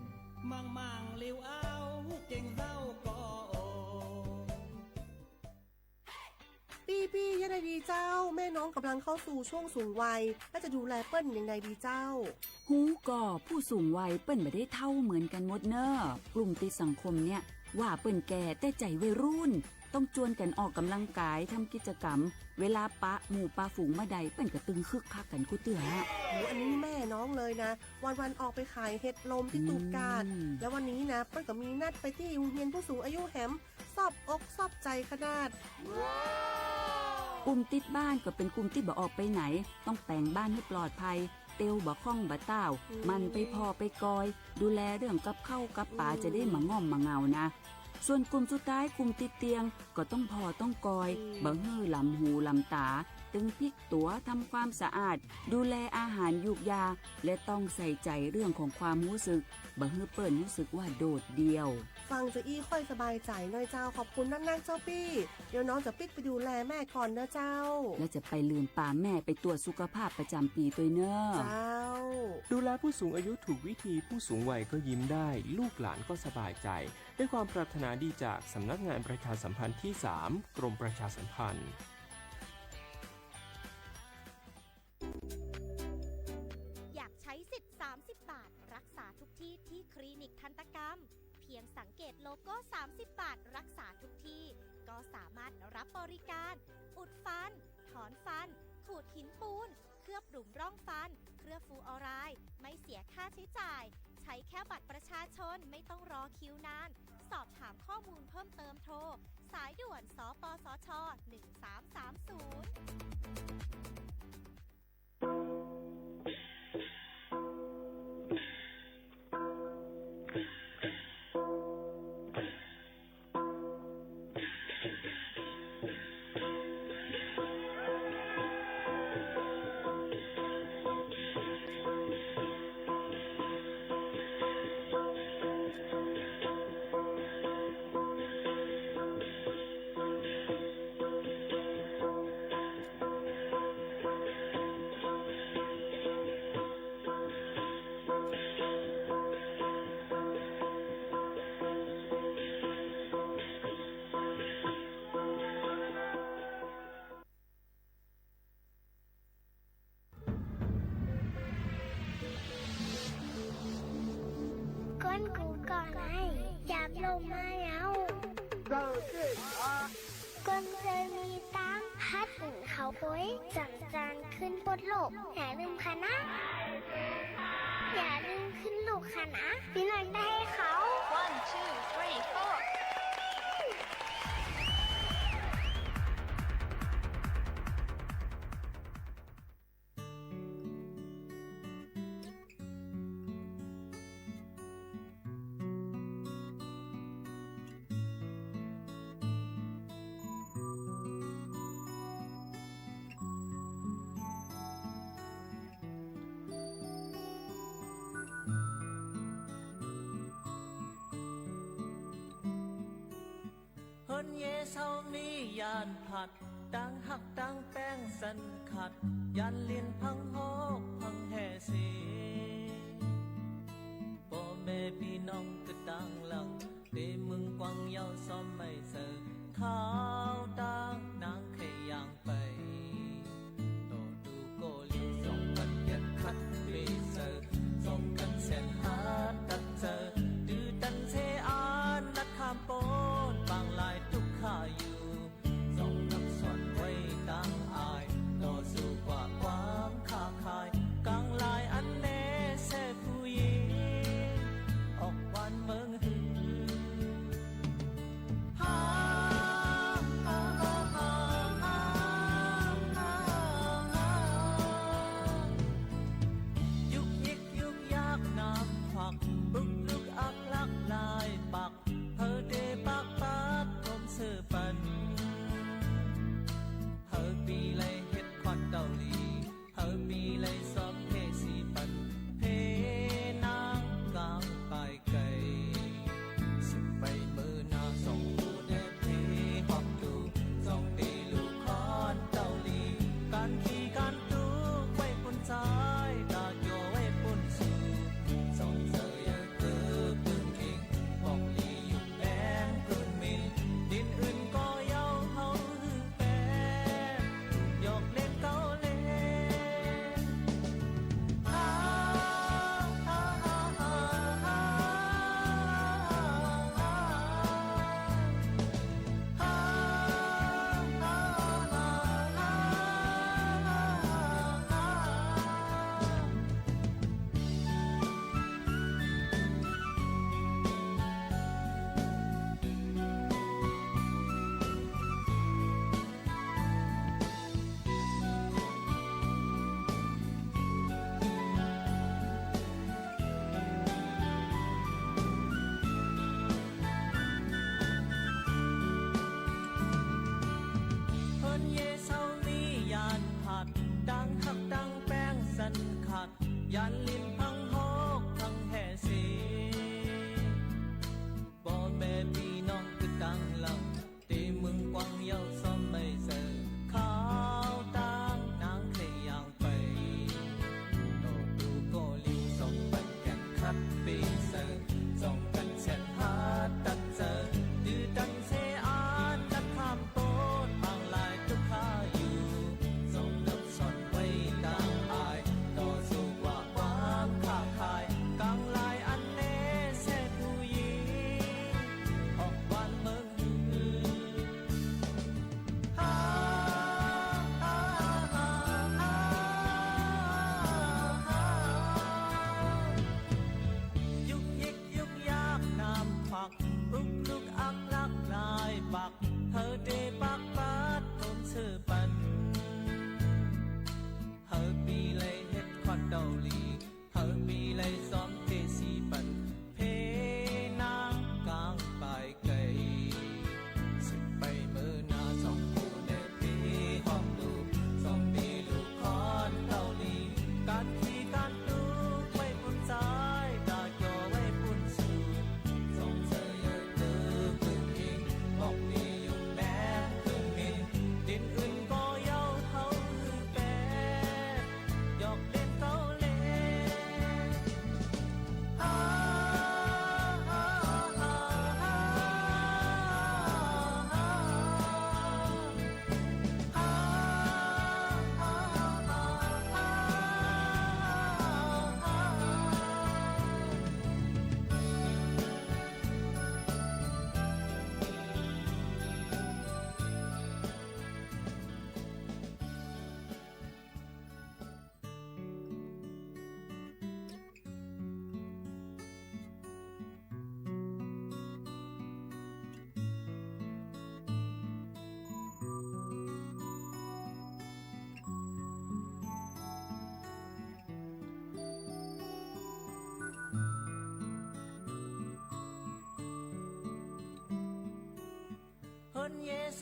มังเลี้ยวเอาเก่งเศร้าก็
ปี้ยังไงดีเจ้าแม่น้องกำลังเข้าสู่ช่วงสูงวัยและจะดูแลเปิ้ลยังไงดีเจ้า
หูก่อผู้สูงวัยเปิ้ลไม่ได้เท่าเหมือนกันหมดเนอะกลุ่มติดสังคมเนี่ยว่าเปิ้ลแก่แต่ใจวัยรุ่นต้องจวนกันออกกำลังกายทำกิจกรรมเวลาปะหมู่ปะฝูงมาใดเปิ้ลก็ตึงคึกคักกันกูเตือ
อันนี้แม่น้องเลยนะวันออกไปขายเห็ดลมที่ตูบกาดแล้ววันนี้นะเปิ้ลก็มีนัดไปที่โรงเรียนผู้สูงอายุแหมสอบอกสอบใจขนาด
กลุ่มติดบ้านก็เป็นกลุ่มที่บ่ออกไปไหนต้องแต่งบ้านให้ปลอดภัยเตียวบ่ข้องบ่เต้ามันไปพอไปกอยดูแลเรื่องกับเข้ากับป่าจะได้มาง่อมมาเงานะส่วนกลุ่มสุดท้ายกลุ่มติดเตียงก็ต้องพอต้องกอยบ่ฮื้อลำหูลำตา ตึงพลิกตัวทำความสะอาดดูแลอาหารยูกยาและต้องใส่ใจเรื่องของความรู้สึกบ่ให้เปิ้นรู้สึกว่าโดดเดี่ยว
ฟังจะอี้ค่อยสบายใจหน่อยเจ้าขอบคุณนักๆเจ้าปี้เดี๋ยวน้องจะปิ๊กไปดูแลแม่ก่อนนะเจ้า
และจะไปลืมป่าแม่ไปตรวจสุขภาพประจำปีตัวเนอะ
เจ้า
ดูแลผู้สูงอายุถูกวิธีผู้สูงวัยก็ยิ้มได้ลูกหลานก็สบายใจด้วยความปรารถนาดีจากสำนักงานประชาสัมพันธ์ที่ 3 กรมประชาสัมพันธ์
อยากใช้สิทธิ์30 บาทรักษาทุกที่ที่คลินิกทันตกรรมเพียงสังเกตโลโก้30 บาทรักษาทุกที่ก็สามารถรับบริการอุดฟันถอนฟันขูดหินปูนเคลือบหลุมร่องฟันเคลือบฟูออไรด์ไม่เสียค่าใช้จ่ายใช้แค่บัตรประชาชนไม่ต้องรอคิวนานสอบถามข้อมูลเพิ่มเติมโทรสายด่วนสปสช
ก้นกูก่อนให้จับลงมาแล้วก้นเคยมีตั้งพัดถึงเขาป่วยจังจานขึ้นบนโลกอย่าลืมค่ะนะอย่าลืมขึ้นโลกค่ะนะพี่หน่อยได้ให้เขา 1 2 3 4
คนเยเศร้ามียานผัดดังหักดังแป้งสันขัดยันลินพังโฮกพังแห่สีพ่อแม่พี่น้องก็ดังหลังเตมึงกวางเยาซ้อมไม่เสอข้าวดังนางแค่ย่างไปโตดูโกเลี้ยวส่งกันยันคัดเบเซอส่งกันเส้นหาตัดเจอดื้อดันเทอานนัดข้ามโปนบางลายทุกข้าอยู่ส่งกับสอนไว้ดังอายต่อสู้กว่าความค้าขายกลางลายอันเนเสผู้หญิงออกวันเมืองหือหา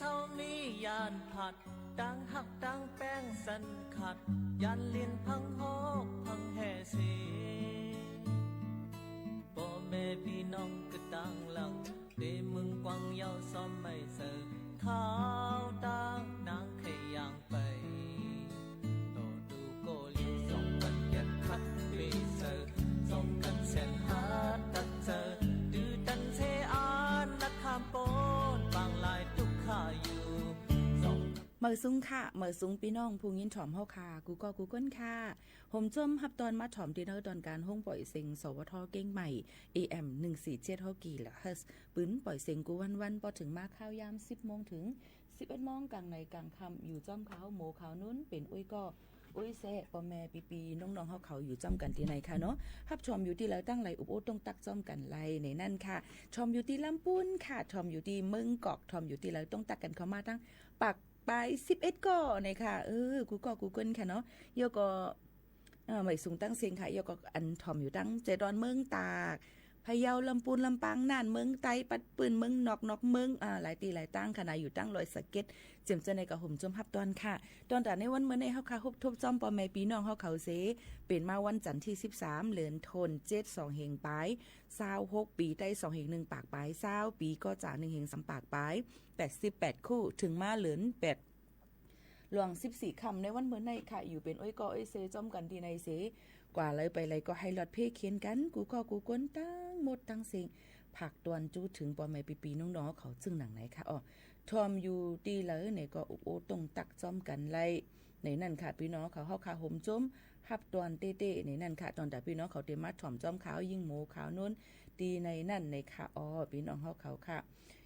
เศร้านี้ยานผัดดังหักดังแป้งสันขัดยันเลียนพังหอกพังแห่เสพ่อแม่พี่น้องก็ต่างหลังเดมึงกวางยาวซ้อมไม่เสิร์ฟข้าวต่างนางขยางไปโตดูโกลีส่งกันยันคัดเบเซอร์ส่งกันเส้นหาตัดเจอดื้อดันเทอานนักข้ามโปนบางลายทุกข้าอยู่
เมื่อซุ้งค่ะเมื่อซุ้งพี่น้องผู้ยินถ่อมเฮาค่ะกูก็กูก้นค่ะห่มจมฮับตอนมาถ่อมดินเนอร์ตอนการห้องปล่อยเซ็งสวทเก้งใหม่ AM 147ฮอกีละเฮิร์สปืนปล่อยเซ็งกูวันพอถึงมาข้าวยาม 10 โมงถึง 11 โมงกลางในกลางค่ำอยู่จ้อมขาวโมขาวนู้นเป็นอุ้ยก็อุ้ยแซ่พ่อแม่ปีๆน้องๆเฮาเขาอยู่จ้อมกันที่ไหนค่ะเนาะฮับชมอยู่ที่แล้วตั้งไหลอุบโอต้องตักจ้อมกันไหลในนั่นค่ะชมอยู่ที่ลำปูนค่ะชมอยู่ที่เมืองกอกชมอยู่ที่แล้วต้องตักกันเข้ามาทั้งปักไป11ก่อเนี่ยค่ะกูก็กูเกิลค่ะเนาะยอก็ไม่สูงตั้งเสียงค่ะยอก็อันถ่อมอยู่ตั้งเจดอนเมืองตากพะเยาลำปูนลำปางน่านเมืองไตปัดปืนเมืองนอกเมืองหลายตีหลายตั้งขณะอยู่ตั้งลอยสะเก็ดเจียมเจในกับห่มจมฮับตอนค่ะตอนแต่ในวันเมื่อในเฮาค่ะฮบทบจอมปอแม่ปีน้องเฮาเขาเสเป็นมาวันจันทร์ที่13เดือนธันวาคม2เฮงปลาย26ปีใต้2เฮง1ปากปลาย20ปีก็จ่า1เฮง3ปากปลาย88คู่ถึงมาเหลือน8หลวง14คำในวันเมื่อในค่ะอยู่เป็นอ้อยกออ้อยเซจอมกันที่ในเสกว่าเลยไปเลยก็ให้หลอดเพเขียนกันกูก็กูก้นตั้งหมดตั้งเสียงผักตวนจูถึงปอแม่ปีน้องๆเขาจึงหนังไหนค่ะทอมอยู่ดีเลยเนี่ยก็อุโอตรงตักจอมกันไล่ในนั่นค่ะพี่น้องเขาเฮาคาห่มจมฮับตวนเต้ๆในนั่นค่ะตอนแต่พี่น้องเขาเตมาถ่อมจอมขาวยิ่งหมูขาวนู้นดีในนั่นในค่ะพี่น้องเฮาเขาค่ะ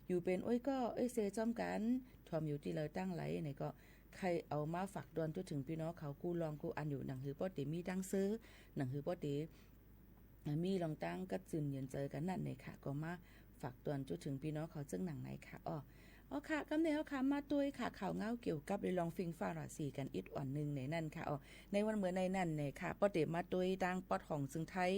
อยู่เป็นอ้อยก็อ้อยเซจอมกันทอมอยู่ดีเลยตั้งไหลเนี่ยก็ใครเอามาฝากดวนจนถึงพี่น้องเขากู้ลองกู้อันอยู่หนังหือป้อติมีดังซื้อหนังหือป้อติมีลองตั้งก็จืนเย็นเจอกันนั่นเลยค่ะก็มาฝากดวนจนถึงพี่น้องเขาจึงหนังไหนค่ะค่ะกำเนิดค่ะมาตุ้ยค่ะข่าวเงาเกี่ยวกับเลยลองฟิงฟ้าราศีกันอีกอ่อนนึงในนั่นค่ะในวันเมื่อในนั่นเนี่ยค่ะป้อเตมาตุ้ยดังปอดของซึ่งไทย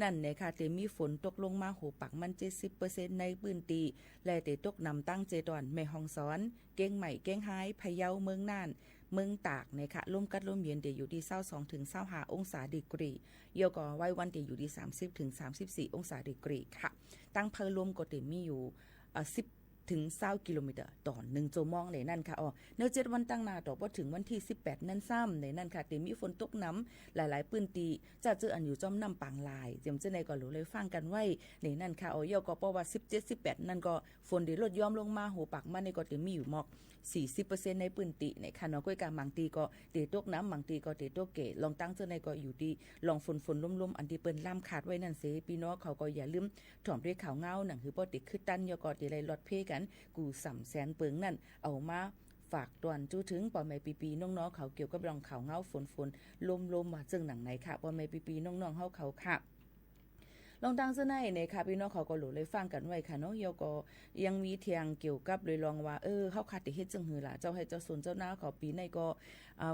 นั่นเนี่ยค่ะเตมีฝนตกลงมาโหปักมัน 70% ในพื้นที่และเตตกนำตั้งเจดอนแม่ฮ่องสอนเก้งใหม่เก้งหายพะเยาเมืองน่านเมืองตากเนี่ยค่ะลมกัดลมเย็นเตอยู่ที่22ถึง25องศาดีกรีเยาก็ไว้วันเตอยู่ที่30ถึง34องศาดีกรีค่ะตั้งเพลมก็เตมีอยู่10ถึง20กิโลเมตรต่อ1ชั่วโมงในนั่นค่ะเนื้อ7วันตั้งหน้าต่อพอถึงวันที่18นั่นซ้ำในนั่นค่ะเตมีฝนตกน้ำหลายๆพื้นที่จะเจออันอยู่จอมน้ำปางลายเจียมเจในก็รู้เลยฟังกันไว้ในนั่นค่ะเยาก็เพราะว่า17 18นั่นก็ฝนได้ลดย่อมลงมาโหปักมันในก็เตมีอยู่หมอก40% ในพื้นที่ในค่ะเนาะก้อยกาบางตีก็เตตกน้ำบางตีก็เตตกเกลองตั้งเจอในก็อยู่ดีลองฝนล่มๆอันที่เปิ้นล่ำขาดไว้นั่นเสพี่น้องเขาก็อย่าลืมถ่อมด้วยข่าวเงาหนังคือบ่ติดคือตันยก็ติเลยลดเพกันกู300,000เปิงนั่นเอามาฝากตวนจู้ถึงปอแม่ปีน้องๆเขาเกี่ยวกับรองข่าวเงาฝนลมมาจึงหนังไหนค่ะปอแม่ปีน้องๆเฮาเขาค่ะลองดังซะในเนี่ยค่ะพี่น้องเขาก็หลุเลยฟังกันไว้ค่ะเนาะเยาก็ยังมีเทียงเกี่ยวกับเลยลองว่าเฮาคัดเฮ็ดจังหือล่ะเจ้าให้เจ้าสนเจ้าหน้าเขาปีในก็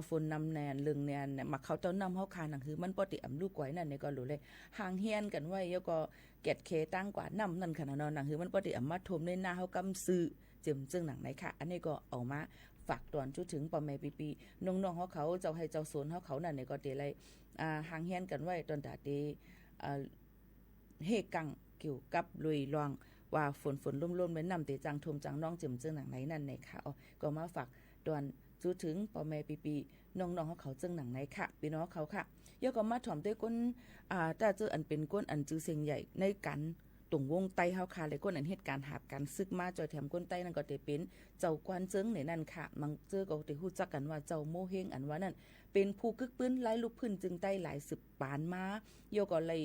ฝนนำแนนเรื่องแนนมักเขาเจ้านำเฮาคาหนังคือมันปติอำลูกไว้นั่นเนี่ยก็หลุเลยห่างเฮียนกันไว้เยาก็แกดเคตั้งกว่านํนั่นค่ะเนาะหนังคือมันปติอำมาทมในหน้าเฮากำซื้อเจิมจึงหนังไหนค่ะอันนี้ก็เอามาฝากตอนจุถึงปอแม่ปีน้องๆเขาเจ้าให้เจ้าสนเขานั่นเนี่ยก็เตเลยห่างเฮียนกันไว้ตอนตาเตเฮกังเกี่ยวกับลุยลองว่าฝนร่มๆแม่นำเตจังทมจังน้องจิมจึงหนังไหนนั่นเนี่ยค่ะก็มาฝากตอนจุถึงปอแม่ปีน้องๆเขาจึงหนังไหนค่ะพี่น้องเขาค่ะยก็มาถ่อมด้วยก้นถ้าเจออันเป็นก้นอันจื้อเสียงใหญ่ในกันตรงวงไตเฮาค่ะเลยก้นอันเหตุการณ์หาบกันซึกมาจอยแถมก้นไตนั่นก็จะเป็นเจ้ากวนเจิงในนั่นค่ะมังเจอก็ได้ฮู้จักกันว่าเจ้าโมเฮงอันว่านั่นเป็นผู้กึกปื้นหลายลูกพื้นจึงไตหลายสืบปานมาโยก็เลย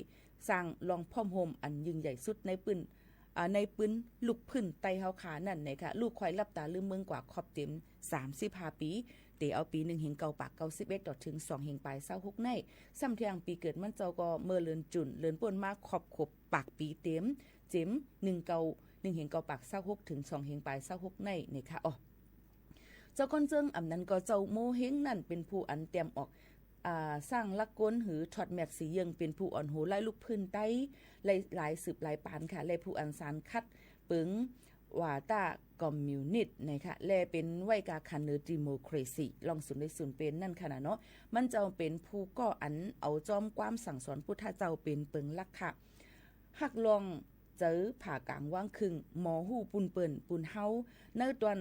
สร้างลองพ่อมโฮมอันยิ่งใหญ่สุดในปืนลูกพื้นไตเฮาขานั่นนะคะลูกควายรับตาลืมเมืองกว่าขอบเต็ม35ปีเตเอาปี1เฮงเก่าปาก91ต่อถึง2เฮงปลาย26ในซ้ำเที่ยงปีเกิดมันเจ้าก็เมื่อเลือนจุนเลือนป่นมาขอบขบปากปีเต็มเจ็ม1เก่า1เฮงเก่าปาก26ถึง2เฮงปลาย26ในนี่ค่ะเจ้าก้นเจิงอำนั้นก็เจ้าโมเฮงนั่นเป็นผู้อันเตรียมออกสร้างลักก้นหือถอดแมทสีเยิงเป็นผู้อ่อนโหไล่ลูกพื้นไต้หลายสืบหลายปานค่ะและผู้อันสารคัดปึงว่าตา คอมมิวนิสต์นะคะและเป็นไว้กาคันเนอร์ดิโมคราซีลองสุนได้สุนเป็นนั่นขนาดเนาะมันจะเป็นผู้ก่ออันเอาจอมความสั่งสอนพุทธเจ้าเป็นเปิงลักค่ะหักลองเจอผ่ากลางว่างครึ่งหมอหูปุนเปิ่นปุนเฮาเนื้อตวน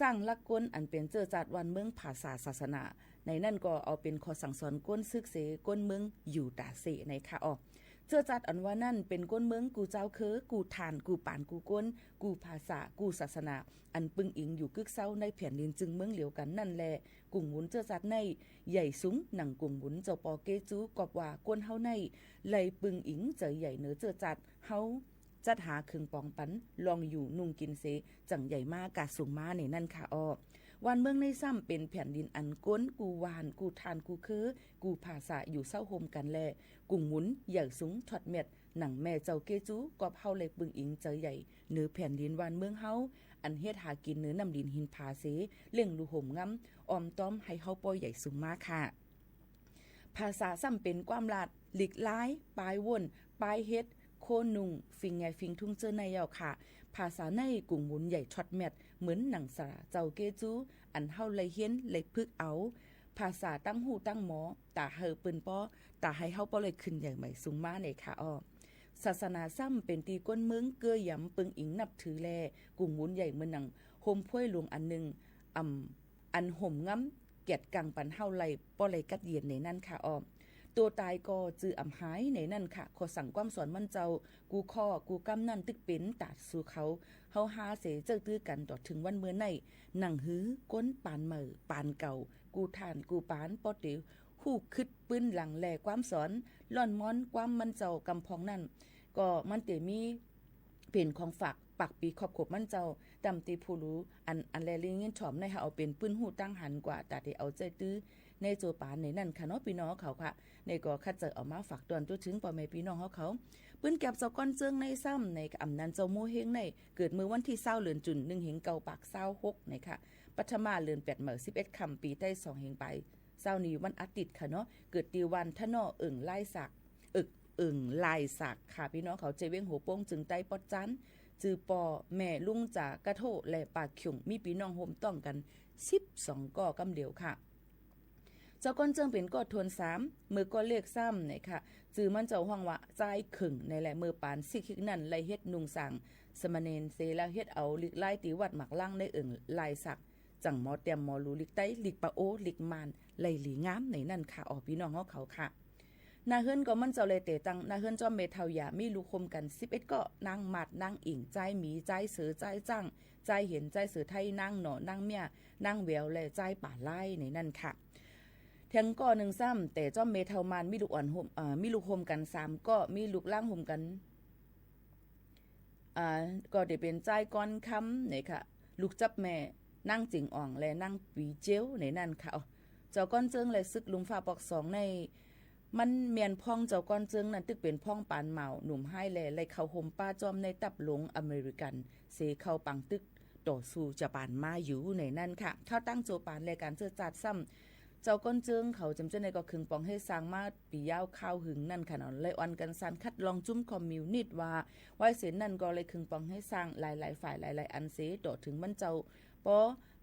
สร้างลักก้นอันเป็นเจอจัดวันเมืองภาษาศาสนาในนั่นก็เอาเป็นข้อสั่งสอนก้นซึกเสก้นเมืองอยู่ตาเสในค่ะอ๋อเจอจัดอันว่านั่นเป็นก้นเมืองกูเจ้าเคอกูทานกูปานกูก้นกูภาษากูศาสนาอันปึงอิงอยู่กึกเศร้าในแผ่นดินจึงเมืองเหลียวกันนั่นแลกุ่งหมุนเจอจัดในใหญ่สูงหนังกุ่งหมุนเจ้าปอเกจูกอบว่าก้นเฮาในไหลปึงอิงเจอใหญ่เนื้อเจอจัดเฮาจัดหาเครื่องปองปันลองอยู่นุ่งกินเสจังใหญ่มากกาสูงมาในนั่นค่ะอ้อวันเมืองในซ้ำเป็นแผ่นดินอันก้นกูวานกูทานกูคือกูภาษาอยู่เศร้าโฮมกันแลกุ่งหมุนใหญ่สูงถอดเม็ดหนังแม่เจ้าเกจูกอบเฮาเลยปึงอิงเจอใหญ่เนื้อแผ่นดินวันเมืองเฮาอันเฮ็ดหากินเนื้อนำดินหินผาเสเลี้ยงลูกห่มงำออมต้อมให้เฮาปล่อยใหญ่สูงมากค่ะภาษาซ้ำเป็นความลาดหลีกล้ายปลายวนปลายเฮ็ดโคนุงฟิงไงฟิงทุ่งเจอในยาวค่ะภาษาในกุ่งหมุนใหญ่ช็อตแมทเหมือนหนังสาเจ้าเกจูอันเฮาเลยเฮียนเลยพึกเอาภาษาตั้งหูตั้งหมอตาเฮอปืนป้อตาให้เฮาป้อเลยขึ้นใหญ่ใหม่สูงมาในค่ะอ้อศาสนาซ้ำเป็นตีก้นเมืองเกื้อยำปึงอิงนับถือแลกุ่งหมุนใหญ่เหมือนหนังโฮมพ้วยหลวงอันหนึ่งอันห่มง้ำเกียดกังปันเฮาไหลป้อเลยกัดเย็นในนั่นค่ะอ้อตัวตายก็จืออำหายในนั่นค่ะขอสั่งความสอนมันเจ้ากูข้อกูกำนั่นตึกเป็นตาดสู่เขาเฮาหาเสเจอตื้อกันต่อถึงวันเมื่อในหนังหื้อก้นปานเหม่อปานเก่ากูทานกูปานปอติวฮู้คึดปื้นหลังแลความสอนล่อนม้อนความมันเจ้ากำพองนั่นก็มันเตมีเป็นของฝากปักปีขอบขบมันเจ้าตำตีผู้รู้อันแลลิงเงินฉอมในเฮาเอาเป็นปื้นหูตั้งหันกว่าแต่ที่เอาใจตื้อในโจปานในนั่นค่ะเนาะพี่น้องเขาค่ะในก็คัดเจอเอามาฝากตอนตัวถึงพ่อแม่พี่น้องเขาปื้นแก็บเจ้าก้อนเจิงในซ้ำในอำนันเจ้าโมเฮงในเกิดมือวันที่20เดือนจุน1เฮงเก่าปาก26นะคะปัทมาเดือน8มื้อ11ค่ำปีใต้2เฮงไป20นี้วันอาทิตย์ค่ะเนาะเกิดตีวันทะเนาะเอิ้งลายสักลายสักค่ะพี่น้องเขาเจเว้งหัวโป้งจึงใต้ปอดจันจือปอแม่ลุงจากกระโถและปากขิงมีพี่น้องโฮมต้องกัน12ก่อกำเดียวค่ะเจ้าก้อนเจิงเป็นกอดทวน3มือก็เรียกซ้ำเนี่ยค่ะจือมันเจ้าห้องว่าใจขึงในแหละมือปานสิคิกนั่นไลเฮ็ดนุงสั่งสมณเณรเสแล้วเฮ็ดเอาลิกไล่ตีวัดหมักล่างในเอิงลายสักจังหมอเตรียมหมอรูลิกไตลิกปะโอลิกมานไลหลีงามในนั่นค่ะออกพี่น้องเขาค่ะนาเฮิรนก็มันเจ้าเลยเตตังนาเฮิรนจอมเมทายามีลูกคมกัน11ก็นางหมัดนางอิงใจหมีใจเสือใจจังใจเห็นใจเสือไทยนางหนอนางเมียนางแววและใจป่าไล่ในนั่นค่ะเทียงก็หนึ่งซ้ำแต่จอมเมทามานมีลูกอ่อนห่มมีลูกห่มกัน3ก็มีลูกล่างห่มกันก็ได้เป็นใจก้อนคำเนี่ยค่ะลูกจับแม่นั่งจิงอ่องและนั่งปีเจียวในนั่นค่ะเจ้าก้อนเจิงและซึกลุงฟ้าปอก2ในมันเมียนพ่องเจ้าก้อนเจิงนั่นตึกเป็นพ่องปานเหมาหนุ่มให้แลไล่เข้าห่มป้าจอมในตับหลงอเมริกันเสเข้าปังตึกต่อสู้จะปานมาอยู่ในนั่นค่ะเข้าตั้งโจปานรายการเจอจัดซ้ำเจ้าก้นเจิงเขาจำเจในก็คึงปองให้สร้างมาปียาวข้าวหึงนั่นค่ะเนาะเลยออนกันซันคัดลองจุ้มคอมมิวนิสต์ว่าไว้เสียนั่นก็เลยคึงปองให้สร้างหลายๆฝ่ายหลายๆอันเสต่อถึงมันเจ้าปอ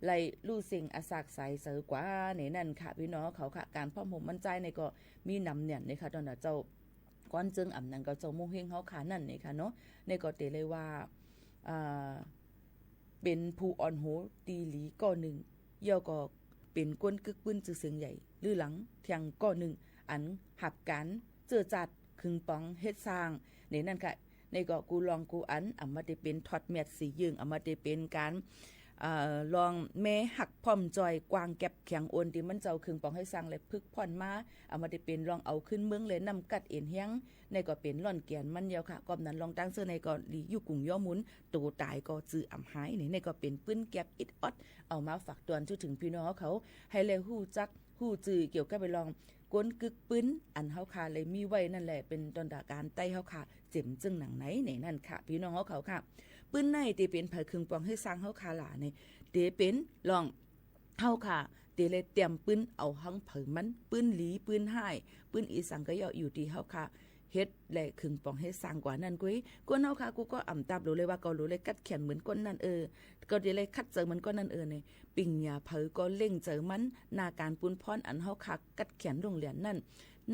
ไล่ลู่สิ่งอาศักใสเสือกว่าในนั่นค่ะพี่น้องเขาค่ะการพ่อผมมั่นใจในก็มีนำเนี่ยในค่ะตอนนั้นเจ้าก้อนเจิงอำนั้นก็เจ้าโมเฮงเขาขานั่นในค่ะเนาะในก็เตเลยว่าเป็นผู้อ่อนโหตีหลีก็หนึ่งเย่อก็เป็นก้นกึกปื้นจือเสียงใหญ่หรือหลังเทียงก็หนึ่งอันหับกันเจอจัดคึงปองเฮ็ดสร้างในนั่นค่ะในก็กูลองกูอันเอามาได้เป็นทอดแมทสียึงเอามาได้เป็นการลองแม่หักพร้อมจอยกวางแก็บแข็งโอนที่มันเจ้าคึงปองให้สร้างและพึกผ่อนมาเอามาได้เป็นลองเอาขึ้นเมืองเลยนำกัดเอ็นเฮียงในก็เป็นล่อนเกียนมันยาวค่ะกอมนั้นลองตั้งเสื้อในก็ลีอยู่กุ่งย่อมุนโตตายก็จื้ออำหายในก็เป็นปื้นแก็บอิดออดเอามาฝากตอนจนถึงพี่น้องเขาให้เลยฮู้จักฮู้จื้อเกี่ยวกับไปลองก้นกึกปื้นอันเฮาค่ะเลยมีไว้นั่นแหละเป็นตอนดาการใต้เฮาค่ะเจ็มจึงหนังไหนในนั่นค่ะพี่น้องเขาค่ะปื้นในที่เป็นไผคึงปองให้สร้างเฮาค่ะล่ะในเตเป็นลองเฮาค่ะเตเลยเตรียมปืนเอาหังเผยมันปืนหลีปืนหายปืนอีสังก็อยู่ที่เฮาค่ะ เฮ็ดแลขึงปองให้สร้างกว่านั้นกุ้ยกวนเฮาค่ะกูก็อ่ำตับรู้เลยว่าก็รู้เลยกัดแขนเหมือนก้นนั่นก็ได้เลยคัดเจอเหมือนก้นนั่นนี่ปิ่งยาเผอก็เล่งเจอมันนาการปุ้นพรอันเฮาค่ะกัดแขนโรงเรียนนั่น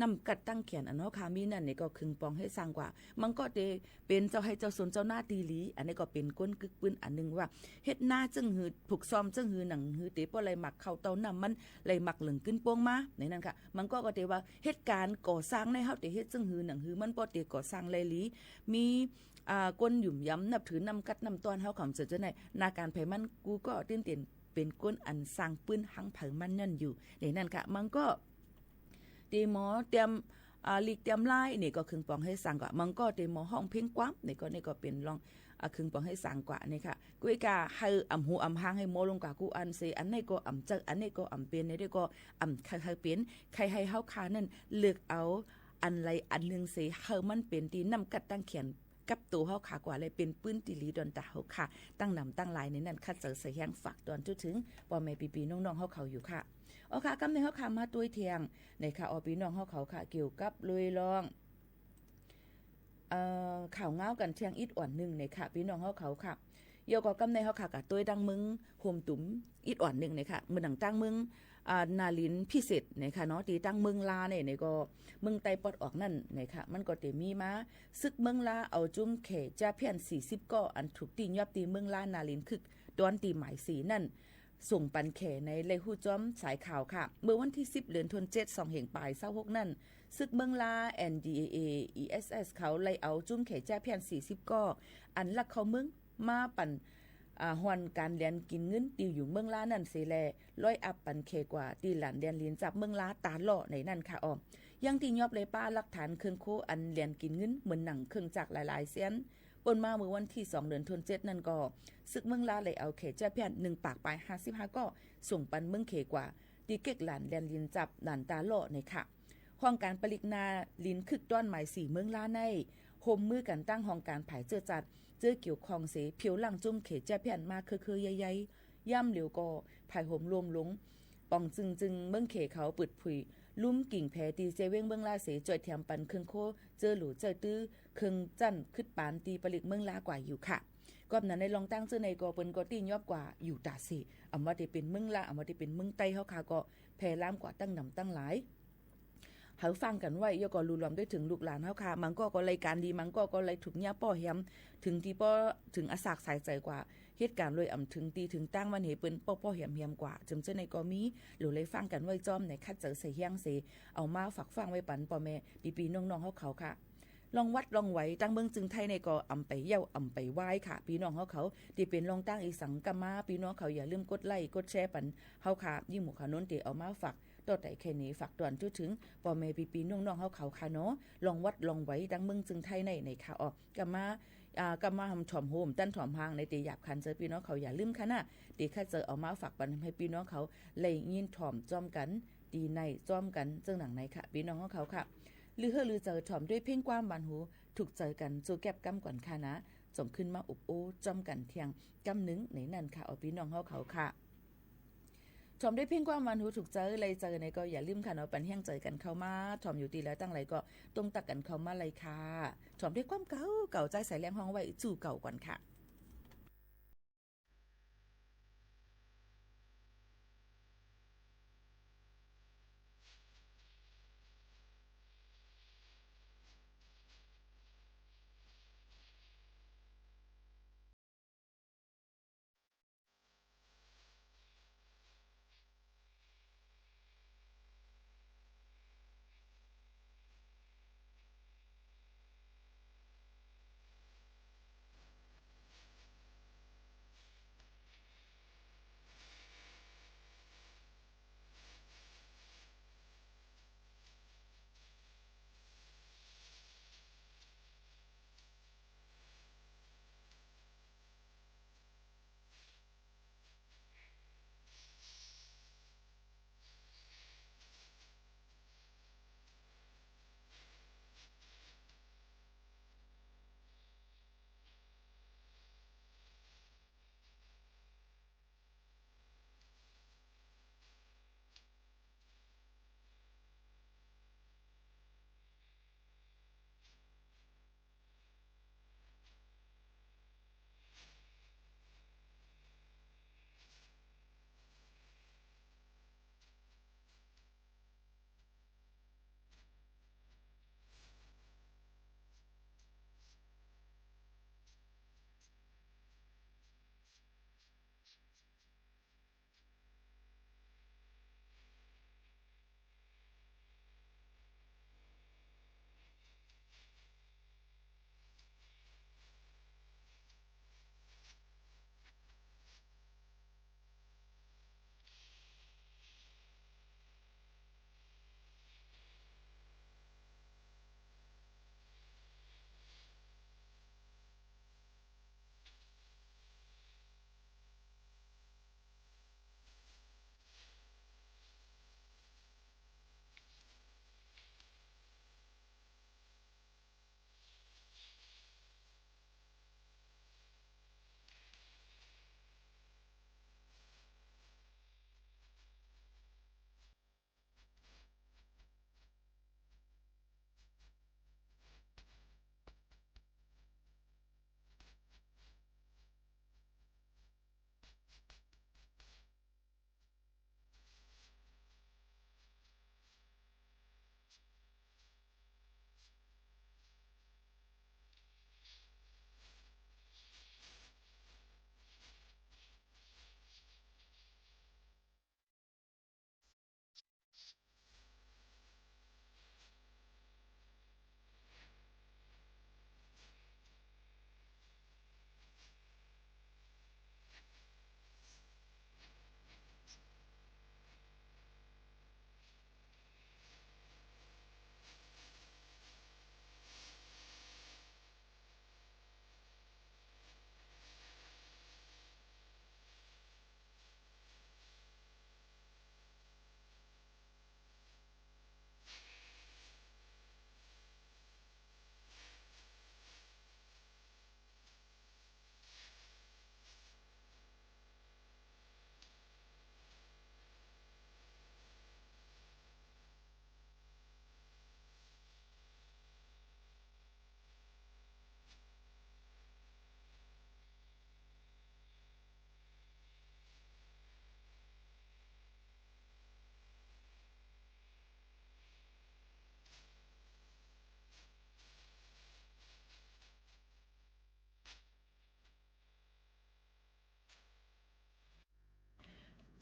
นำกัดตั้งแขนอันเฮาค่ะมีนั่นนี่ก็ขึงปองให้สร้างกว่ามันก็ได้เป็นเจ้าให้เจ้าสนเจ้าหน้าตีหลีอันนี้ก็เป็นก้นกึกปืนอันนึงว่าเฮ็ดหน้าจึงหือผูกซ้อมจึงหือหนังหือเตป้อไหลหมักเข้าเตาน้ำมันไหลหมักเหลืองขึ้นโป้งมาในนั้นค่ะมันก็ได้ว่าเหตุการณ์ก่อสร้างในเฮาได้เฮ็ดจึงหือหนังหือมันบ่ได้ก่อสร้างไหลหลีมีก้นหยุ่มย้ำนับถือนำกัดนำตอนเฮาของเจอจังได๋นาการไผมันกูก็ตื่นเต้นเป็นก้นอันสร้างปืนหังเผามันนั่นอยู่ในนั้นค่ะมันก็ตีหมอเตรียมลีกเตรียมลายนี่ก็ครึ่งปองให้สั่งกว่ามันก็เตรียมหมอห้องเพ่งกว้ำนี่ก็เป็นลองครึ่งปองให้สั่งกว่านี่ค่ะกุ้ยกาให้อำหูอำหางให้โมลงกว่ากูอันเสอันนี้ก็อำจักอันนี้ก็อำเป็นนี่ก็อำใครเป็นใครให้เฮาคานั่นเลือกเอาอันไรอันนึงเสเฮามันเป็นที่นำกัดตั้งเขียนกับตัวเฮาขากว่าเลยเป็นปื้นติลีดอนตาเฮาค่ะตั้งนำตั้งลายในนั้นคัดเจอใส่แห้งฝากตอนจุดถึงพ่อแม่ปีๆน้องๆเฮาเขาอยู่ค่ะเอาค่ะกำในเฮาค่ะมาตุ้ยเทียงในค่ะอพี่น้องเฮาเขาค่ะเกี่ยวกับลุยลองข่าวเงากันเทียงอิดอ่อนนึงในค่ะพี่น้องเฮาเขาค่ะเกี่ยวกับกำในเฮาค่ะกับตุ้ยดังมึงโฮมตุ๋มอิดอ่อนนึงในค่ะมื้อหนังตั้งมึงนาลินพิเศษนะคะเนาะตีตั้งเมืองลาเนี่ยก็เมืองไตปอดออกนั่นนะคะมันก็เตมีมาซึกเมืองลาเอาจุ้มเขจ้าเพียน40ก็อันถูกตียอบตีเมืองลานาลินคึกดอนตีหมายสีนั่นส่งปันเขในเลหูจ้อมสายข่าวค่ะเมื่อวันที่10เดือนธันวาคม2เหงปลาย26นั่นซึกเมืองลา NDAA ESS เขาไล่เอาจุ้มเขจ้าเพียน40ก็อันลักเขาเมืองมาปั่นฮวนการเรียนกินเงินตีอยู่เมืองลานั่นเสแลร้อยอับปันเคกว่าตีหลานเรียนลินจับเมืองลาตาหล่อในนั่นค่ะยังตียอบเลยป้าหลักฐานเครื่องโคอันเรียนกินเงินเหมือนหนังเครื่องจักรหลายๆเส้นปนมาเมื่อวันที่2เดือนธันวาคมนั่นก็ซึกเมืองลาเลยเอาเขจ้าเพียน1ปากปลาย55ก็ส่งปันเมืองเคกว่าตีเก็กหลานเรียนลินจับหลานตาหล่อในค่ะห้องการผลิตนาลินคึกต้อนหมาย4เมืองลาในโฮมมือกันตั้งห้องการผายเจอจัดเจอเกี่ยวคองเสผิวหลังจุ่มเขจแผ่นมาคือใหญ่ๆย่ำเหลียวก็ภายห่มรวมลงป่องจึงเมืองเขเขาปึดผุยลุ่มกิ่งแพตีเจเว้งเมืองลาเสจอยแถมปันเครื่องโคเจอหลูเจอตื้อเครื่องจั่นขึ้นปานตีผลิตเมืองลากว่าอยู่ค่ะก็นั้นในลองตั้งเจอในก็เปิ้นก็ตียอบกว่าอยู่ตาสิอำว่าได้เป็นเมืองลาอำว่าได้เป็นเมืองไต้เฮาค่ะก็แพร่ามกว่าตั้งนำตั้งหลายเฮาฟังกันไว้ยก็รู้รวมได้ถึงลูกหลานเฮาค่ะมันก็รายการดีมันก็เลยถูกเนี่ยป้อแฮมถึงที่ป้อถึงอาสากสายใจกว่าเหตุการณ์เลยอำถึงตีถึงตั้งมันเหเปิ้นป้อแฮมกว่าจำเจอในก็มีหรือเลยฟังกันไว้จ้อมในคัดเจอใส่เฮียงเสเอามาฝากฟังไว้ปันป้อแม่ปีๆน้องๆเฮาเขาค่ะลองวัดลองไหวตั้งเมืองจึงไทยในก็อำไปเย้าอำไปไหว้ค่ะพี่น้องเขาที่เป็นลองตั้งอีสังกะมาพี่น้องเขาอย่าลืมกดไลค์กดแชร์ปันเฮาค่ะยิ่งหมู่ขานนที่เอามาฝากต่อแต่แค่นี้ฝากตวนจุดถึงพ่อแม่ปีๆน้องๆเฮาเขาค่ะเนาะลองวัดลองไหวดังเมืองจึงไทยในค่ะกะมาทำถ่อมโฮมตั้นถ่อมหางในตีหยาบคันเจอพี่น้องเขาอย่าลืมค่ะนะตีค่าเจอเอามาฝากปันให้พี่น้องเขาเลยยินถ่อมจ้อมกันดีในจ้อมกันเจ้าหนังในค่ะพี่น้องเขาค่ะลือเฮอลือเจอถ่อมด้วยเพ่งความบานหูถูกเจอกันจูแก็บกำก่อนค่ะนะจมขึ้นมาอุบโอจ้อมกันเที่ยงกำนึงในนั่นค่ะเอาพี่น้องเขาค่ะถ่อมได้เพ่งความบานหูถูกเจอเลยเจอในก็อย่าลืมค่ะเนาะปันแห้งเจอกันเข้ามาถ่อมอยู่ตีแล้วตั้งไรก็ตรงตักกันเข้ามาเลยค่ะถ่อมด้วยความเก่าใจใส่แรงห้องไว้จู่เก่าก่อนค่ะ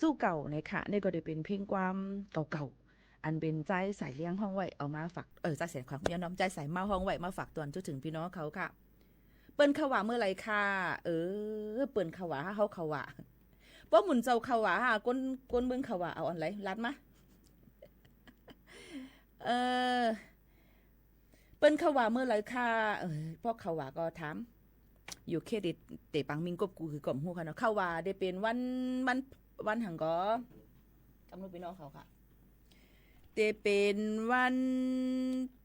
จู่เก่าเนี่ยค่ะนี่ก็ได้เป็นเพลงความเก่าๆอันเป็นใจสายเลี้ยงห้องไว้เอามาฝากใจแสนความย้อนน้อมใจสายมาห้องไว้มาฝากตอนจนถึงพี่น้องเขาค่ะเปิ้นขวาเมื่อไรค่ะเปิ้นขวาเฮาขวาป้อหมุนเจ้าขวาก้นเบิ่งขวาเอาอันไหนลัดมาเปิ้นขวาเมื่อไรค่ะพวกขวาก็ถามอยู่เครดิตเตปังมิงกบกูคือกล่อมฮู้ค่ะเนาะขวาได้เป็นวันหังก็กำลังพี่น้องเขาค่ะเตเป็นวัน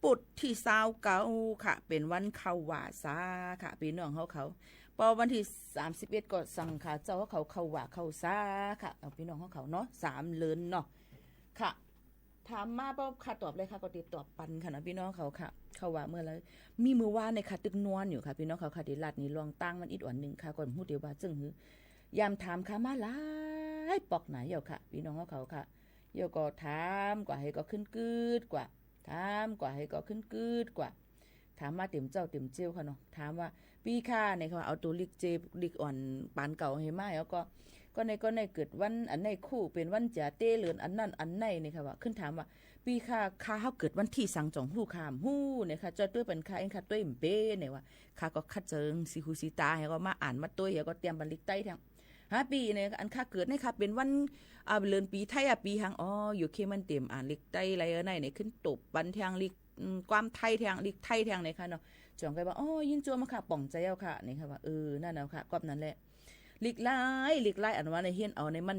ปุดที่29ค่ะเป็นวันเข้าวาซาค่ะพี่น้องเขาพอวันที่31ก็สั่งค่ะเจ้าเขาเข้าวาเข้าซาค่ะเอาพี่น้องเขาเนาะ3เดือนเนาะค่ะถามมาบ่ค่ะตอบเลยค่ะก็ติดตอบปันค่ะนะพี่น้องเขาค่ะเข้าว่าเมื่อไรมีมือว่าในค่ะตึกนวลอยู่ค่ะพี่น้องเขาค่ะที่ลาดนี่ลองตั้งมันอีกวันนึงค่ะก่อนฮู้เดี๋ยวว่าจึงหือยามถามค่ะมาหลายปอกไหนอยู่ค่ะพี่น้องเขาค่ะเดี๋ยวก็ถามกว่าให้ก็ขึ้นกืดกว่าถามกว่าให้ก็ขึ้นกืดกว่าถามมาเต็มเจ้าเต็มเจียวค่ะเนาะถามว่าพี่ค่าในเขาเอาตัวลิกเจลิกอ่อนปานเก่าให้มาแล้วก็ในเกิดวันอันในคู่เป็นวันจ่าเต้เหลือนอันนั่นอันในนี่ค่ะว่าขึ้นถามว่าปีค่าเฮาเกิดวันที่สังจองฮู้คามฮู้เนี่ยค่ะจอยตัวเป็นค่าเองค่ะตัวเป้เนี่ยว่าค่าก็คัดเจิงสิหูสิตาให้ก็มาอ่านมาตัวแล้วก็เตรียมบันลิกใต้แทงปีเนี่ยอันค่าเกิดเนี่ยค่ะเป็นวันเดือนปีไทยปีหังอยู่เคมันเตรียมอ่านลิกใต้อะไรในเนี่ยขึ้นตบบันแทงลิกความไทยแทงลิกไทยแทงเนี่ยค่ะเนาะจองไปว่ายินจัวมาค่ะป่องใจเอาค่ะนี่ค่ะว่านั่นเอาค่ะกอบนั้นแหละลิกไล่อันว่าในเฮียนเอาในมั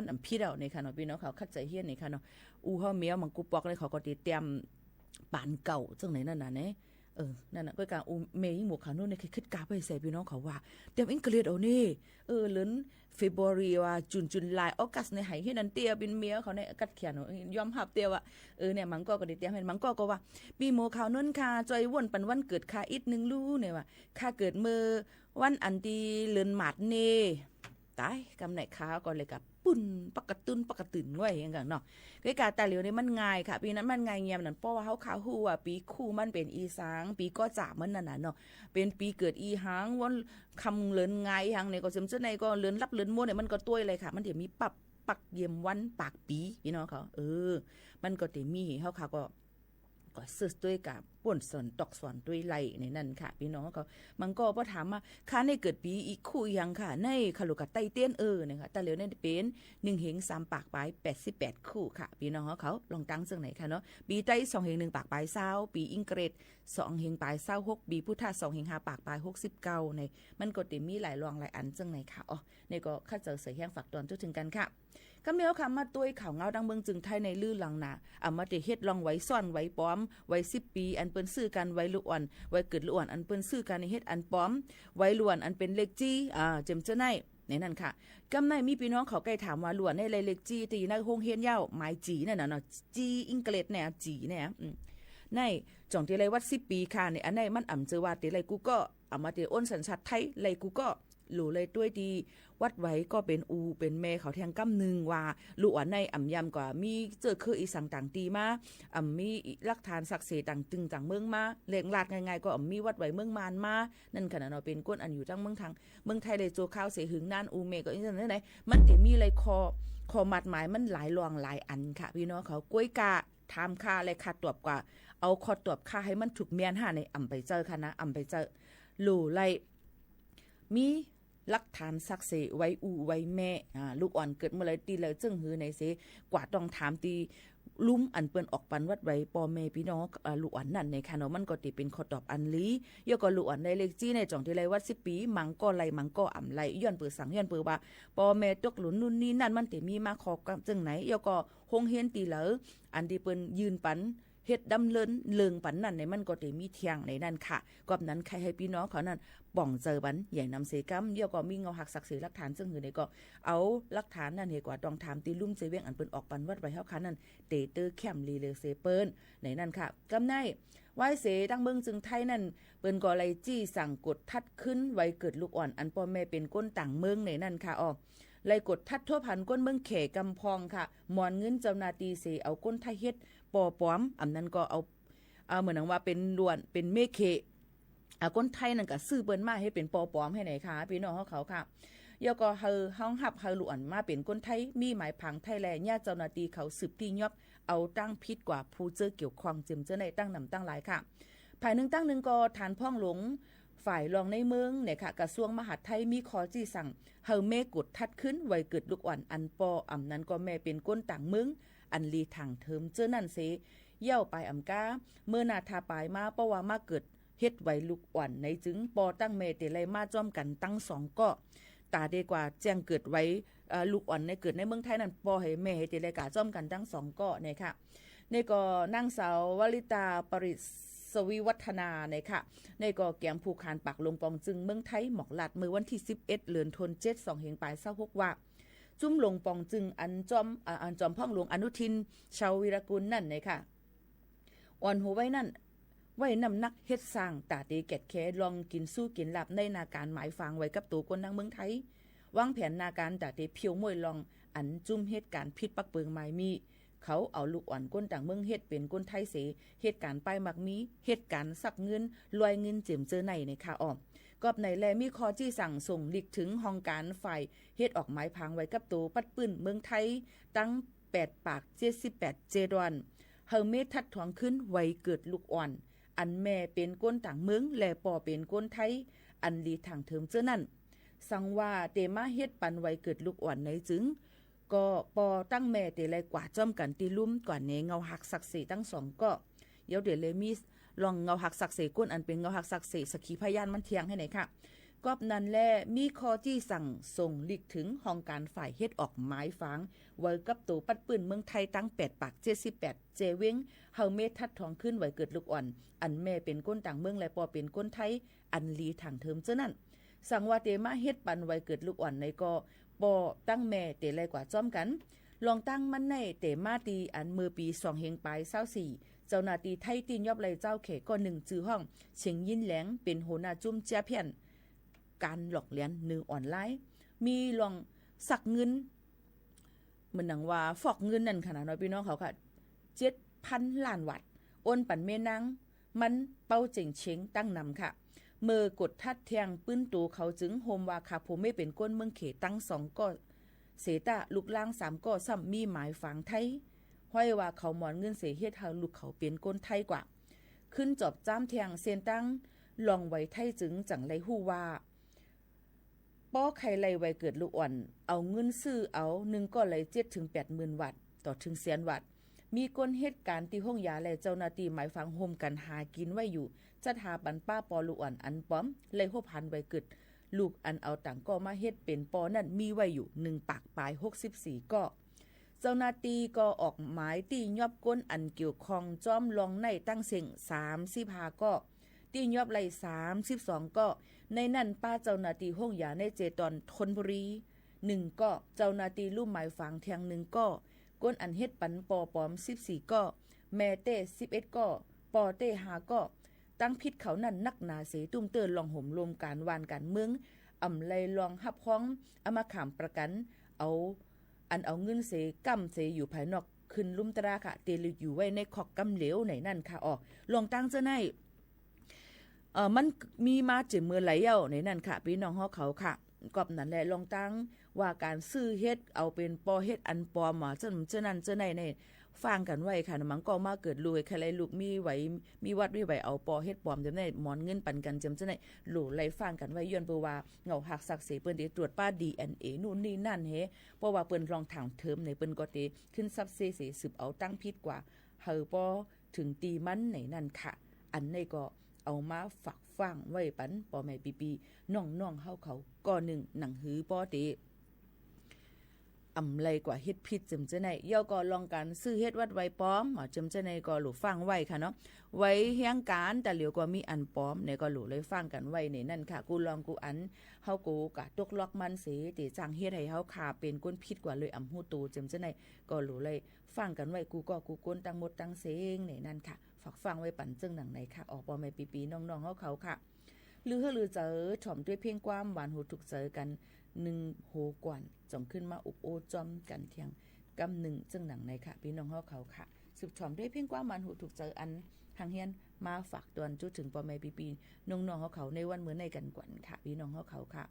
นอันพี่เอาในค่ะเนาะพี่น้องเขาคัดใจเฮียนในค่ะเนาะเฮาเมียวมังกูปอกเลยเขาก็ติเตรียมปานเก่าจังไหนนั่นน่ะเนะนั่นน่ะก็การเมย์หมวกขาวนู่นเนี่ยคิดกาไปใส่พี่น้องเขาว่าเตรียมอังกฤษเอานี่เลือนเฟบรุว่าจุนลายออกัสในไหเฮ็ดนันเตียเป็นเมียเขาในกัดเขียนยอมรับเตียว่าเนี่ยมังก็ได้เตรียมให้มังก็ว่าปีหมวกขาวนู่นค่ะจอยวนปันวันเกิดค่ะอีกนึงรู้เนี่ยว่าค่าเกิดมื้อวันอันที่เลือนหมาดเน่ตายกำไหนค้าก็เลยกับปุ่นปกตื่นไว้อย่างกันเนาะก็การแต่เหลียวนี่มันง่ายค่ะปีนั้นมันง่ายเงียบนั่นเพราะว่าเฮาขาฮู้ว่าปีคู่มันเป็นอีสางปีก็จ่ามันนั่นน่ะเนาะเป็นปีเกิดอีหางวันคำเลินง่ายหางเนี่ยก็ซึมซะในก็เลินรับเลินมั่วเนี่ยมันก็ต้วยเลยค่ะมันเดี๋ยวมีปักเยี่ยมวันปากปีพี่น้องเขามันก็เดี๋ยวมีเฮาค่ะก็ซื้อด้วยกับป่นสอนตอกสอนด้วยไหลในนั้นค่ะพี่น้องเขามันก็พอถามมาค่าในเกิดปีอีกคู่ยังค่ะในขลุกกับไตเตี้ยนนะคะแต่เหลียวในเป็น1เฮง3ปากปลาย88คู่ค่ะพี่น้องเขาลองตั้งซึ่งไหนค่ะเนาะปีไต2เฮง1ปากปลาย20ปีอังกฤษ2เฮงปลาย26ปีพุทธะ2เฮง5ปากปลาย69ในมันก็ติมีหลายรองหลายอันซึ่งไหนค่ะนี่ก็ข้าเจอเสียแห้งฝากตอนจนถึงกันค่ะก็เมียวค่ะมาตุ้ยข่าวเงาดังเมืองจึงไทยในลื่นหลังหนามาติเฮ็ดลองไว้ซ่อนไว้ป้อมไว้10ปีอันเปิ้นซื้อกันไว้ลุอ่อนไว้เกิดลุอ่อนอันเปิ้นซื้อกันในเฮ็ดอันป้อมไว้ล้วนอันเป็นเลขจี้เจมเจ้าในนั่นค่ะกำในมีพี่น้องเขาใกล้ถามว่าล้วนในเลขจี้ตีในโรงเรียนยาวหมายจีนั่นน่ะเนาะจีอังกฤษเนี่ยจีเนี่ยในจ่องที่ไรวัด10ปีค่ะในอันในมันอ่ำเจอว่าติไรกูก็มาติอ้นสัญชาติไทยไรกูก็หลู่เลยด้วยดีวัดไว้ก็เป็นเป็นแม่เขาแทงกำนึงว่าลู่อันในอ่ำยำกว่ามีเจอคืออีสังต่างตีมามีหลักฐานศักดิ์สิทธิ์ต่างตึงต่างเมืองมาเลียงลาดง่ายๆก็มีวัดไว้เมืองมานมานั่นขนาดเราเป็นก้นอันอยู่จังเมืองไทยเลยโจข้าวเสหึงนานเมก็อีนั่นไหนมันจะมีอะไรคอมัดหมายมันหลายรองหลายอันค่ะพี่น้องเขากล้วยกาทำค่าอะไรค่าตรวจกว่าเอาคอตรวจค่าให้มันถูกเมียนหาในอ่ำไปเจอค่ะนะอ่ำไปเจอหลู่ไรมีหลักฐานศักดิ์สิทธิ์ไว้ไว้แม่ลูกอ่อนเกิดเมื่อไรตีเลยจึงหือในเสกว่าต้องถามตีลุ้มอันเปิ้นออกปันวัดไว้ปอแม่พี่น้องลูกอ่อนนั่นในค่ะเนาะมันก็ติเป็นข้อตอบอันลียก็ลูกอ่อนในเลขจี้ในจ่องที่ไรวัด10ปีมังก็ไหลมังก็อ่ำไหลย้อนเปิดสังย้อนเปิดว่าปอแม่ตกหลุนนู่นนี่นั่นมันติมีมาขอจึงไหนยก็คงเฮียนตีเหลออันที่เปิ้นยืนปันเฮ็ดดำเลิงปันนั่นในมันก็ได้มีเที่ยงในนั่นค่ะกอบนั้นใครให้พี่น้องเขานั้นป่องเจอบันใหญ่นำเสกัมเดี๋ยวก็มีเงาหักศักดิ์ศรีหลักฐานซึ่งหือในก็เอาหลักฐานนั่นเฮกว่าต้องถามตีลุ่มเซเวียงอันเปิ้นออกปันวัดไว้เฮาคันนั้นเตเตอร์แคมลีเลเซเปิ้นในนั่นค่ะกำไนไว้เสตั้งเมืองจึงไทยนั่นเปิ้นก็ไล่จี้สั่งกดทัดขึ้นไว้เกิดลูกอ่อนอันพ่อแม่เป็นก้นต่างเมืองในนั่นค่ะไล่กดทัดทั่วพันก้นเมืองเขกำพองค่ะมอนเงินเจ้านาตีเสเอาก้นไทยเฮ็ดปอปอมอันนั้นก็เอาเหมือนว่าเป็นล้วนเป็นเมฆคนไทยนั่นก็ซื้อเปิ้นมาให้เป็นปอปอมให้ไหนคะพี่น้องเขาค่ะ ยก็เฮาห้องหับเฮาหลวนมาเป็นคนไทยมีหมายผังไทยแลญาติเจ้าหน้าที่เขาสืบที่ยอบเอาตั้งพิษกว่าผู้เจอเกี่ยวข้องจิมเจอในตั้งนำตั้งหลายค่ะภายหนึ่งตั้งหนึ่งก็ฐานพ่องหลงฝ่ายรองในเมืองเนี่ยค่ะกระทรวงมหาดไทยมีขอจี้สั่งเฮาเมกดทัดขึ้นไว้เกิดลูกอ่อนอันปออำนั้นก็แม่เป็นก้นต่างเมืองอันลีทางเทิมเจอนั่นเสเย่าไปอำกาเมื่อนาทาปลายมาเพราะว่ามาเกิดเฮ็ดไว้ลูกอ่อนในจึงปอตั้งแม่เตไลมาจ้อมกันตั้งสองก็ตาดีกว่าแจ้งเกิดไว้ลูกอ่อนในเกิดในเมืองไทยนั่นปอให้แม่ให้เตไลกาจ้อมกันตั้งสองก็เนี่ยค่ะนี่ก็นางสาววลิตาปริศวิวัฒนาเนี่ยค่ะในก็แกมผูกคานปากลงปองจึงเมืองไทยหมอกหลัดมือวันที่11เดือนธันวาคม2เฮงปลาย26ว่าจุ้มลงปองจึงอันจอมพ่องหลวงอนุทินชาววีรกุลนั่นเนี่ยค่ะอ่อนหัวไว้นั่นไว้นำนักเฮ็ดสร้างตาตีแกดแคลองกินสู้กินหลับในนาการหมายฟังไว้กับตัวคนทางเมืองไทยวางแผนนาการตาตีเพียวมวยลองอันจุ่มเหตุการณ์พิษปักเปิงหมายมีเขาเอาลูกอ่อนก้นต่างเมืองเฮ็ดเป็นก้นไทยเสเหตุการณ์ป้ายมักมีเหตุการณ์สักเงินลอยเงินเจิมเจอในค่ะอ้อมกอบในแลมีคอจี้สั่งส่งลิกถึงห้องการฝ่ายเฮ็ดออกหมายพังไว้กับตัวปัดปื้นเมืองไทยตั้ง8ปาก78เจดอนเฮาเมทัดถวงขึ้นไว้เกิดลูกอ่อนอันแม่เป็นก้นต่างเมืองและปอเป็นก้นไทยอันลีทางเทิมเจอนั่นสังว่าเตมาเฮ็ดปันไว้เกิดลูกอ่อนในจึงก็ปอตั้งแม่เตไลกว่าจ้อมกันตีลุ่มกว่าเนเงาหักศักดิ์ศรีตั้งสองก็เดี๋ยวเลยมีลองเงาหักศักดิ์ศรีก้นอันเป็นเงาหักศักดิ์ศรีสักขีพยานมันเทียงให้ไหนค่ะกอบนั้นแลมีคอจี้สั่งส่งลิกถึงห้องการฝ่ายเฮ็ดออกหมายฟังไว้กับตัวปัดปืนเมืองไทยตั้ง8ปาก78เจเว้งเฮาเมทัดทองขึ้นไว้เกิดลูกอ่อนอันแม่เป็นก้นต่างเมืองและปอเป็นก้นไทยอันลีทางเทิมเจ้านั่นสั่งว่าเตมาเฮ็ดปันไว้เกิดลูกอ่อนในก็ปอตั้งแม่เตไลกว่าจ้อมกันลองตั้งมันในเตมาตีอันมือปี2เฮงปลาย24เจ้าหน้าที่ไทยตีนยอบไหลเจ้าเขก็1จื้อห้องเฉียงยินแหลงเป็นหัวหน้าจุ้มเจียเพียนการหลอกเลียนนือออนไลน์มีลองสักเงินเหมือนหนังว่าฟอกเงินนั่นขนาดน้อยพี่น้องเขาค่ะ 7,000 ล้านวัตต์โอนปั่นเมนังมันเป้าเจ๋งเชงตั้งนำค่ะเมื่อกดทัดแทงปื้นตูเขาจึงโฮมว่าค่ะผมไม่เป็นก้นเมืองเขตั้ง2ก็เสตะลูกล่าง3ก็ซ้ำมีหมายฝังไทยห้อยว่าเขาหมอนเงินเสียเฮ็ดเฮาลูกเขาเป็นก้นไทยกว่าขึ้นจอบจ้ามแทงเซียนตั้งลองไว้ไทยจึงจังไรฮู้ว่าป้อไข่ไล่ไว้เกิดลูกอ่อนเอาเงินซื้อเอา1ก็ไหล7ถึง 80,000 วัตต์ต่อถึงแสนวัตต์มีก้นเหตุการณ์ที่ห้องยาและเจ้าหน้าที่หมายฟังโฮมกันหากินไว้อยู่จัดหาบันป้าปอลูกอ่อนอันป้อมไล่6,000ไว้เกิดลูกอันเอาต่างก็มาเฮ็ดเป็นปอนั่นมีไว้อยู่1ปากปลาย64ก็เจ้าหน้าที่ก็ออกหมายตียอบก้นอันเกี่ยวข้องจ้อมลองในตั้งเสียง35ก็ตียอบไหล32ก็ในนั้นป้าเจ้าหน้าที่ห้องยาในเจตอนธนบุรี1ก็เจ้าหน้าที่ลุ่มหมายฝังเทียง1ก็ก้นอันเฮ็ดปันปอปอม14ก็แม่เต้11ก็ปอเต้5ก็ตั้งพิษเขานั่นนักหนาเสตุ้มเตือนลองห่มรวมการวานการเมืองอำไลลองหับห้องเอามาขามประกันเอาเงินเสกำเสอยู่ภายนอกขึ้นลุ่มตราค่ะเตลิอยู่ไว้ในขอกกำเหลวไหนนั่นค่ะออกลองตั้งเจ้าในมันมีมาจิมือไหลเย้าในนั่นค่ะพี่น้องเขาค่ะกอบนั้นแหละลองตั้งว่าการซื้อเฮ็ดเอาเป็นปอเฮ็ดอันปอมาเจ้านั้นเจ้าในฟังกันไว้ค่ะมันก็มาเกิดรวยใครไรลูกมีไหวมีวัดมีไหวเอาปอเฮ็ดปอมจำได้หมอนเงินปันกันจำจะได้หลู่ไรฟังกันไว้ย้อนเปื่อว่าเงาหักศักดิ์ศรีเปิ้นได้ตรวจป้า DNA นู่นนี่นั่นเฮเพราะว่าเปิ้นรองถามเทอมในเปิ้นก็ได้ขึ้นซับเซสืบเอาตั้งพิษกว่าเฮาปอถึงตีมันไหนนั่นค่ะอันนี้ก็เอามาฝากฟังไว้ปันปอแม่ปีน้องเฮาเขาก็หนึ่งหนังหือปอเตอำไลกว่าเฮ็ดพิษจำจะไหนย่อก็ลองกันซื้อเฮ็ดวัดไว้ป้อมจำจะไหนก็หลู่ฟังไว้ค่ะเนาะไว้เฮียงการแต่เหลียวก็มีอันป้อมเนี่ยก็หลู่เลยฟังกันไว้ในนั่นค่ะกูลองกูอันเฮากูกะตกล็อกมันเสติจังเฮ็ดให้เฮาขาเป็นก้นพิษกว่าเลยอำฮู้ตูจำจะไหนก็หลู่เลยฟังกันไว้กูก็กูก้นตั้งหมดตั้งเสงในนั่นค่ะฝากฟังไว้ปั่นจึงหนังไหนค่ะออกปอแม่ปีน้องๆเขาค่ะลือเจอถ่อมด้วยเพียงความหวานหูถูกเจอกัน1โหกว่านจ่องขึ้นมาอุบโอจอมกันเทียงกำหนึ่งจึงหนังในค่ะพี่น้องเขาค่ะสืบถ่อมด้วยเพียงความหวานหูถูกเจออันทางเฮียนมาฝากตวนจุดถึงปอแม่ปีน้องๆเขาในวันเหมือนในกันกวนค่ะพี่น้องเขาค่ะ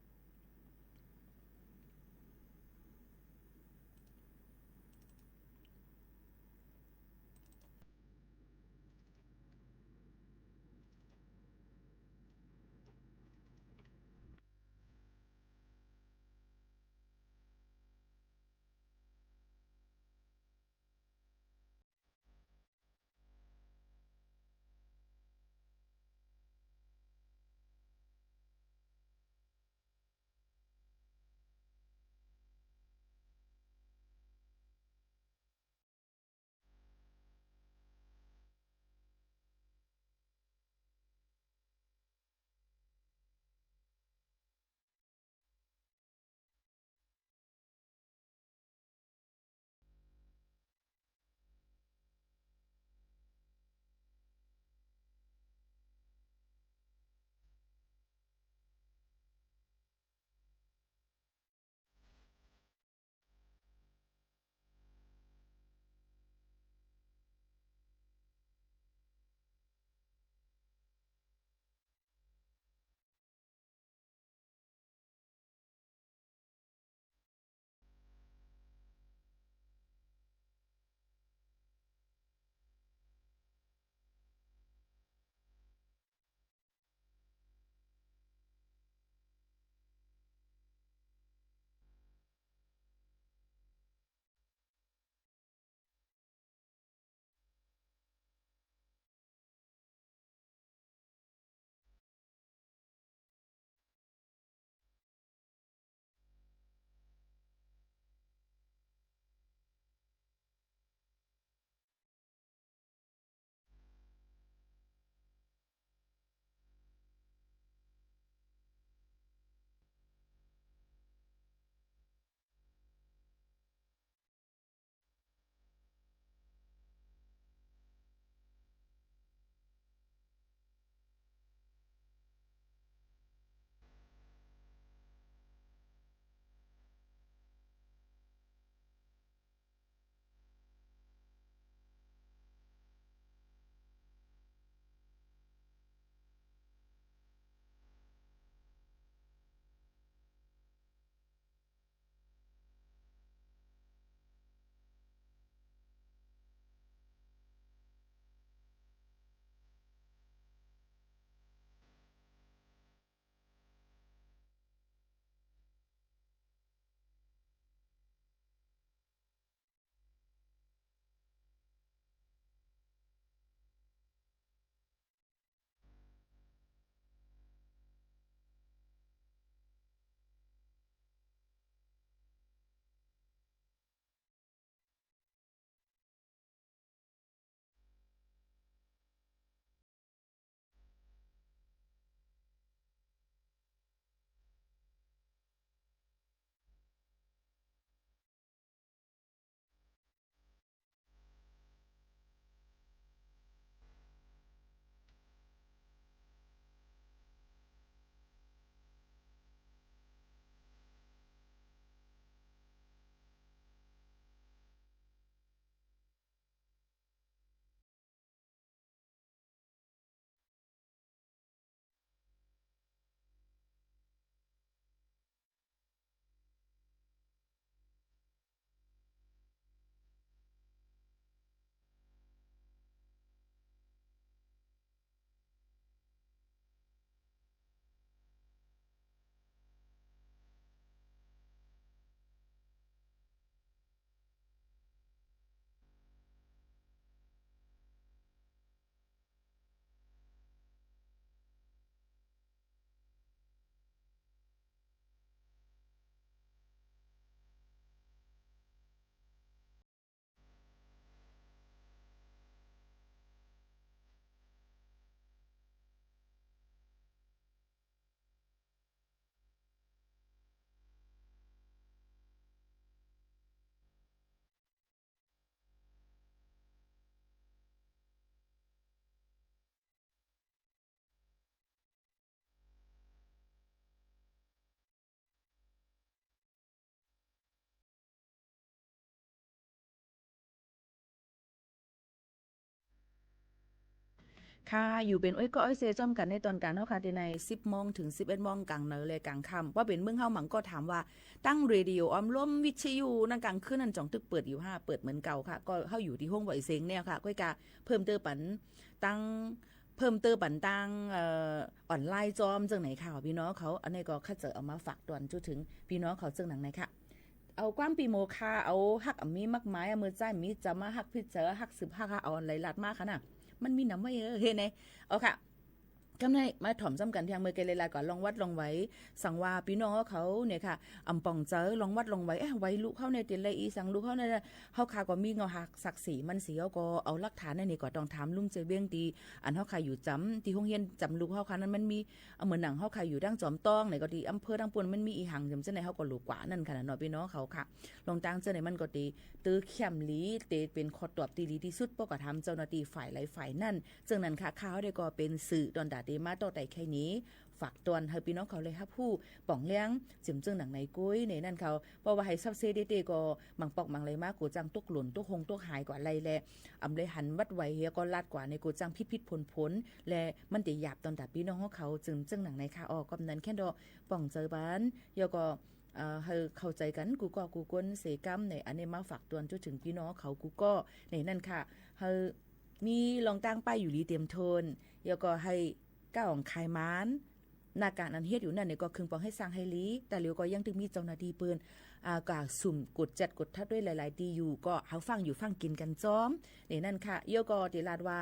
ค่ะอยู่เป็นอ้อยก็อ้อยเซจ้อมกันในตอนการเฮาค่ะใน10โมงถึง11โมงกลางเนอเลยกลางค่ำว่าเป็นเมืองเฮาหมังก็ถามว่าตั้งเรดิโอออมล้มวิทยุนั่นกลางคืนนั่นจ่องตึกเปิดอยู่5เปิดเหมือนเก่าค่ะก็เฮาอยู่ที่ห้องบ่อยเซ็งเนี่ยค่ะก้อยกาเพิ่มเติมปันตั้งเพิ่มเติมปันตังออนไลน์จอมจังไหนค่ะพี่น้องเขาอันนี้ก็คัดเจอเอามาฝากตอนจุถึงพี่น้องเขาจังหนังไหนค่ะเอาความปีโมคาเอาฮักมีมากมายมือใจมีจะมาฮักพิเจอฮักสืบฮักเอาอะไรลัดมากค่ะน่ะมันมีน้ำไว้เฮ้ยไงเอาค่ะกำไรมาถ่อมซ้ำกันทางเมื่อเกลลาก่อนลองวัดลองไว้สั่งว่าพี่น้องเขาเนี่ยค่ะอำปองเจอลองวัดลองไว้ไว้ลูกเข้าในเตียนเลยอีสั่งลูกเข้าในเฮาคาก็มีเงาหักศักดิ์ศรีมันเสียก็เอาหลักฐานนี่ก็ต้องถามลุงเจเบี้ยงตีอันเฮาคาอยู่จำที่ห้องเรียนจำลูกเฮาคานั้นมันมีเหมือนหนังเฮาคาอยู่ดั้งจอมต้องไหนก็ดีอำเภอดั้งปวนมันมีอีหังจำเจ้าไหนเฮาก็รู้กว่านั่นค่ะเนาะพี่น้องเขาค่ะลองตั้งเจ้าไหนมันก็ดีตื้อเข้มลีเตเป็นขอตอบตีลีที่สุดปก็ทำเจ้าหน้าที่ฝ่ายหลายฝ่ายนั่นซึ่งนั้นค่ะข้าวได้ก็เป็นสื่อดอนดาเดมาต่อแต่แค่นี้ฝากตอนให้พี่น้องเขาเลยครับผู้ป่องเลี้ยงจิมจึงหนังในกุ้ยในนั่นเขาเพราะว่าให้ซับเซเดก็มังปอกมังเลยมากกูจังตุกหล่นตุกหงตุกหายกว่าไรแลอำเลยหันวัดไว้เฮียก็ลาดกว่าในกูจังพิษผลและมันจะหยาบตอนดับพี่น้องเขาจึงหนังในค่ะออกกำนันแค่ดอป่องเจอบ้านเฮียก็ให้เข้าใจกันกูก็กูก้นเสกำในอันนี้มาฝากตอนจนถึงพี่น้องเขากูก็ในนั่นค่ะให้มีลองตั้งป้ายอยู่ลีเต็มโทนเฮียก็ให้ก้าวของคายม้านนาการอันเฮ็ดอยู่นั่นเนี่ยก็คึงปองให้สร้างให้ลีแต่เหลียวก็ยังถึงมีเจ้าหน้าที่ปืนกาสุ่มกดจัดกดทัดด้วยหลายๆตีอยู่ก็เฮาฟังอยู่ฟังกินกันจ้อมนี่นั่นค่ะเยก็ติลาดว่า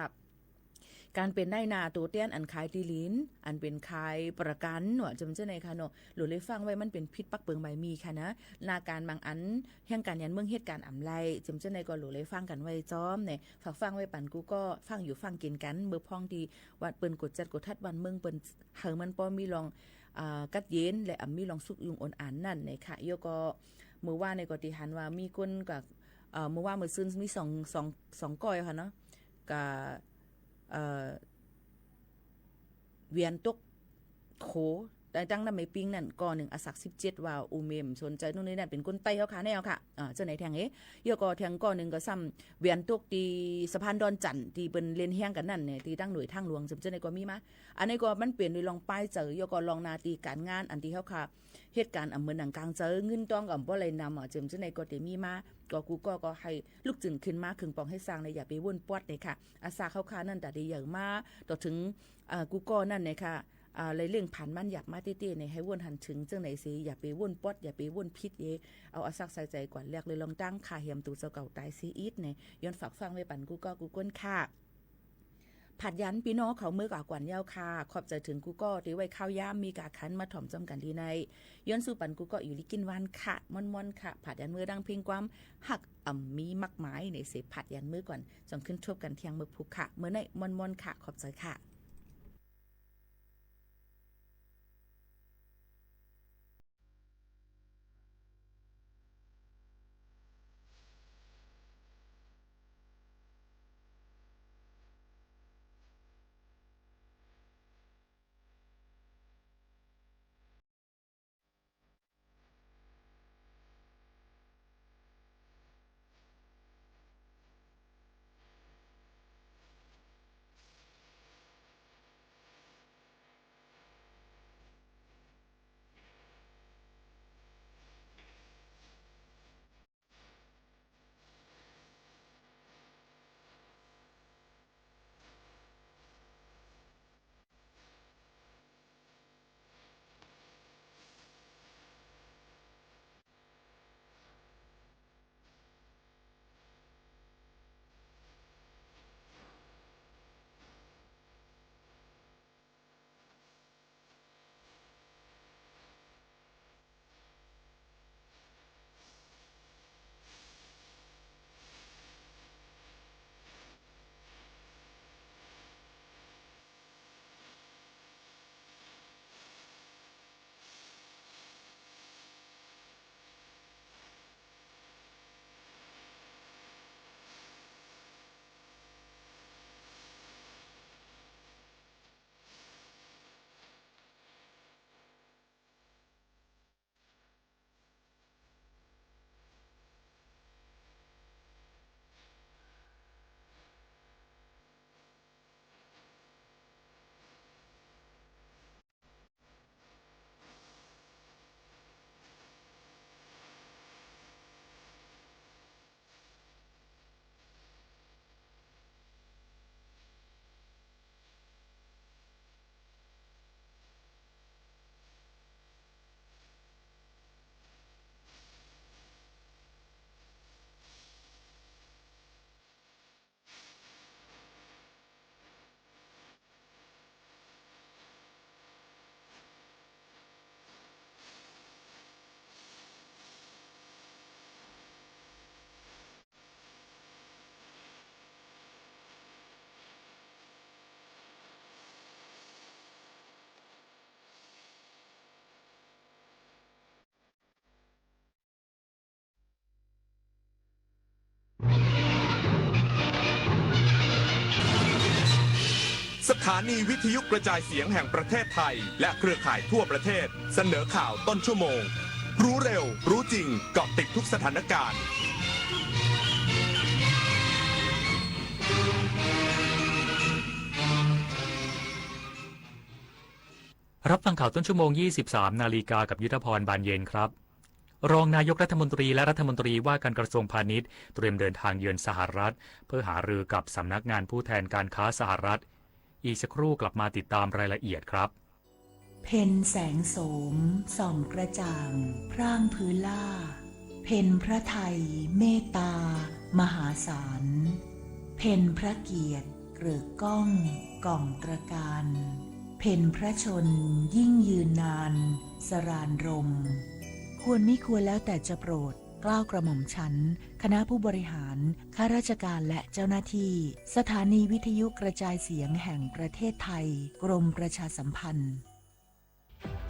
การเป็นได้นาตัวเตี้ยนอันขายตีลิ้นอันเป็นขายประกันหนวดจำเจ้าในค่ะเนาะหรือเลยฟังไว้มันเป็นพิษปักเปิงใบมีค่ะนะนาการบางอันแห่งการยันเมืองเหตุการณ์อำไลจำเจ้าในก็หรือเลยฟังกันไว้จ้อมเนี่ยฝากฟังไว้ปั่นกูก็ฟังอยู่ฟังกินกันเบอร์พองดีวัดเปิ้นกดจัดกดทัดวันเมืองเปิ้นเฮามันป้อมีลองกัดเย็นและมีลองสุกยุงอ่อนอันนั่นเนี่ยค่ะโยก็มือว่าในกติหันว่ามีคนกับมือว่ามือซึนมีสองก้อยค่ะเนาะกับเวียนตกโขได้ตั้งนำไม่ปิ้งนั่นก่อหนึ่งอสัก17ว่าอูเมมสนใจตรงนี้นั่นเป็นคนไต้เฮาค่ะแนวค่ะเจ้าไหนแทงเยอะก็แทงก่อหนึ่งก็ซ้ำเวียนตกที่สะพานดอนจันทร์ที่เป็นเล่นแห้งกันนั่นเนี่ยที่ตั้งหน่วยทางหลวงเจ้าไหนก็มีมาอันนี้ก็มันเปลี่ยนโดยลองป้ายเจอเยอะก็ลองนาตีการงานอันที่เฮาค่ะเหตุการณ์เหมือนหนังกลางเจอเงินต้องกับบ่เลยนำเจ้าไหนก็ได้มีมาก็กูก็ให้ลูกจึงขึ้นมาคึงปองให้สร้างในอย่าไปวนปวดเลยค่ะอาสาเข้าค่านั่นแต่ได้อย่างมาต่อถึงกูก็นั่นเนี่ยค่ะเลยเรื่องผ่านมันอยากมาเต้ๆในให้วนหันถึงจังไหนสิอย่าไปวนปอดอย่าไปวนพิษเอาอาซักใส่ใจก่อนแรกเลยลองตั้งค่าเหียมตูเจ้าเก่าตายซีอีทเนี่ยย้อนฝากฟังไว้ปั่นกูก็กูก้นค่ะผัดยันพี่น้องเขาเมื่อกากวนยาวค่ะขอบใจถึงกูก็ที่ไว้ข้าวย่ามมีกาคันมาถ่อมจำกันที่ในย้อนสู่ปั่นกูก็อยู่ลิกินวันค่ะม่อนๆค่ะผัดยันมือดังเพียงความหักมีมักไม้ในเสพผัดยันมือก่อนจงขึ้นทบกันเที่ยงมือผูกค่ะเมื่อในม่อนๆค่ะขอบใจค่ะ
สถานีวิทยุกระจายเสียงแห่งประเทศไทยและเครือข่ายทั่วประเทศเสนอข่าวต้นชั่วโมงรู้เร็วรู้จริงเกาะติดทุกสถานการณ์
รับฟังข่าวต้นชั่วโมง 23 นาฬิกากับยุทธพรบานเย็นครับรองนายกรัฐมนตรีและรัฐมนตรีว่าการกระทรวงพาณิชย์เตรียมเดินทางเยือนสหรัฐเพื่อหารือกับสำนักงานผู้แทนการค้าสหรัฐอีกสักครู่กลับมาติดตามรายละเอียดครับ
เพ็ญแสงโสมส่องกระจ่างพร่างพื้นล่าเพ็ญพระไทยเมตตามหาศาลเพ็ญพระเกียรติเกริกก้องก่องตระการเพ็ญพระชนยิ่งยืนนานสรานรมควรมิควรแล้วแต่จะโปรดเกล้ากระหม่อมฉันคณะผู้บริหารข้าราชการและเจ้าหน้าที่สถานีวิทยุกระจายเสียงแห่งประเทศไทยกรมประชาสัมพันธ์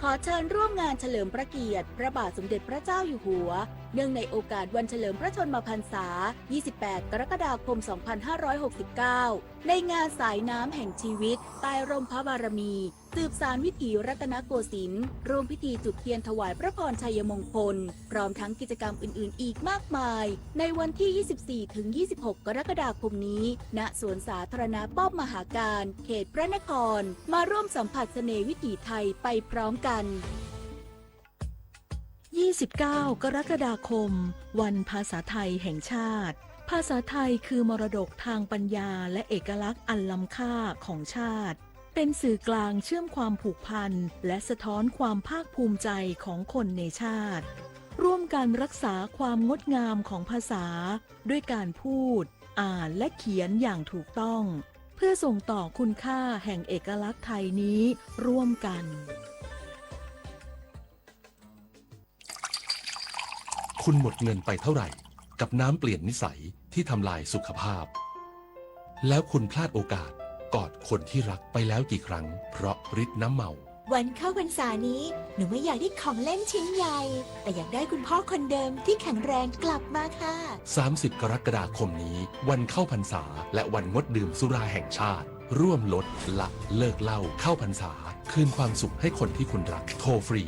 ขอเชิญร่วมงานเฉลิมพระเกียรติพระบาทสมเด็จพระเจ้าอยู่หัวเนื่องในโอกาสวันเฉลิมพระชนมพรรษา 28 กรกฎาคม 2569 ในงานสายน้ำแห่งชีวิตใต้ร่มพระบารมีสืบสานวิถีรัตนโกสินทร์ร่วมพิธีจุดเทียนถวายพระพรชัยมงคลพร้อมทั้งกิจกรรมอื่นๆอีกมากมายในวันที่ 24-26 กรกฎาคมนี้ณสวนสาธารณะป้อมมหาการเขตพระนครมาร่วมสัมผัสเสน่ห์วิถีไทยไปพร้อมกัน
29 กรกฎาคมวันภาษาไทยแห่งชาติภาษาไทยคือมรดกทางปัญญาและเอกลักษณ์อันล้ำค่าของชาติเป็นสื่อกลางเชื่อมความผูกพันและสะท้อนความภาคภูมิใจของคนในชาติร่วมกันรักษาความงดงามของภาษาด้วยการพูดอ่านและเขียนอย่างถูกต้องเพื่อส่งต่อคุณค่าแห่งเอกลักษณ์ไทยนี้ร่วมกัน
คุณหมดเงินไปเท่าไหร่กับน้ำเปลี่ยนนิสัยที่ทำลายสุขภาพแล้วคุณพลาดโอกาสกอดคนที่รักไปแล้วกี่ครั้งเพราะฤทธิ์น้ำเมา
วันเข้าพรรษานี้หนูไม่อยากได้ของเล่นชิ้นใหญ่แต่อยากได้คุณพ่อคนเดิมที่แข็งแรงกลับมาค่ะ
30 กรกฎาคมนี้วันเข้าพรรษาและวันงดดื่มสุราแห่งชาติร่วมลดละเลิกเหล้าเข้าพรรษาคืนความสุขให้คนที่คุณรักโทรฟรี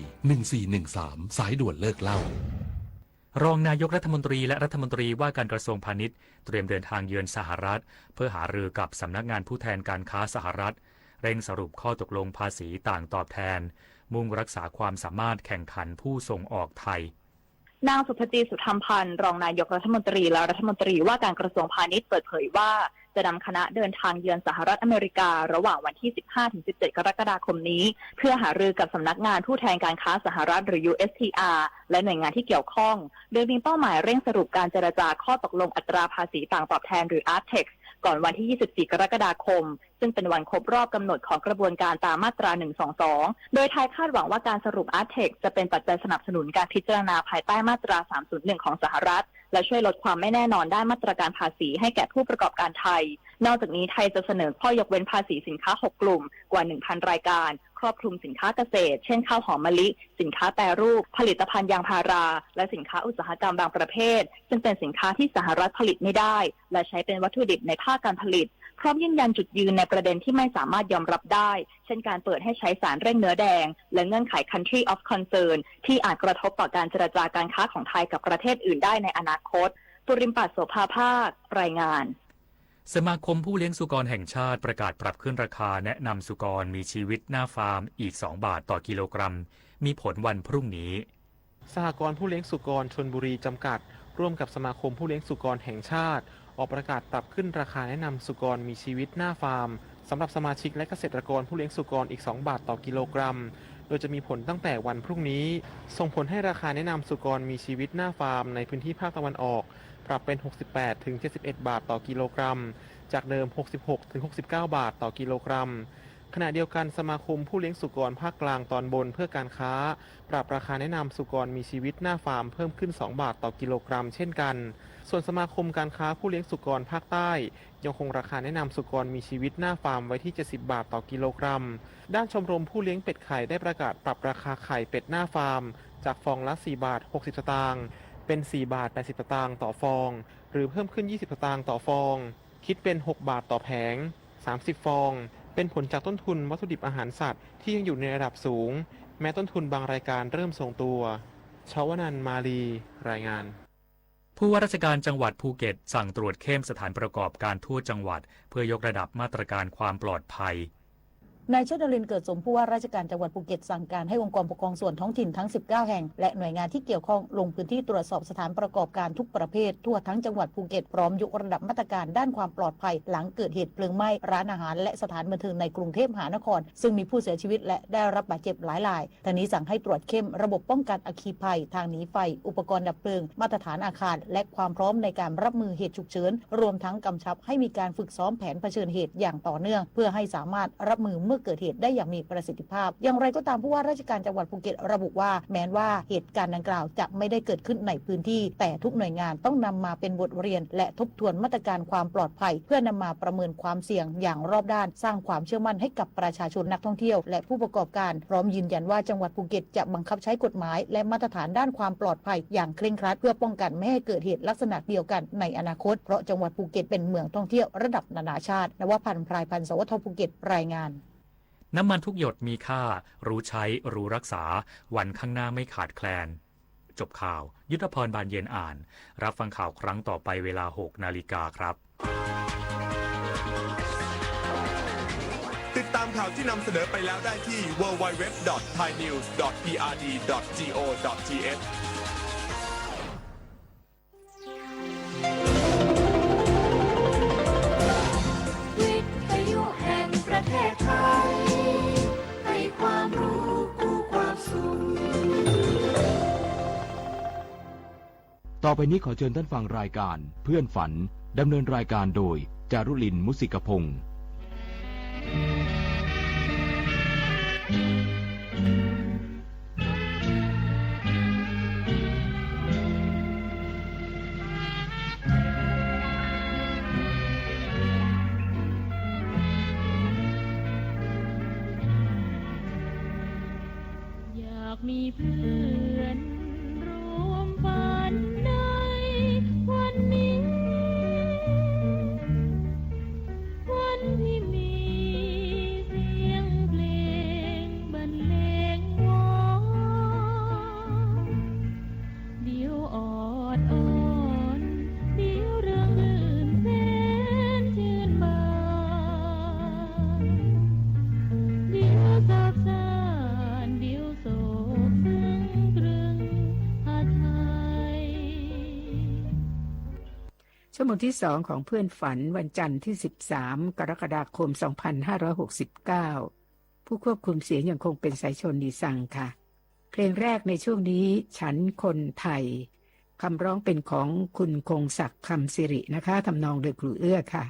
1413สายด่วนเลิกเหล้ารองนายกรัฐมนตรีและรัฐมนตรีว่าการกระทรวงพาณิชย์เตรียมเดินทางเยือนสหรัฐเพื่อหารือกับสำนักงานผู้แทนการค้าสหรัฐเร่งสรุปข้อตกลงภาษีต่างตอบแทนมุ่งรักษาความสามารถแข่งขันผู้ส่งออกไทย
นางสุภจีสุธรรมพันธ์รองนายกรัฐมนตรีและรัฐมนตรีว่าการกระทรวงพาณิชย์เปิดเผยว่าจะนำคณะเดินทางเยือนสหรัฐอเมริการะหว่างวันที่ 15-17 กรกฎาคมนี้เพื่อหารือกับสำนักงานผู้แทนการค้าสหรัฐหรือ USTR และหน่วยงานที่เกี่ยวข้องโดยมีเป้าหมายเร่งสรุปการเจรจาข้อตกลงอัตราภาษีต่างตอบแทนหรือ ARTEX ก่อนวันที่ 24 กรกฎาคมซึ่งเป็นวันครบรอบกำหนดของกระบวนการตามมาตรา 122 โดยไทยคาดหวังว่าการสรุป ARTEX จะเป็นปัจจัยสนับสนุนการพิจารณาภายใต้มาตรา 301 ของสหรัฐและช่วยลดความไม่แน่นอนด้านมาตรการภาษีให้แก่ผู้ประกอบการไทยนอกจากนี้ไทยจะเสนอข้อยกเว้นภาษีสินค้า 6 กลุ่มกว่า 1,000 รายการครอบคลุมสินค้าเกษตรเช่นข้าวหอมมะลิสินค้าแปรรูปผลิตภัณฑ์ยางพาราและสินค้าอุตสาหกรรมบางประเภทซึ่งเป็นสินค้าที่สหรัฐผลิตไม่ได้และใช้เป็นวัตถุดิบในภาคการผลิตพร้อมยืนยันจุดยืนในประเด็นที่ไม่สามารถยอมรับได้เช่นการเปิดให้ใช้สารเร่งเนื้อแดงและเงื่อนไข Country of Concern ที่อาจกระทบต่อการเจรจาการค้าของไทยกับประเทศอื่นได้ในอนาคตปุริมปัตย์ โสภาภาครายงาน
สมาคมผู้เลี้ยงสุกรแห่งชาติประกาศปรับขึ้นราคาแนะนำสุกรมีชีวิตหน้าฟาร์มอีก2 บาทต่อกิโลกรัมมีผลวันพรุ่งนี้
สหกรณ์ผู้เลี้ยงสุกรชลบุรีจำกัดร่วมกับสมาคมผู้เลี้ยงสุกรแห่งชาติออกประกาศปรับขึ้นราคาแนะนำสุกรมีชีวิตหน้าฟาร์มสำหรับสมาชิกและเกษตรกรผู้เลี้ยงสุกรอีก2 บาทต่อกิโลกรัมโดยจะมีผลตั้งแต่วันพรุ่งนี้ส่งผลให้ราคาแนะนำสุกรมีชีวิตหน้าฟาร์มในพื้นที่ภาคตะวันออกปรับเป็น 68-71 บาทต่อกิโลกรัมจากเดิม 66-69 บาทต่อกิโลกรัมขณะเดียวกันสมาคมผู้เลี้ยงสุกรภาคกลางตอนบนเพื่อการค้าปรับราคาแนะนำสุกรมีชีวิตหน้าฟาร์มเพิ่มขึ้น2 บาทต่อกิโลกรัมเช่นกันส่วนสมาคมการค้าผู้เลี้ยงสุกรภาคใต้ยังคงราคาแนะนำสุกรมีชีวิตหน้าฟาร์มไว้ที่70 บาทต่อกิโลกรัมด้านชมรมผู้เลี้ยงเป็ดไข่ได้ประกาศปรับราคาไข่เป็ดหน้าฟาร์มจากฟองละ4 บาท 60 สตางค์ เป็น4 บาท 80 สตางค์ต่อฟอง หรือเพิ่มขึ้น 20 สตางค์ต่อฟอง คิดเป็น 6 บาทต่อแผง 30 ฟอง เป็นผลจากต้นทุนวัตถุดิบอาหารสัตว์ที่ยังอยู่ในระดับสูง แม้ต้นทุนบางรายการเริ่มทรงตัวชวนันท์ มาลี รายงาน
ผู้ว่าราชการจังหวัดภูเก็ตสั่งตรวจเข้มสถานประกอบการทั่วจังหวัดเพื่อยกระดับมาตรการความปลอดภัย
นายชนลิน เกิดสมผู้ว่าราชการจังหวัดภูเก็ตสั่งการให้องค์กรปกครองส่วนท้องถิ่นทั้ง 19 แห่งและหน่วยงานที่เกี่ยวข้องลงพื้นที่ตรวจสอบสถานประกอบการทุกประเภททั่วทั้งจังหวัดภูเก็ตพร้อมยกระดับมาตรการด้านความปลอดภัยหลังเกิดเหตุเพลิงไหม้ร้านอาหารและสถานบันเทิงในกรุงเทพมหานครซึ่งมีผู้เสียชีวิตและได้รับบาดเจ็บหลายรายทางนี้สั่งให้ตรวจเข้มระบบป้องกันอัคคีภัยทางหนีไฟอุปกรณ์ดับเพลิงมาตรฐานอาคารและความพร้อมในการรับมือเหตุฉุกเฉินรวมทั้งกำชับให้มีการฝึกซ้อมแผนเผชิญเหตุอย่างต่อเนื่องเพื่อให้สามารถรับมือเมื่อเกิดเหตุได้อย่างมีประสิทธิภาพอย่างไรก็ตามผู้ว่าราชการจังหวัดภูเก็ตระบุว่าแม้ว่าเหตุการณ์ดังกล่าวจะไม่ได้เกิดขึ้นในพื้นที่แต่ทุกหน่วยงานต้องนำมาเป็นบทเรียนและทบทวนมาตรการความปลอดภัยเพื่อนำมาประเมินความเสี่ยงอย่างรอบด้านสร้างความเชื่อมั่นให้กับประชาชนนักท่องเที่ยวและผู้ประกอบการพร้อมยืนยันว่าจังหวัดภูเก็ตจะบังคับใช้กฎหมายและมาตรฐานด้านความปลอดภัยอย่างเคร่งครัดเพื่อป้องกันไม่ให้เกิดเหตุลักษณะเดียวกันในอนาคตเพราะจังหวัดภูเก็ตเป็นเมืองท่องเที่ยวระดับนานาชาตินวพันธ์ พรายพันธ์ สวทภูเก็ตรายงาน
น้ำมันทุกหยดมีค่ารู้ใช้รู้รักษาวันข้างหน้าไม่ขาดแคลนจบข่าวยุทธพร บานเย็นอ่านรับฟังข่าวครั้งต่อไปเวลา 6 นาฬิกาครับ
ติดตามข่าวที่นำเสนอไปแล้วได้ที่ www.thainews.prd.go.th
ประเทศไทยให้ความรู้คู่ความสุข
ต่อไปนี้ขอเชิญท่านฟังรายการเพื่อนฝันดำเนินรายการโดยจารุลิน มุสิกพงศ์
มีเพื่อนรวมฝันในวันนี้วันที่มีเสียงเพลงบรรเลงวอนเดี๋ยวออดอ่อนเดี๋ยวเรื่องลื่นแสนชื่นบานเดี๋ยวสับสานเดี๋ยวโศก
ชั่วโมงที่2ของเพื่อนฝันวันจันทร์ที่13กรกฎาคม2569ผู้ควบคุมเสียงยังคงเป็นสายชนดีซังค่ะเพลงแรกในช่วงนี้ฉันคนไทยคำร้องเป็นของคุณคงศักดิ์คำสิรินะคะทำนองโดยครูเอื้อค่ะ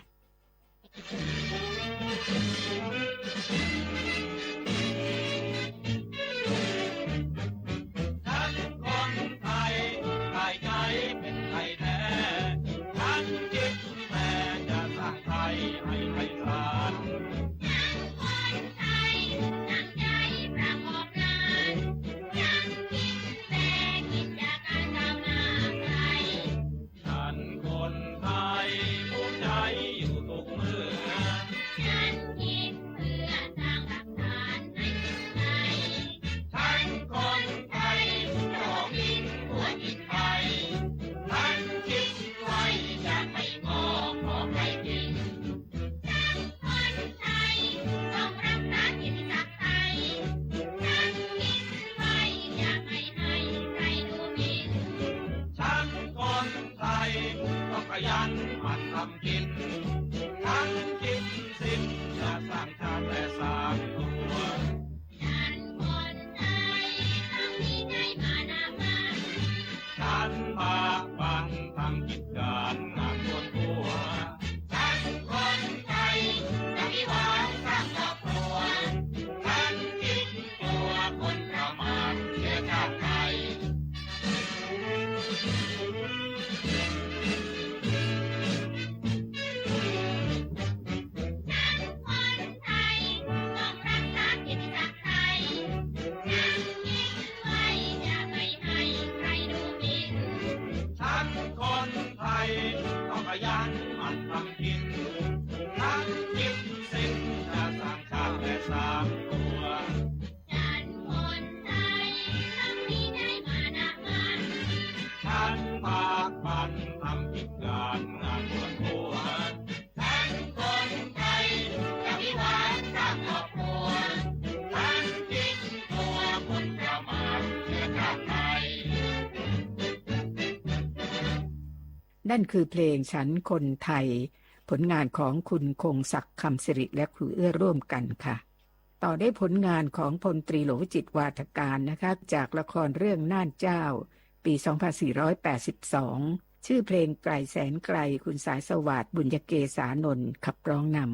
ทำกิจการงานส่วนตัวฉันคนไทยจะพิวานสร้างครอบครัวฉันทิ้งตัวคนประมาทเชื้อชาติไทย
นั่นคือเพลงฉันคนไทยผลงานของคุณคงศักดิ์คำสิริและครูเอื้อร่วมกันค่ะต่อได้ผลงานของพลตรีหลวงวิจิตรวาทการนะคะจากละครเรื่องน่านเจ้าปี 2482 ชื่อเพลงไกลแสนไกลคุณสายสวัสดิ์บุญยเกษานนท์ขับร้องนำ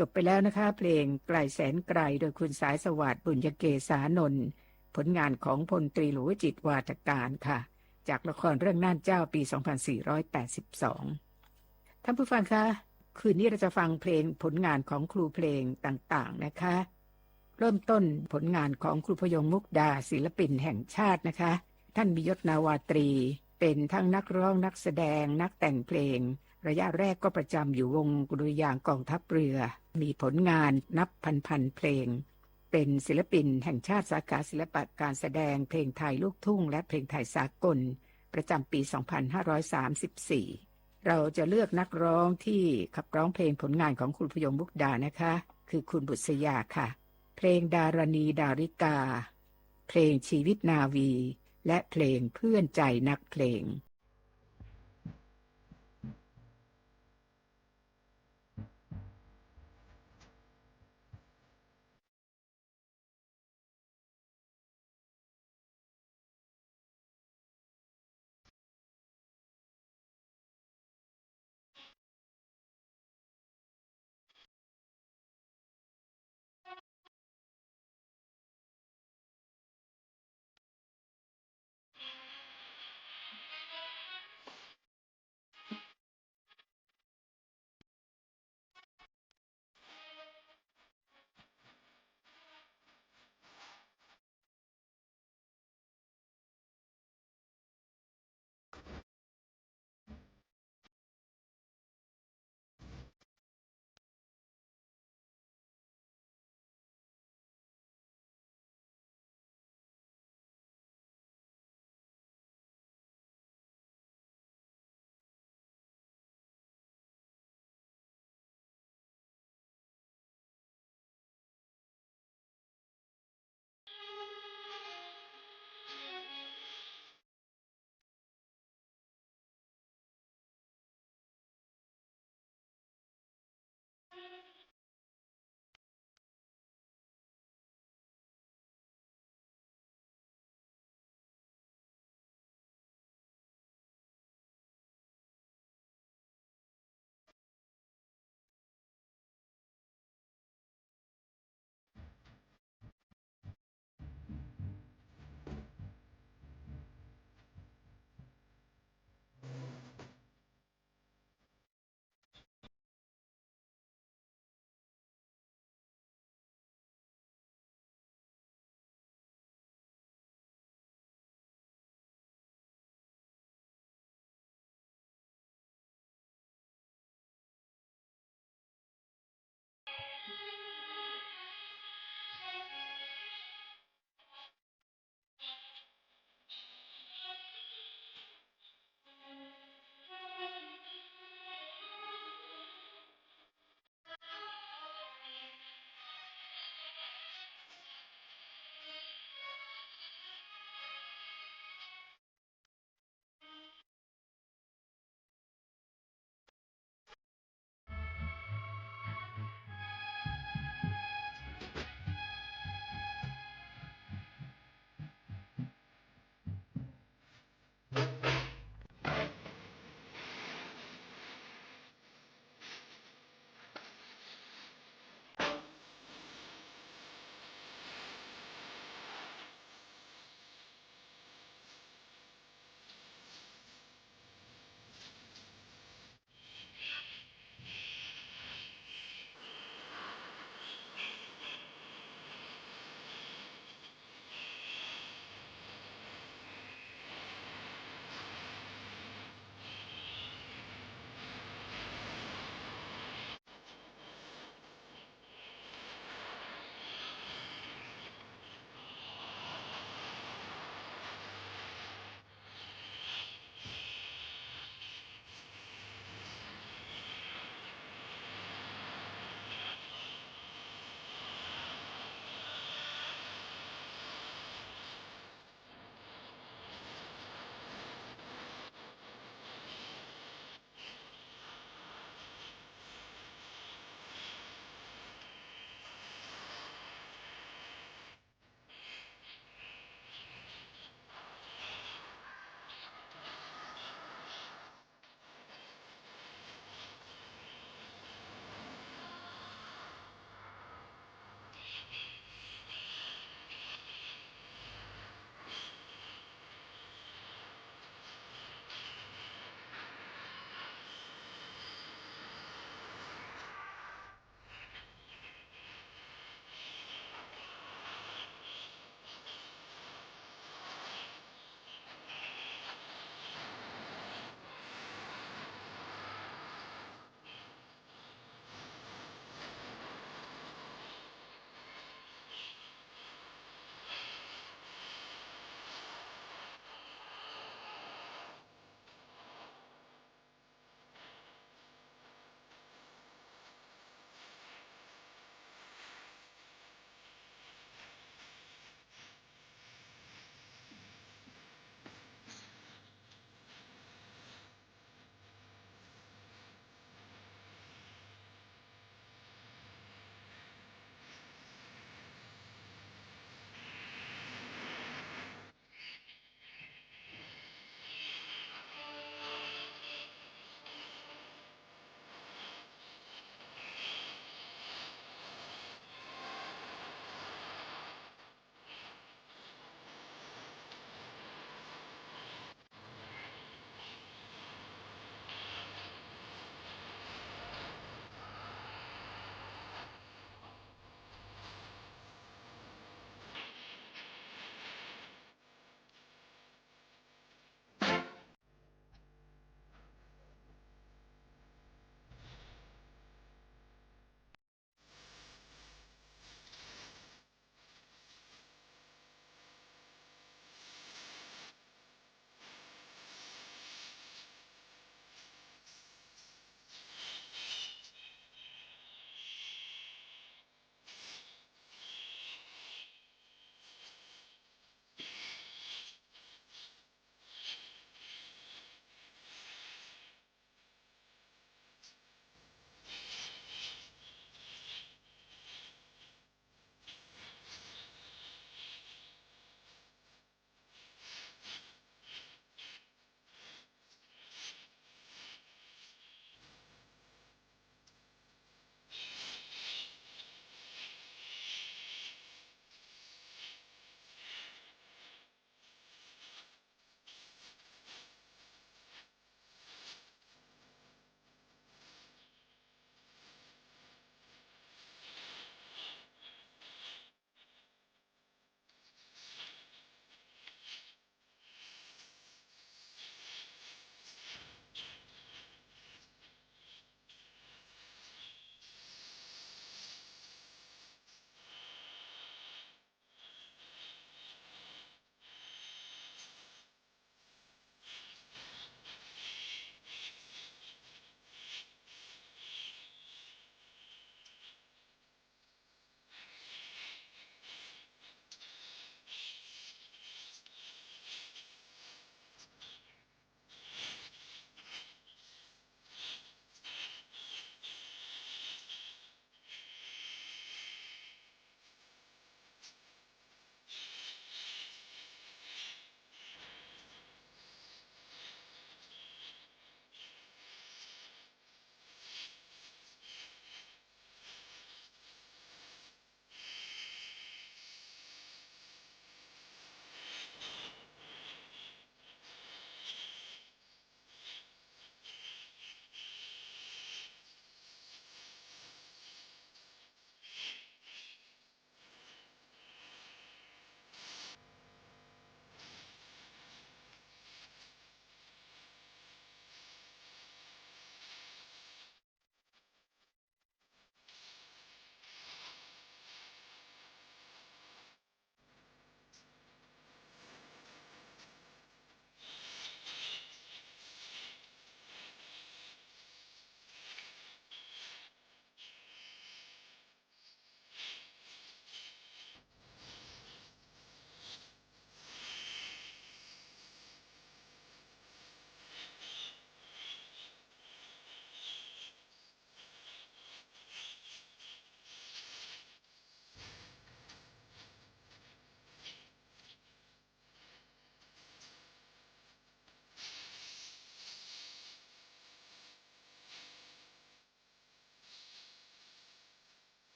จบไปแล้วนะคะเพลงไกลแสนไกลโดยคุณสายสวัสดิ์บุญยเกษานนท์ผลงานของพลตรีหลวงวิจิตรวาทการค่ะจากละครเรื่องน่านเจ้าปี 2482 ท่านผู้ฟังคะคืนนี้เราจะฟังเพลงผลงานของครูเพลงต่างๆนะคะเริ่มต้นผลงานของครูพยงมุกดาศิลปินแห่งชาตินะคะท่านมียศนาวาตรีเป็นทั้งนักร้องนักแสดงนักแต่งเพลงระยะแรกก็ประจำอยู่วงดุริยางค์กองทัพเรือมีผลงานนับพันเพลงเป็นศิลปินแห่งชาติสาขาศิลปะการแสดงเพลงไทยลูกทุ่งและเพลงไทยสากลประจำปี 2534 เราจะเลือกนักร้องที่ขับร้องเพลงผลงานของคุณพยงมุกดานะคะคือคุณบุษยาค่ะเพลงดารณีดาริกาเพลงชีวิตนาวีและเพลงเพื่อนใจนักเพลง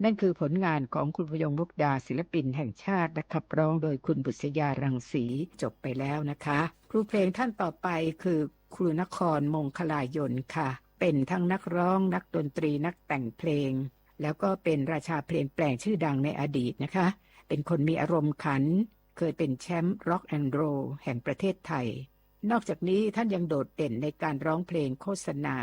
นั่นคือผลงานของคุณพยงมุกดาศิลปินแห่งชาติและขับร้องโดยคุณบุษยารังสีจบไปแล้วนะคะครูเพลงท่านต่อไปคือครูนครมงคลายนค่ะเป็นทั้งนักร้องนักดนตรีนักแต่งเพลงแล้วก็เป็นราชาเพลงแปลงชื่อดังในอดีตนะคะเป็นคนมีอารมณ์ขันเคยเป็นแชมป์ร็อกแอนด์โรลแห่งประเทศไทยนอกจากนี้ท่านยังโดดเด่นในการร้องเพลงโฆษณา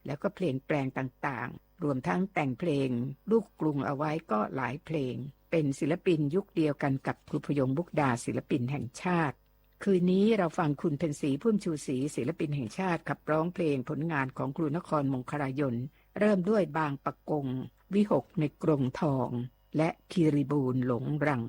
แล้วก็เพลงแปลงต่างๆรวมทั้งแต่งเพลงลูกกรุงเอาไว้ก็หลายเพลงเป็นศิลปินยุคเดียวกันกับครูพยงมุกดาศิลปินแห่งชาติคืนนี้เราฟังคุณเพ็ญศรีพุ่มชูศรีศิลปินแห่งชาติขับร้องเพลงผลงานของครูนครมงคลายนเริ่มด้วยบางปะกงวิหกในกรงทองและคีรีบูรณ์หลงรัง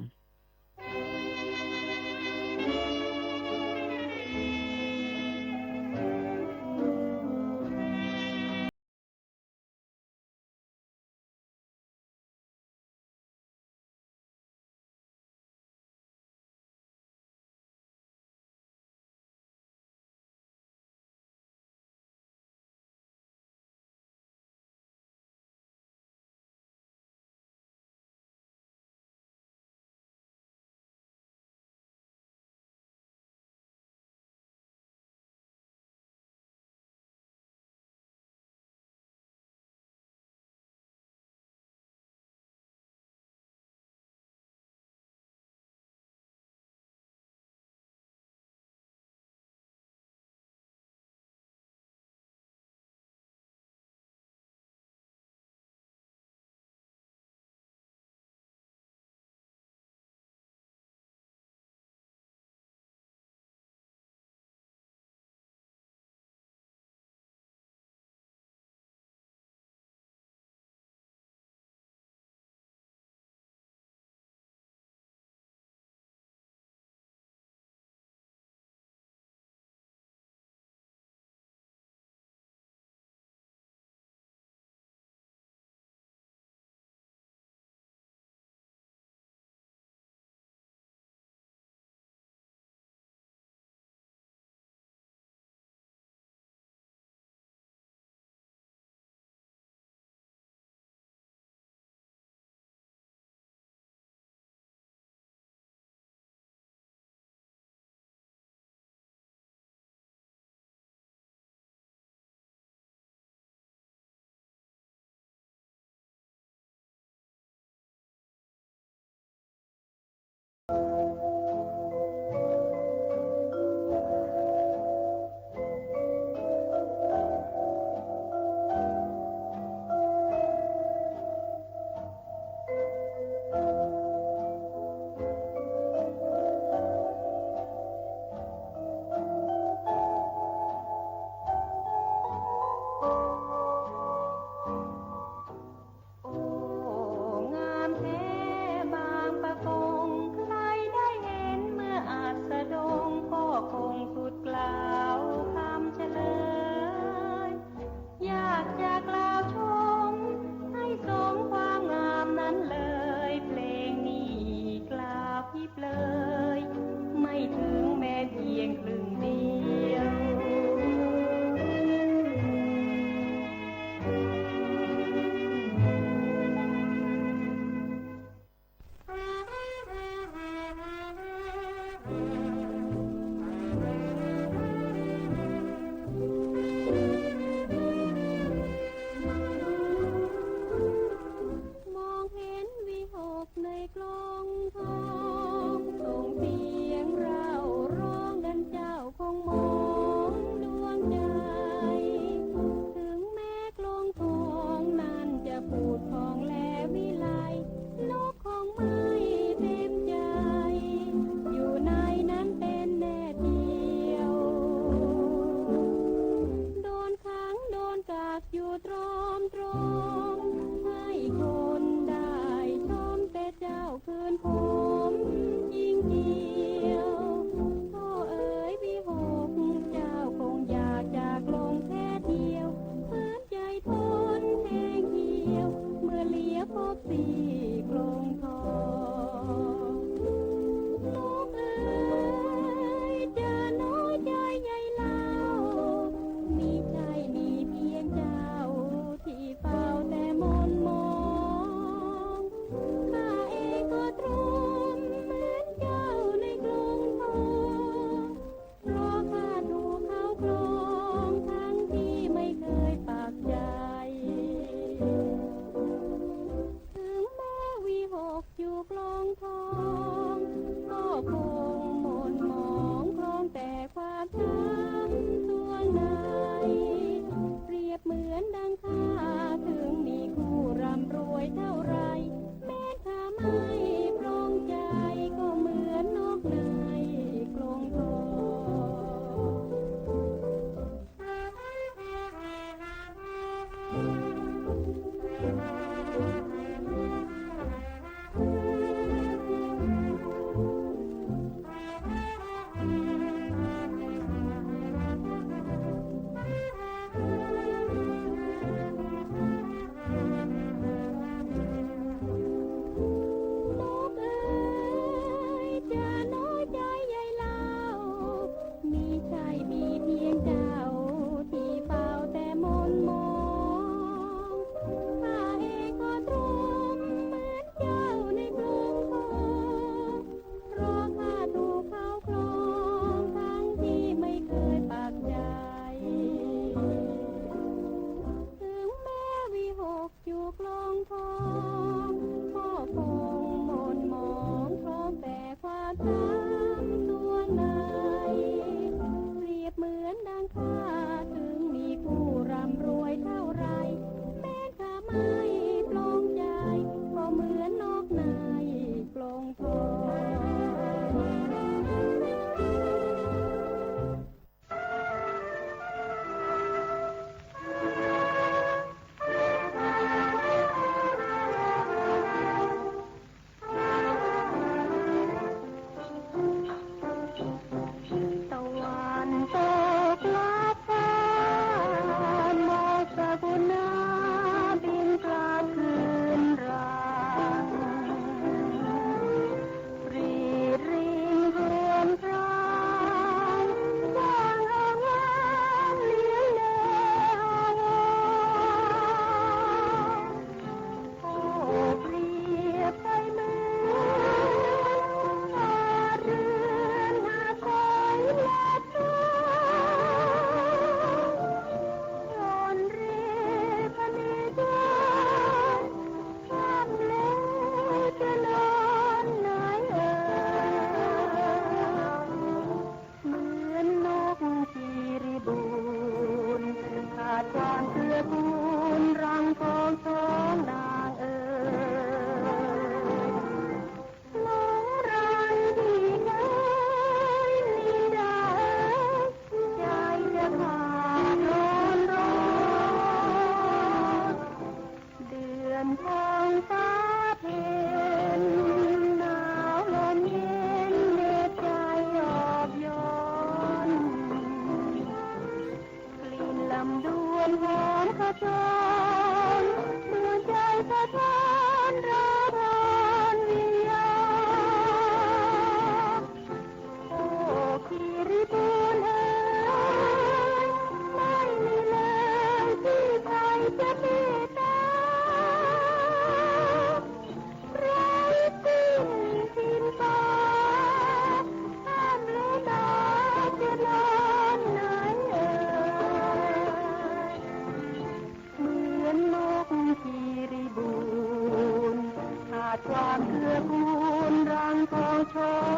ช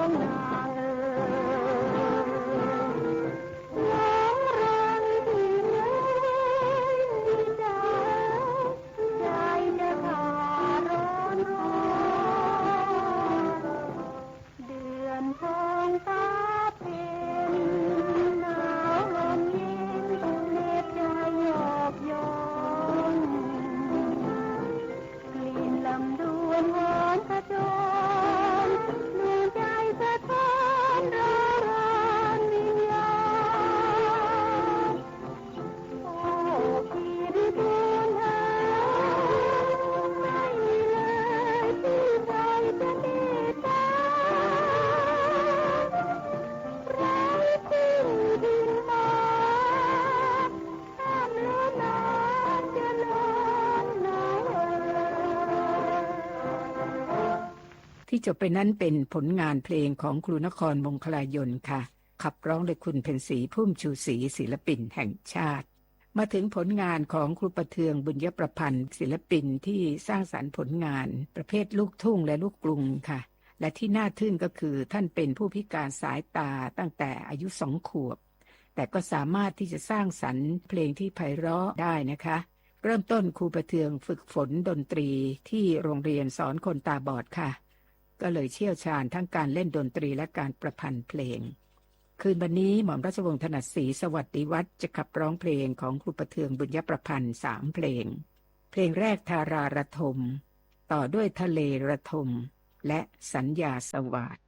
มนางน้องรังที่ไหนใจใจจะขาดร้อนเดือนทองฟ้าเป็นหนาวลมเย็นเล็บใจหยอกย้อนกลิ่นลำดวนหอมกระโจนดวงใจสะท้อนร้อนวิญญาณโอ้คิดถึงหาไม่เลยที่ใจจะเมตตาไร้ที่ดินมาข้ามล้นน้ำจะล้นน้ำ
ที่จบไปนั้นเป็นผลงานเพลงของครูนครมงคลายนค่ะ ขับร้องโดยคุณเพ็ญศรีพุ่มชูศรีศิลปินแห่งชาติ มาถึงผลงานของครูประเทืองบุญยประพันธ์ศิลปินที่สร้างสรรค์ผลงานประเภทลูกทุ่งและลูกกรุงค่ะ และที่น่าทึ่งก็คือท่านเป็นผู้พิการสายตาตั้งแต่อายุ2 ขวบ แต่ก็สามารถที่จะสร้างสรรค์เพลงที่ไพเราะได้นะคะ เริ่มต้นครูประเทืองฝึกฝนดนตรีที่โรงเรียนสอนคนตาบอดค่ะ ก็เลยเชี่ยวชาญทั้งการเล่นดนตรีและการประพันธ์เพลง คืนวันนี้หม่อมราชวงศ์ถนัดศรีสวัสดิวัฒน์จะขับร้องเพลงของครูประเทืองบุญยประพันธ์3 เพลง เพลงแรกทาราระทม ต่อด้วยทะเลระทม และสัญญาสวาท
ท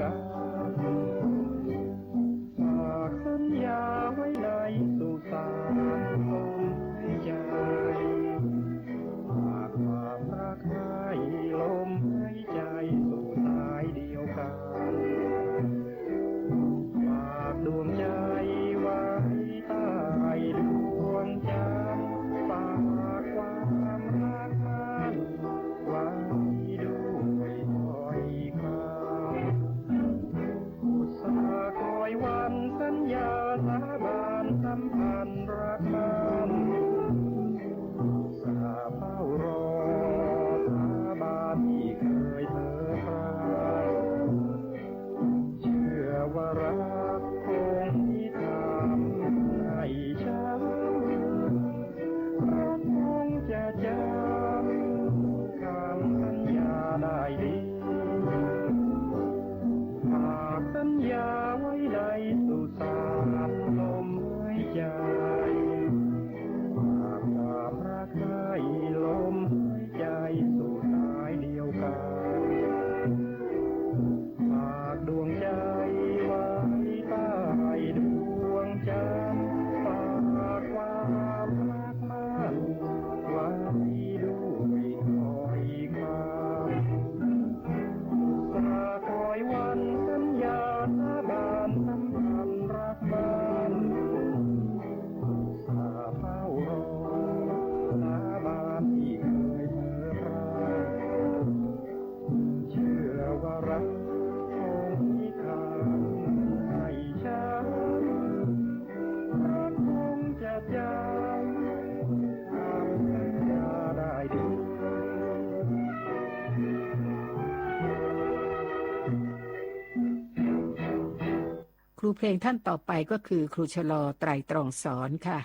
กันฝากสัญญาไว้ในสุสานลมหายใจฝากความรักให้ลมหายใจสู่สายเดียวกันฝากดวงใจไว้ใต้ดวงจันทร์ฝากความรักมันไว้ด้วยถ้อยคำอุตส่าห์คอยวันสัญญาสาบานสัมพันธ์รักมันสาเฝ้ารอสาบานที่เคยเธอพรางเชื่อว่ารักคงที่ทำให้ช้ำรักคงจะจำคำสัญญาได้ดีฝากสัญญาไว้ในสุสานลมหายใจฝากความรักให้ลมหายใจสู่สายเดียวกันฝากดวงใจไว้ใต้ดวงจันทร์ฝากความรักมันไว้ด้วยถ้อยคำฝากคอยวันสัญญาสาบานสัมพันธ์รักมันสาเฝ้ารอสาบานที่เคยเธอพรางเชื่อว่ารักคงที่ทำให้ช้ำรักคงจะจำคำสัญญาได้ดี
ครูเพลงท่านต่อไปก็คือครูชลอไตรตรองสอนค่ะ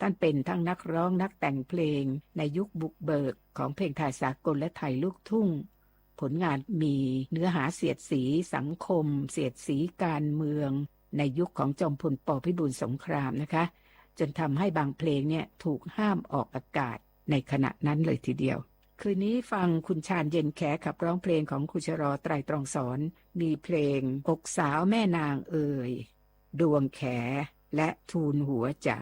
ท่านเป็นทั้งนักร้องนักแต่งเพลงในยุคบุกเบิกของเพลงไทยสากลและไทยลูกทุ่งผลงานมีเนื้อหาเสียดสีสังคมเสียดสีการเมืองในยุคของจอมพลป.พิบูลสงครามนะคะจนทำให้บางเพลงเนี่ยถูกห้ามออกอากาศในขณะนั้นเลยทีเดียวคืนนี้ฟังคุณชาญเย็นแขขับร้องเพลงของครูชลอไตรตรองสอนมีเพลงอกสาวแม่นางเอ่ยดวงแขและทูลหัวจ๋า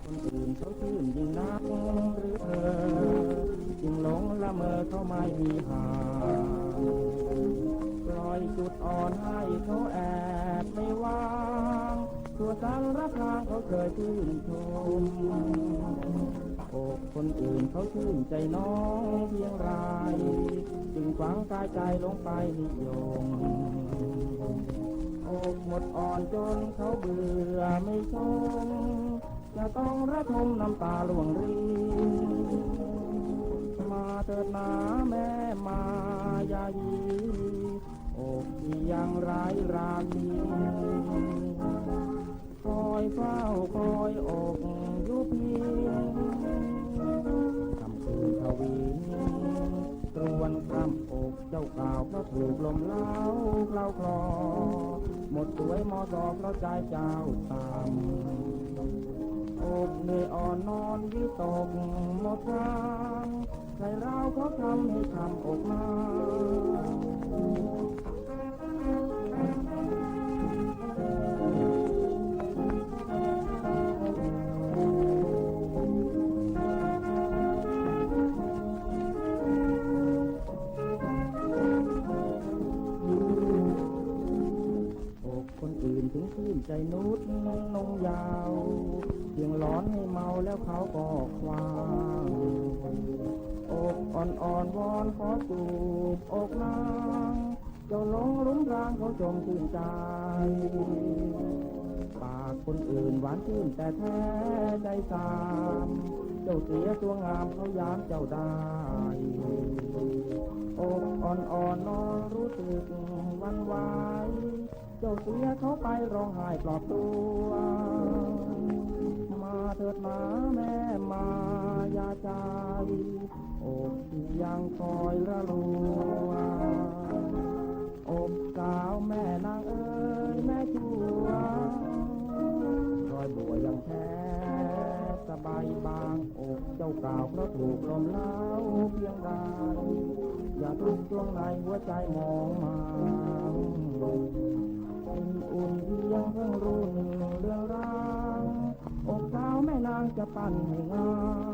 คนอื่นเขาชื่นยิ่งนักหรือเธอยิ่งหลงละเมอเขาไม่มีหาปล่อยจุดอ่อนให้เขาแอบไม่วางตัวสารพรางเขาเคยชื่นชมอกคนอื่นเขาชื่นใจน้องเพียงไรจึงฝังกายใจลงไปนิยมอกหมดอ่อนจนเขาเบื่อไม่ชมจะต้องระทมน้ำตาหลวงรีมาเถิดนาแม่มายายีอกที่ยังไร้ราคีคอยเฝ้าคอยอกยุพินคำคืนทวินตรวนคำอกเจ้าก่าวเพราะถูกลมเล้าเล่าคลอหมดสวยมอสอบเพราะใจเจ้าตามอกเหนื่อยอ่อนนอนวิตกหมดทางใครเราเขาทำให้ทำอกมาคนอื่นถึงชื่นใจนุดนงยาวเพียงร้อนให้เมาแล้วเขาก็ควางอกอ่อนๆวอนขอจูบอกนางเจ้าหลงลุ้มรางเขาจมชื่นใจปากคนอื่นหวานชื่นแต่แท้ใจสามเจ้าเสียตัวงามเขายามเจ้าได้อกอ่อนๆนอนรู้สึกวันไหวเจ้าเสียเขาไปร้องไห้ปลอบตัวมาเถิดมาแม่มายาใจอกที่ยังคอยระลัวอกสาวแม่นางเอ๋ยแม่ชั่ว เปล่าเพราะถูกลมเล้าเพียงใดอย่าทุกข์ดวงในหัวใจมองมาอุ่นเพียงเพิ่งรุ่นเรื่องราวอกสาวแม่นางจะปั่นให้งาม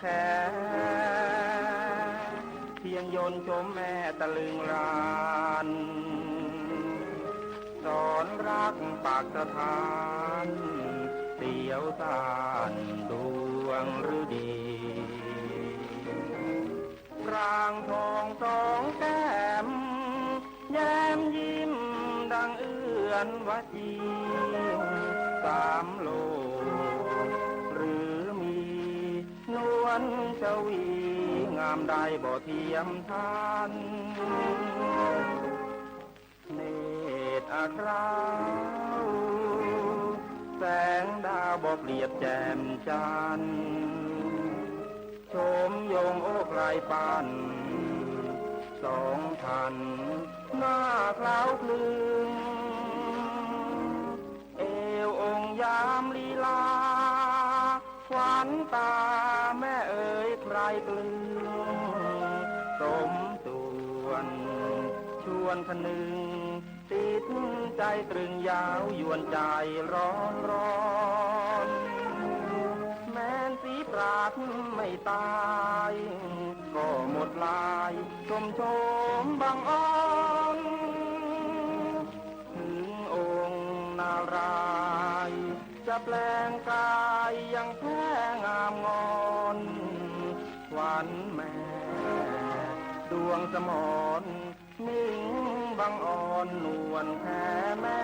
แค่เพียงยนต์ชมแม่ตะลึงรานสอนรักปากสถานเตียวสานดวงฤดีรางทองสองแก้มแย้มยิ้มดังเอื้อนวจีสามโลนวลชวีงามใดบ่เทียมทันเนตรอาคราวแสงดาวบ่เปรียบแจ่มจันทร์ชมยงโอ้ไกลปานสองพันหน้าคล้าวคลึงเอวองค์ยามลีลาขวัญตาแม่เอ๋ยใครกลืนสมส่วนชวนคนึงติดใจตรึงยาวยวนใจร้อนร้อนแม้นสีปราดไม่ตายก็หมดลายชมชมบางอ้อนถึงองค์นารายณ์จะแปลงกายยังแพ้งามงอนขวัญแม่ดวงสมรนิ่งบางอ่อนนวลแพ้แม่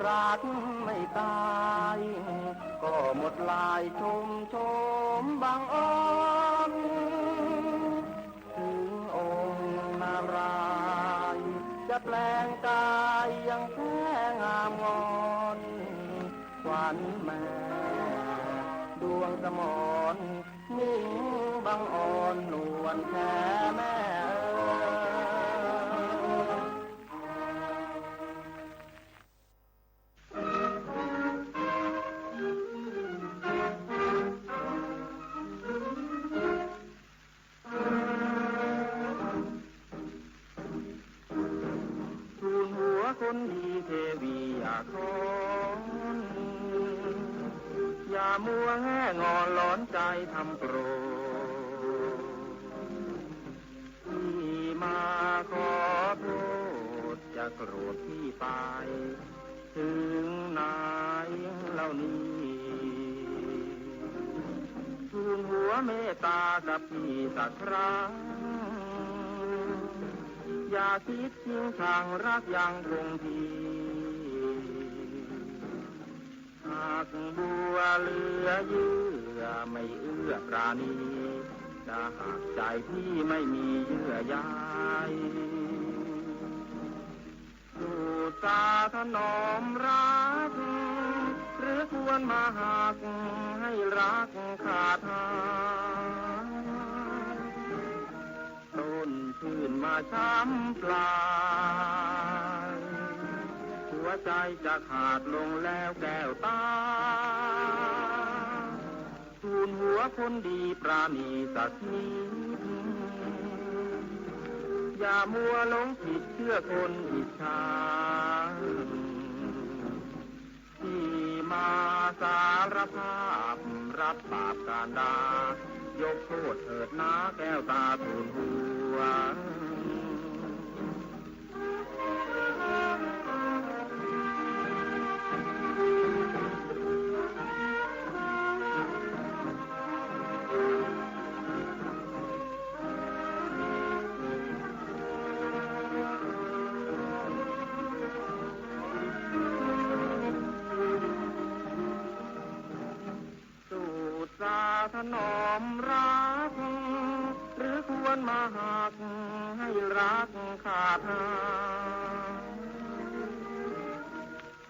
ปราดไม่ตายก็หมดลายชมชมบางอ้อนถึงองค์นารายณ์จะแปลงกายยังแพ้งามงอนขวัญแม่ดวงสมรนิ่งบางอ่อนนวลแพ้แม่คนดีเทวีอยากขอนอย่ามัวแห่งอนร้อนใจทำโปรที่มาขอโทษจะโกรธที่ไปถึงไหนเหล่านี้ทูลหัวเมตตากับพี่สักครั้งอย่าคิดทิ้งทางรักยังคงที่หากบัวเหลือเยื่อไม่เอื้อปราณีถ้าหากใจพี่ไม่มีเยื่อใยสูดสาถนอมรักหรือควรมาหักให้รักขาดหายต้นชื่นมาช้ำปลายหัวใจจะขาดลงแล้วแก้วตาทูลหัวคนดีปราณีสักนิดอย่ามัวหลงผิดเชื่อคนอิจฉาที่มาสารภาพรับบาปการดา ยกโทษเถิดนะแก้วตาทูลหัวถนอมรักหรือควรมาหักให้รักขาดหาย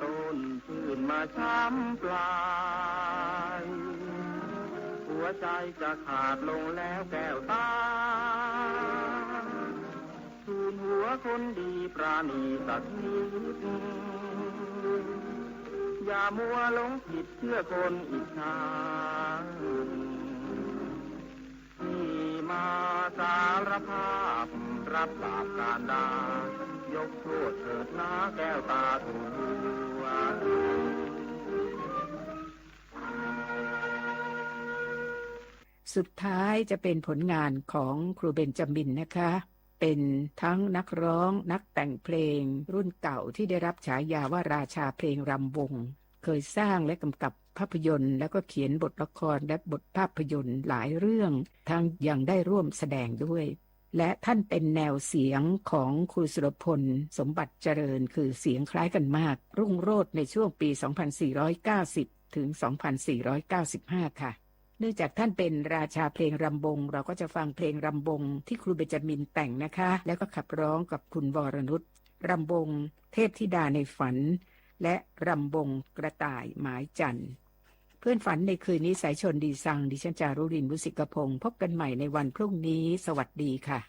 ต้นชื่นมาช้ำปลายหัวใจจะขาดลงแล้วแก้วตาทูลหัวคนดีปราณีสักนิดอย่ามัวหลงผิดเชื่อคนอิจฉาที่มาสารภาพรับบาปการดายกโทษเถิดนะแก้วตาทูลหัว
สุดท้ายจะเป็นผลงานของครูเบนจามินนะคะ เป็นทั้งนักร้องนักแต่งเพลงรุ่นเก่าที่ได้รับฉายาว่าราชาเพลงรำวงเคยสร้างและกำกับภาพยนตร์แล้วก็เขียนบทละครและบทภาพยนตร์หลายเรื่องทั้งยังได้ร่วมแสดงด้วยและท่านเป็นแนวเสียงของครูสุรพลสมบัติเจริญคือเสียงคล้ายกันมากรุ่งโรจน์ในช่วงปี 2490 ถึง 2495 ค่ะเนื่องจากท่านเป็นราชาเพลงรำวงเราก็จะฟังเพลงรำวงที่ครูเบนจามินแต่งนะคะแล้วก็ขับร้องกับคุณวรนุชรำวงเทพธิดาในฝันและรำวงกระต่ายหมายจันทร์เพื่อนฝันในคืนนี้สายชนดีซังดิฉันจารุรินทร์ มุสิกพงศ์พบกันใหม่ในวันพรุ่งนี้สวัสดีค่ะ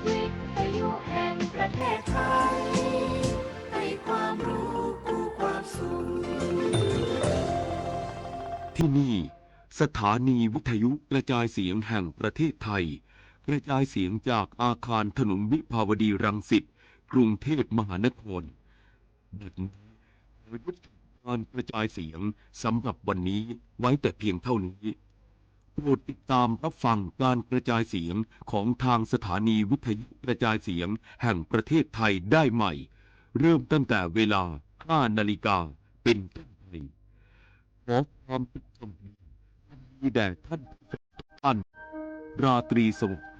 วิทยุแห่งประเทศไทยให้ความรู้คู่ความสุข
ที่นี่สถานีวิทยุกระจายเสียงแห่งประเทศไทยกระจายเสียงจากอาคารถนนวิภาวดีรังสิตกรุงเทพมหานครบัดนี้การกระจายเสียงสำหรับวันนี้ไว้แต่เพียงเท่านี้โปรดติดตามรับฟังการกระจายเสียงของทางสถานีวิทยุกระจายเสียงแห่งประเทศไทยได้ใหม่เริ่มตั้งแต่เวลา 5 นาฬิกาเป็นต้นไปขอความสุขสวัสดีแด่ท่านผู้ชมทุกท่านราตรีสวัสดิ์